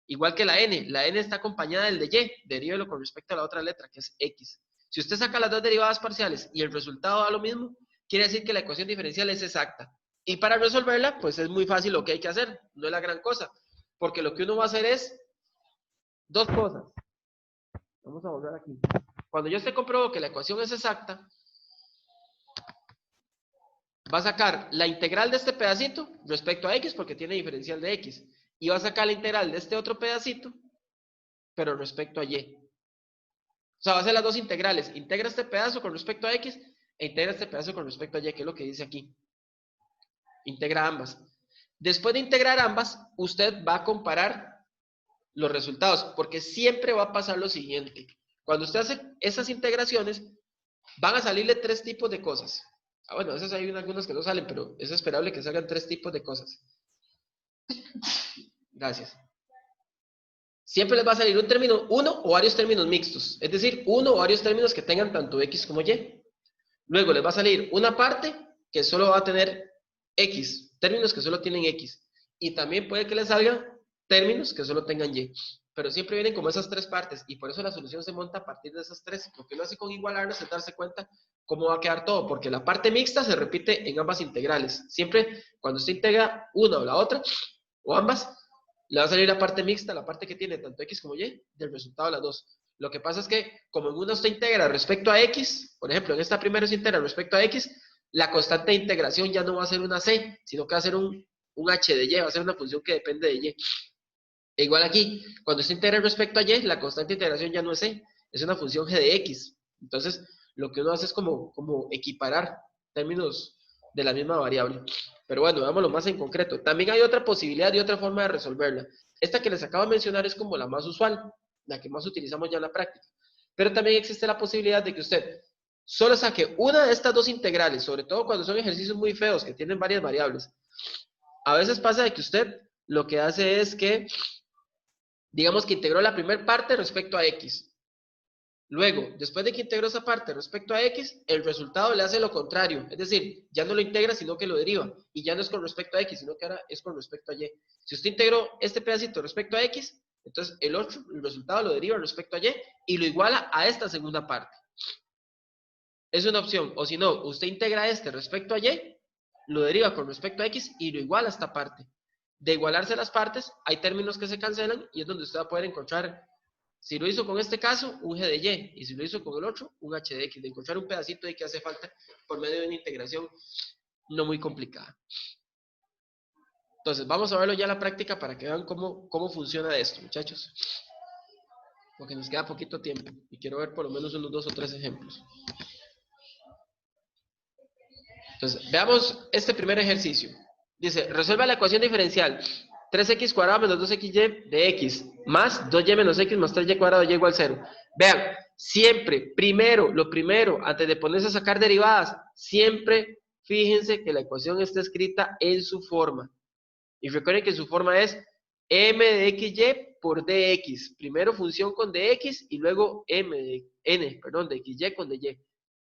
Igual que la n está acompañada del de y, deríbelo con respecto a la otra letra, que es x. Si usted saca las dos derivadas parciales y el resultado da lo mismo, quiere decir que la ecuación diferencial es exacta. Y para resolverla, pues es muy fácil lo que hay que hacer, no es la gran cosa, porque lo que uno va a hacer es dos cosas. Vamos a borrar aquí. Cuando yo esté comprobado que la ecuación es exacta, va a sacar la integral de este pedacito respecto a x porque tiene diferencial de x. Y va a sacar la integral de este otro pedacito, pero respecto a y. O sea, va a hacer las dos integrales. Integra este pedazo con respecto a x e integra este pedazo con respecto a y, que es lo que dice aquí. Integra ambas. Después de integrar ambas, usted va a comparar los resultados, porque siempre va a pasar lo siguiente. Cuando usted hace esas integraciones, van a salirle tres tipos de cosas. Bueno, a veces hay algunas que no salen, pero es esperable que salgan tres tipos de cosas. Gracias. Siempre les va a salir un término, uno o varios términos mixtos. Es decir, uno o varios términos que tengan tanto x como y. Luego les va a salir una parte que solo va a tener x, términos que solo tienen x. Y también puede que les salgan términos que solo tengan y. Pero siempre vienen como esas tres partes, y por eso la solución se monta a partir de esas tres. Lo que uno hace con igualarlas es darse cuenta cómo va a quedar todo, porque la parte mixta se repite en ambas integrales. Siempre cuando usted integra una o la otra, o ambas, le va a salir la parte mixta, la parte que tiene tanto x como y, del resultado de las dos. Lo que pasa es que, como en una usted integra respecto a x, por ejemplo, en esta primera se integra respecto a x, la constante de integración ya no va a ser una c, sino que va a ser un h de y, va a ser una función que depende de y. E igual aquí, cuando se integra respecto a y, la constante de integración ya no es c, es una función g de x. Entonces, lo que uno hace es como equiparar términos de la misma variable. Pero bueno, veámoslo más en concreto. También hay otra posibilidad y otra forma de resolverla. Esta que les acabo de mencionar es como la más usual, la que más utilizamos ya en la práctica. Pero también existe la posibilidad de que usted solo saque una de estas dos integrales, sobre todo cuando son ejercicios muy feos que tienen varias variables. A veces pasa de que usted lo que hace es que, digamos que integró la primera parte respecto a x. Luego, después de que integró esa parte respecto a x, el resultado le hace lo contrario. Es decir, ya no lo integra, sino que lo deriva. Y ya no es con respecto a x, sino que ahora es con respecto a y. Si usted integró este pedacito respecto a x, entonces el resultado lo deriva respecto a y y lo iguala a esta segunda parte. Es una opción. O si no, usted integra este respecto a y, lo deriva con respecto a x y lo iguala a esta parte. De igualarse las partes, hay términos que se cancelan y es donde usted va a poder encontrar, si lo hizo con este caso, un g de y, y si lo hizo con el otro, un h de x, de encontrar un pedacito de que hace falta por medio de una integración no muy complicada. Entonces, vamos a verlo ya en la práctica para que vean cómo funciona esto, muchachos. Porque nos queda poquito tiempo y quiero ver por lo menos unos 2 o 3 ejemplos. Entonces, veamos este primer ejercicio. Dice, resuelva la ecuación diferencial 3x cuadrado menos 2xy de x más 2y menos x más 3y cuadrado y igual 0. Vean, siempre, lo primero, antes de ponerse a sacar derivadas, siempre fíjense que la ecuación está escrita en su forma. Y recuerden que su forma es m de xy por dx. Primero función con dx y luego de xy con dy.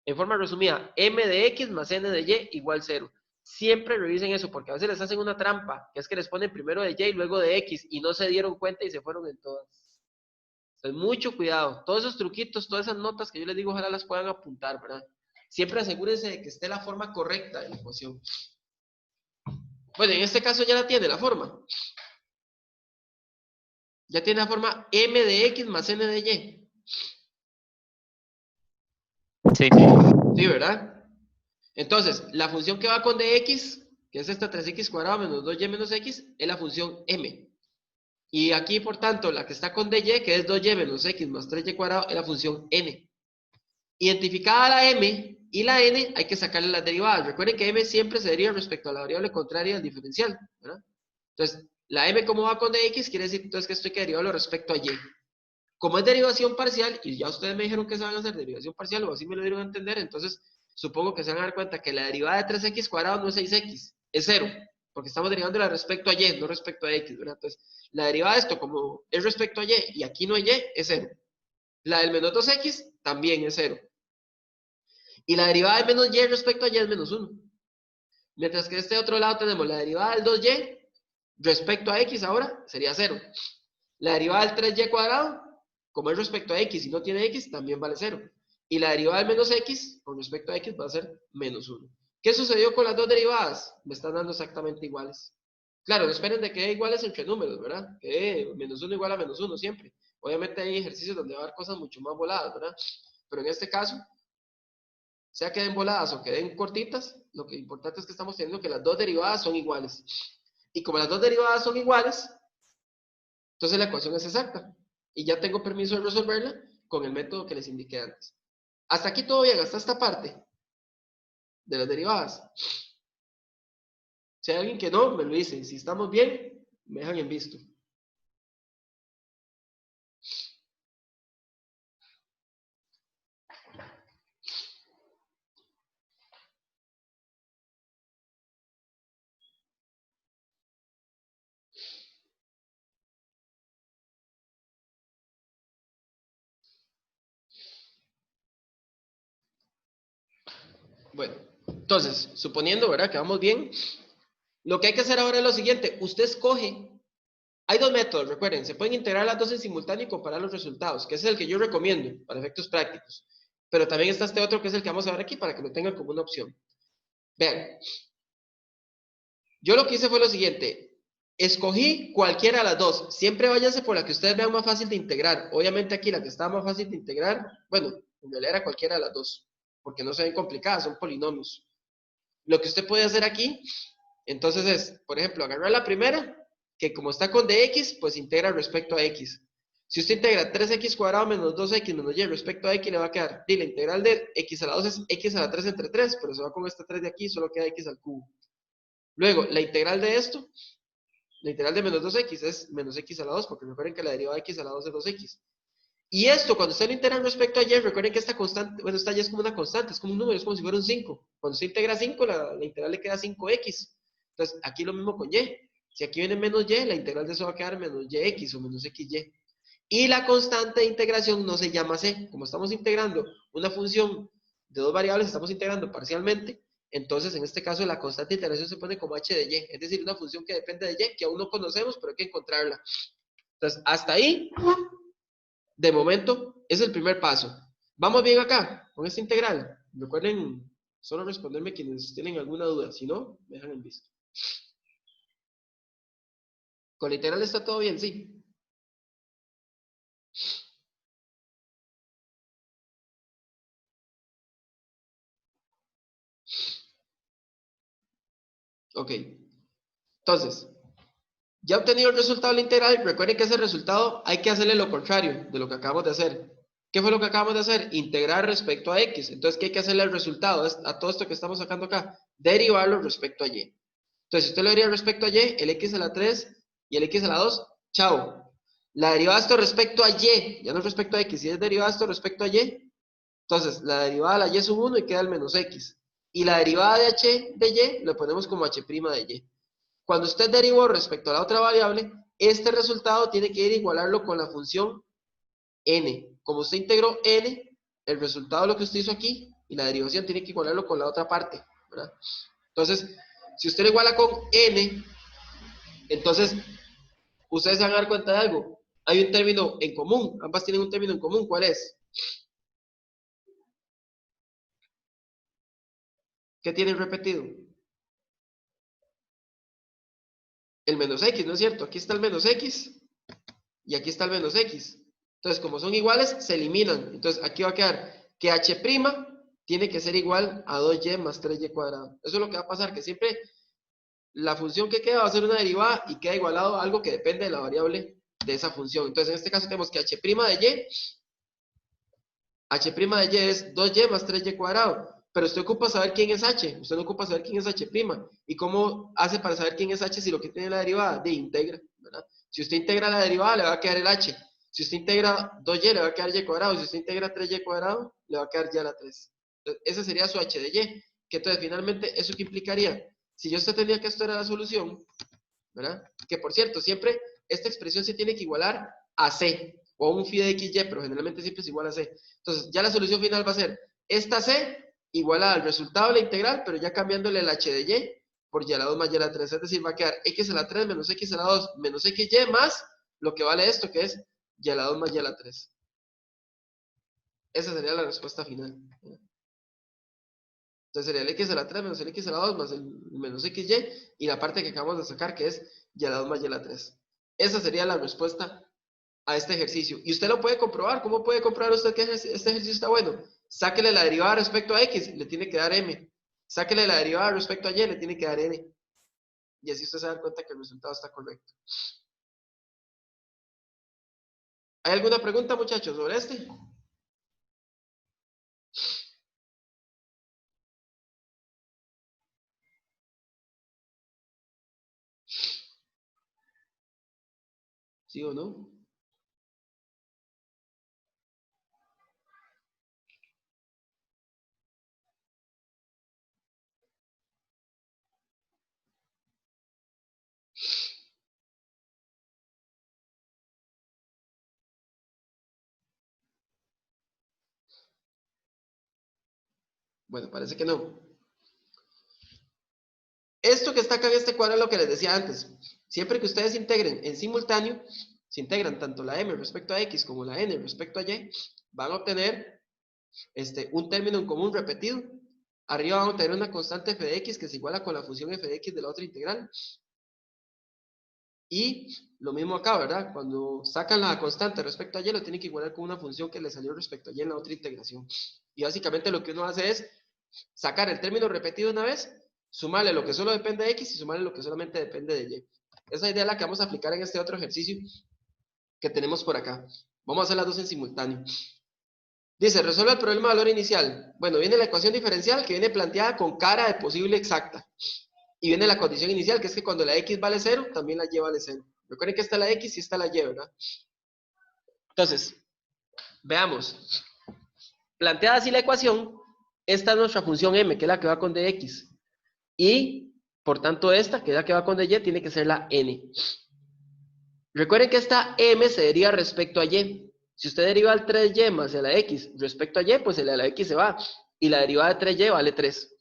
En forma resumida, m de x más n de y igual 0. Siempre revisen eso, porque a veces les hacen una trampa, que es que les ponen primero de y y luego de x, y no se dieron cuenta y se fueron en todas. Entonces, mucho cuidado. Todos esos truquitos, todas esas notas que yo les digo, ojalá las puedan apuntar, ¿verdad? Siempre asegúrense de que esté la forma correcta de la ecuación. Bueno, en este caso ya la tiene la forma. Ya tiene la forma m de x más n de y. Sí. Sí, ¿verdad? Entonces, la función que va con dx, que es esta 3x cuadrado menos 2y menos x, es la función m. Y aquí, por tanto, la que está con dy, que es 2y menos x más 3y cuadrado, es la función n. Identificada la m y la n, hay que sacarle las derivadas. Recuerden que m siempre se deriva respecto a la variable contraria del diferencial, ¿verdad? Entonces, la m como va con dx, quiere decir entonces que esto hay que derivarlo respecto a y. Como es derivación parcial, y ya ustedes me dijeron que se van a hacer derivación parcial, o así me lo dieron a entender, entonces supongo que se van a dar cuenta que la derivada de 3x cuadrado no es 6x, es 0, porque estamos derivándola respecto a y, no respecto a x, ¿verdad? Entonces, la derivada de esto, como es respecto a y aquí no hay y, es 0. La del menos 2x también es 0. Y la derivada de menos y respecto a y es menos 1. Mientras que de este otro lado tenemos la derivada del 2y respecto a x ahora sería 0. La derivada del 3y cuadrado, como es respecto a x y no tiene x, también vale 0. Y la derivada del menos x, con respecto a x, va a ser menos 1. ¿Qué sucedió con las dos derivadas? Me están dando exactamente iguales. Claro, no esperen de que dé iguales entre números, ¿verdad? Que menos 1 igual a menos 1 siempre. Obviamente hay ejercicios donde va a haber cosas mucho más voladas, ¿verdad? Pero en este caso, sea que den voladas o que den cortitas, lo que importante es que estamos teniendo que las dos derivadas son iguales. Y como las dos derivadas son iguales, entonces la ecuación es exacta. Y ya tengo permiso de resolverla con el método que les indiqué antes. Hasta aquí todo bien, hasta esta parte de las derivadas. Si hay alguien que no, me lo dice. Si estamos bien, me dejan en visto. Bueno, entonces, suponiendo, ¿verdad? Que vamos bien, lo que hay que hacer ahora es lo siguiente. Usted escoge. Hay dos métodos, recuerden. Se pueden integrar las dos en simultáneo y comparar los resultados, que ese es el que yo recomiendo para efectos prácticos. Pero también está este otro que es el que vamos a ver aquí para que lo tengan como una opción. Vean. Yo lo que hice fue lo siguiente. Escogí cualquiera de las dos. Siempre váyanse por la que ustedes vean más fácil de integrar. Obviamente aquí la que estaba más fácil de integrar, bueno, en realidad era cualquiera de las dos, porque no se ven complicadas, son polinomios. Lo que usted puede hacer aquí, entonces es, por ejemplo, agarrar la primera, que como está con dx, pues integra respecto a x. Si usted integra 3x cuadrado menos 2x menos y respecto a x, le va a quedar, y la integral de x a la 2 es x a la 3 entre 3, pero se va con esta 3 de aquí, solo queda x al cubo. Luego, la integral de esto, la integral de menos 2x es menos x a la 2, porque recuerden que la derivada de x a la 2 es 2x. Y esto, cuando usted lo integra respecto a y, recuerden que esta constante, bueno, esta y es como una constante, es como un número, es como si fuera un 5. Cuando usted integra 5, la integral le queda 5x. Entonces, aquí lo mismo con y. Si aquí viene menos y, la integral de eso va a quedar menos yx o menos xy. Y la constante de integración no se llama c. Como estamos integrando una función de dos variables, estamos integrando parcialmente, entonces en este caso la constante de integración se pone como h de y. Es decir, una función que depende de y, que aún no conocemos, pero hay que encontrarla. Entonces, hasta ahí... De momento, es el primer paso. Vamos bien acá, con esta integral. Recuerden solo responderme quienes tienen alguna duda. Si no, me dejan en visto. Con la integral está todo bien, sí. Ok. Entonces, ya obtenido el resultado de la integral, recuerden que ese resultado hay que hacerle lo contrario de lo que acabamos de hacer. ¿Qué fue lo que acabamos de hacer? Integrar respecto a x. Entonces, ¿qué hay que hacerle al resultado? A todo esto que estamos sacando acá. Derivarlo respecto a y. Entonces, si usted lo deriva respecto a y, el x a la 3 y el x a la 2, chao. La derivada de esto respecto a y, ya no respecto a x, si es derivada de esto respecto a y, entonces la derivada de la y es un 1 y queda el menos x. Y la derivada de h de y, lo ponemos como h' de y. Cuando usted derivó respecto a la otra variable, este resultado tiene que ir a igualarlo con la función n. Como usted integró n, el resultado de lo que usted hizo aquí, y la derivación tiene que igualarlo con la otra parte, ¿verdad? Entonces, si usted lo iguala con n, entonces ustedes se van a dar cuenta de algo. Hay un término en común, ambas tienen un término en común. ¿Cuál es? ¿Qué tienen repetido? El menos x, ¿no es cierto? Aquí está el menos x y aquí está el menos x. Entonces, como son iguales, se eliminan. Entonces, aquí va a quedar que h' tiene que ser igual a 2y más 3y cuadrado. Eso es lo que va a pasar, que siempre la función que queda va a ser una derivada y queda igualado a algo que depende de la variable de esa función. Entonces, en este caso tenemos que h' de y, h' de y es 2y más 3y cuadrado. Pero usted ocupa saber quién es h, usted no ocupa saber quién es h'. ¿Y cómo hace para saber quién es h si lo que tiene la derivada? De integra, ¿verdad? Si usted integra la derivada, le va a quedar el h. Si usted integra 2y, le va a quedar y cuadrado. Si usted integra 3y cuadrado, le va a quedar y a la 3. Entonces, ese sería su h de y. Que entonces, finalmente, ¿eso qué implicaría? Si yo usted tenía que esto era la solución, ¿verdad? Que, por cierto, siempre esta expresión se tiene que igualar a c, o a un phi de xy, pero generalmente siempre es igual a c. Entonces, ya la solución final va a ser esta c igual al resultado de la integral, pero ya cambiándole el h de y por y a la 2 más y a la 3. Es decir, va a quedar x a la 3 menos x a la 2 menos xy más lo que vale esto, que es y a la 2 más y a la 3. Esa sería la respuesta final. Entonces sería el x a la 3 menos el x a la 2 más el menos xy, y la parte que acabamos de sacar, que es y a la 2 más y a la 3. Esa sería la respuesta a este ejercicio. Y usted lo puede comprobar. ¿Cómo puede comprobar usted que este ejercicio está bueno? Sáquele la derivada respecto a x, le tiene que dar m. Sáquele la derivada respecto a y, le tiene que dar n. Y así usted se da cuenta que el resultado está correcto. ¿Hay alguna pregunta, muchachos, sobre este? ¿Sí o no? Bueno, parece que no. Esto que está acá en este cuadro es lo que les decía antes. Siempre que ustedes integren en simultáneo, si integran tanto la m respecto a x como la n respecto a y, van a obtener un término en común repetido. Arriba vamos a tener una constante f de x que es igual a con la función f de x de la otra integral. Y lo mismo acá, ¿verdad? Cuando sacan la constante respecto a y, lo tienen que igualar con una función que le salió respecto a y en la otra integración. Y básicamente lo que uno hace es sacar el término repetido una vez, sumarle lo que solo depende de x y sumarle lo que solamente depende de y. Esa idea es la que vamos a aplicar en este otro ejercicio que tenemos por acá. Vamos a hacer las dos en simultáneo. Dice, resuelve el problema de valor inicial. Bueno, viene la ecuación diferencial que viene planteada con cara de posible exacta. Y viene la condición inicial, que es que cuando la x vale 0, también la y vale 0. Recuerden que está la x y está la y, ¿verdad? Entonces, veamos. Planteada así la ecuación, esta es nuestra función m, que es la que va con dx. Y, por tanto, esta, que es la que va con dy, tiene que ser la n. Recuerden que esta m se deriva respecto a y. Si usted deriva el 3y más la x respecto a y, pues el de la x se va. Y la derivada de 3y vale 3.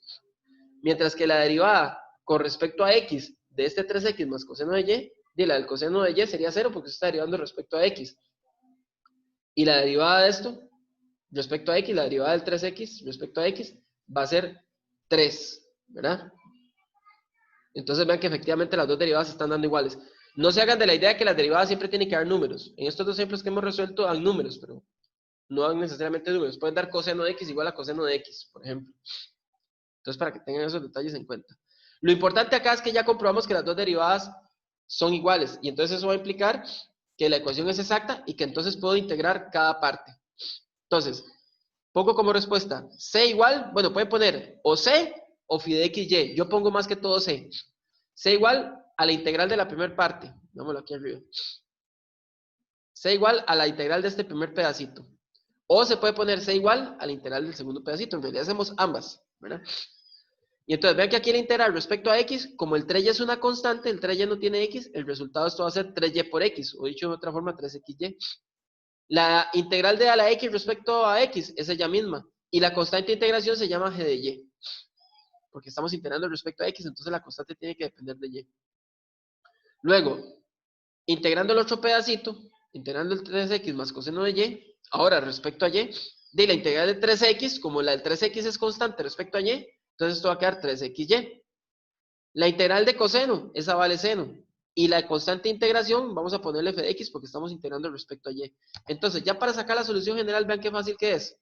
Mientras que la derivada con respecto a x de este 3x más coseno de y, de la del coseno de y sería 0 porque se está derivando respecto a x. Y la derivada de esto respecto a x, la derivada del 3x respecto a x, va a ser 3, ¿verdad? Entonces vean que efectivamente las dos derivadas se están dando iguales. No se hagan de la idea de que las derivadas siempre tienen que dar números. En estos dos ejemplos que hemos resuelto dan números, pero no dan necesariamente números. Pueden dar coseno de x igual a coseno de x, por ejemplo. Entonces, para que tengan esos detalles en cuenta. Lo importante acá es que ya comprobamos que las dos derivadas son iguales. Y entonces eso va a implicar que la ecuación es exacta y que entonces puedo integrar cada parte. Entonces, pongo como respuesta c igual, bueno, pueden poner o c o phi de xy. Yo pongo más que todo c. C igual a la integral de la primera parte. Vámonos aquí arriba. C igual a la integral de este primer pedacito. O se puede poner C igual a la integral del segundo pedacito. En realidad hacemos ambas, ¿verdad? Y entonces vean que aquí la integral respecto a x, como el 3y es una constante, el 3y no tiene x, el resultado de esto va a ser 3y por x, o dicho de otra forma, 3xy. La integral de a la x respecto a x es ella misma. Y la constante de integración se llama g de y. Porque estamos integrando respecto a x, entonces la constante tiene que depender de y. Luego, integrando el otro pedacito, integrando el 3x más coseno de y, ahora respecto a y, de la integral de 3x, como la del 3x es constante respecto a y, entonces esto va a quedar 3xy. La integral de coseno, esa vale seno. Y la constante de integración, vamos a ponerle f de x porque estamos integrando respecto a y. Entonces, ya para sacar la solución general, vean qué fácil que es.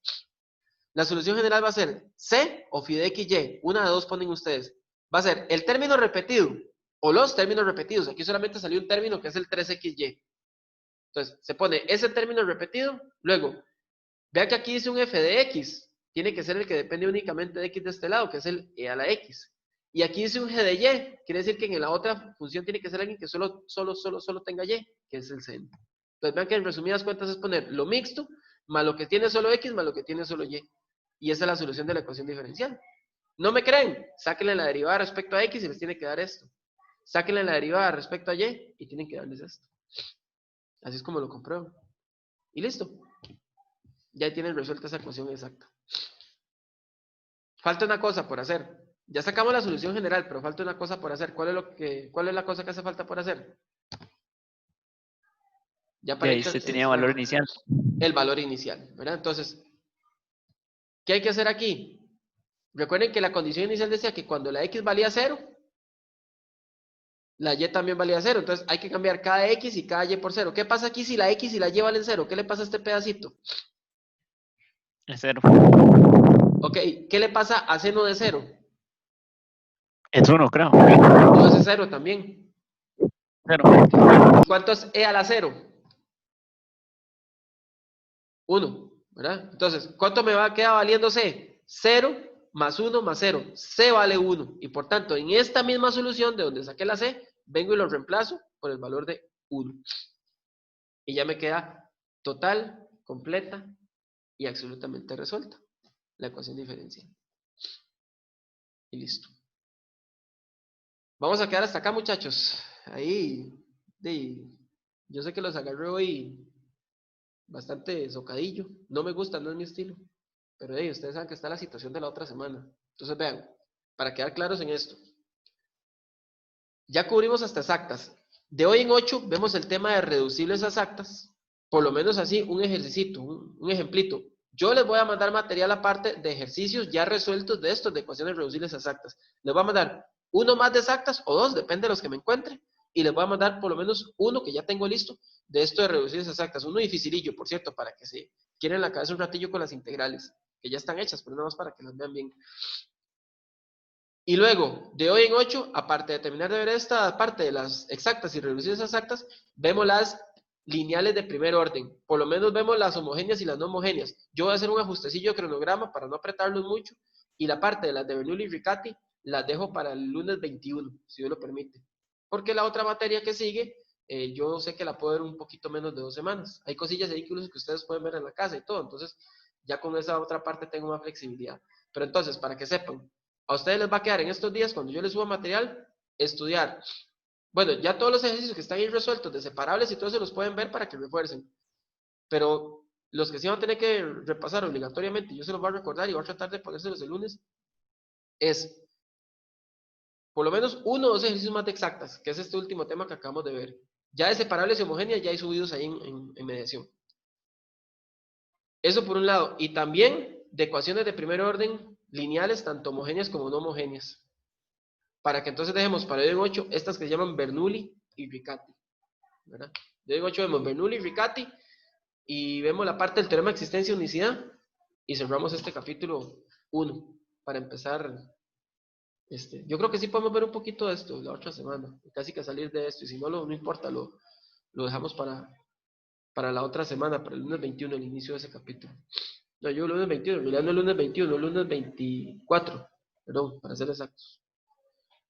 La solución general va a ser c o phi de xy. Una de dos ponen ustedes. Va a ser el término repetido o los términos repetidos. Aquí solamente salió un término que es el 3xy. Entonces, se pone ese término repetido. Luego, vean que aquí dice un f de x. Tiene que ser el que depende únicamente de x de este lado, que es el e a la x. Y aquí dice un g de y. Quiere decir que en la otra función tiene que ser alguien que solo tenga y, que es el seno. Entonces, vean que en resumidas cuentas es poner lo mixto, más lo que tiene solo x, más lo que tiene solo y. Y esa es la solución de la ecuación diferencial. ¿No me creen? Sáquenle la derivada respecto a x y les tiene que dar esto. Sáquenle la derivada respecto a y y tienen que darles esto. Así es como lo compruebo. Y listo. Ya tienen resuelta esa ecuación exacta. Falta una cosa por hacer. Ya sacamos la solución general, pero falta una cosa por hacer. ¿Cuál es la cosa que hace falta por hacer? Ya Y para ahí ir se tenía valor inicial. el valor inicial, ¿verdad? Entonces, ¿qué hay que hacer aquí? Recuerden que la condición inicial decía que cuando la x valía 0, la y también valía 0. Entonces hay que cambiar cada x y cada y por 0. ¿Qué pasa aquí si la x y la y valen 0? ¿Qué le pasa a este pedacito? Es 0. Ok, ¿qué le pasa a seno de 0? Es 1, creo. Entonces es 0 también. 0. ¿Y cuánto es e a la 0? 1, ¿verdad? Entonces, ¿cuánto me va a quedar valiendo c? 0 más 1 más 0. C vale 1. Y por tanto, en esta misma solución de donde saqué la c, vengo y lo reemplazo por el valor de 1. Y ya me queda total, completa y absolutamente resuelta la ecuación diferencial. Y listo. Vamos a quedar hasta acá, muchachos. Ahí, yo sé que los agarré hoy bastante socadillo. No me gusta, no es mi estilo. Pero ustedes saben que está la situación de la otra semana. Entonces vean, para quedar claros en esto. Ya cubrimos hasta exactas. De hoy en 8 vemos el tema de reducibles a exactas. Por lo menos así, un ejercicio, un ejemplito. Yo les voy a mandar material aparte de ejercicios ya resueltos de estos, de ecuaciones reducibles a exactas. Les voy a mandar uno más de exactas o dos, depende de los que me encuentre. Y les voy a mandar por lo menos uno que ya tengo listo de esto de reducibles a exactas. Uno dificilillo, por cierto, para que se quieren la cabeza un ratillo con las integrales, que ya están hechas, pero nada más para que las vean bien. Y luego, de hoy en 8, aparte de terminar de ver esta parte de las exactas y reducidas a exactas, vemos las lineales de primer orden. Por lo menos vemos las homogéneas y las no homogéneas. Yo voy a hacer un ajustecillo de cronograma para no apretarlos mucho. Y la parte de las de Bernoulli y Riccati las dejo para el lunes 21, si Dios lo permite. Porque la otra materia que sigue, yo sé que la puedo ver un poquito menos de 2 semanas. Hay cosillas ahí que ustedes pueden ver en la casa y todo. Entonces, ya con esa otra parte tengo más flexibilidad. Pero entonces, para que sepan, a ustedes les va a quedar en estos días, cuando yo les suba material, estudiar. Bueno, ya todos los ejercicios que están ahí resueltos, de separables y todo eso los pueden ver para que refuercen. Pero los que sí van a tener que repasar obligatoriamente, yo se los voy a recordar y voy a tratar de ponérselos el lunes, es por lo menos uno o dos ejercicios más de exactas, que es este último tema que acabamos de ver. Ya de separables y homogéneas ya hay subidos ahí en mediación. Eso por un lado. Y también de ecuaciones de primer orden lineales, tanto homogéneas como no homogéneas. Para que entonces dejemos para hoy en 8 estas que se llaman Bernoulli y Riccati, ¿verdad? De hoy en 8 vemos Bernoulli y Riccati y vemos la parte del teorema de existencia y unicidad y cerramos este capítulo 1 para empezar. Yo creo que sí podemos ver un poquito de esto la otra semana, casi que salir de esto, y si no, no importa, lo dejamos para la otra semana, para el lunes 21, el inicio de ese capítulo. No, yo el lunes 21, mirando el lunes 21, el lunes 24, perdón, para ser exactos.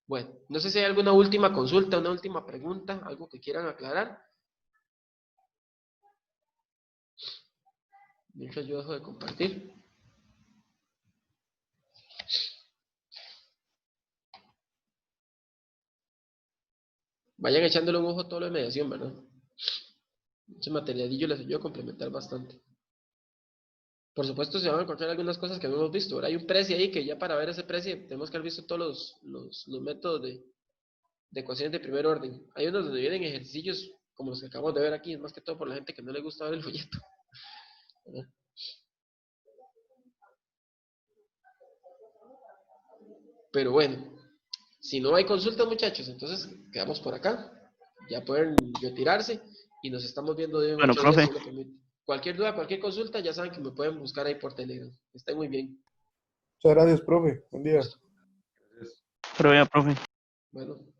Bueno, no sé si hay alguna última consulta, una última pregunta, algo que quieran aclarar. Mientras yo dejo de compartir. Vayan echándole un ojo a todo lo de mediación, ¿verdad? Ese materialillo les ayuda a complementar bastante. Por supuesto, se van a encontrar algunas cosas que no hemos visto. Ahora hay un precio ahí que ya para ver ese precio tenemos que haber visto todos los métodos de ecuaciones de primer orden. Hay unos donde vienen ejercicios como los que acabamos de ver aquí, es más que todo por la gente que no le gusta ver el folleto, ¿verdad? Pero bueno, si no hay consultas, muchachos, entonces quedamos por acá. Ya pueden retirarse y nos estamos viendo de Bueno, 8 días, profe. si lo permite. Cualquier duda, cualquier consulta, ya saben que me pueden buscar ahí por Telegram. Estén muy bien. Muchas gracias, profe. Buen día. Listo. Pero ya, profe. Bueno.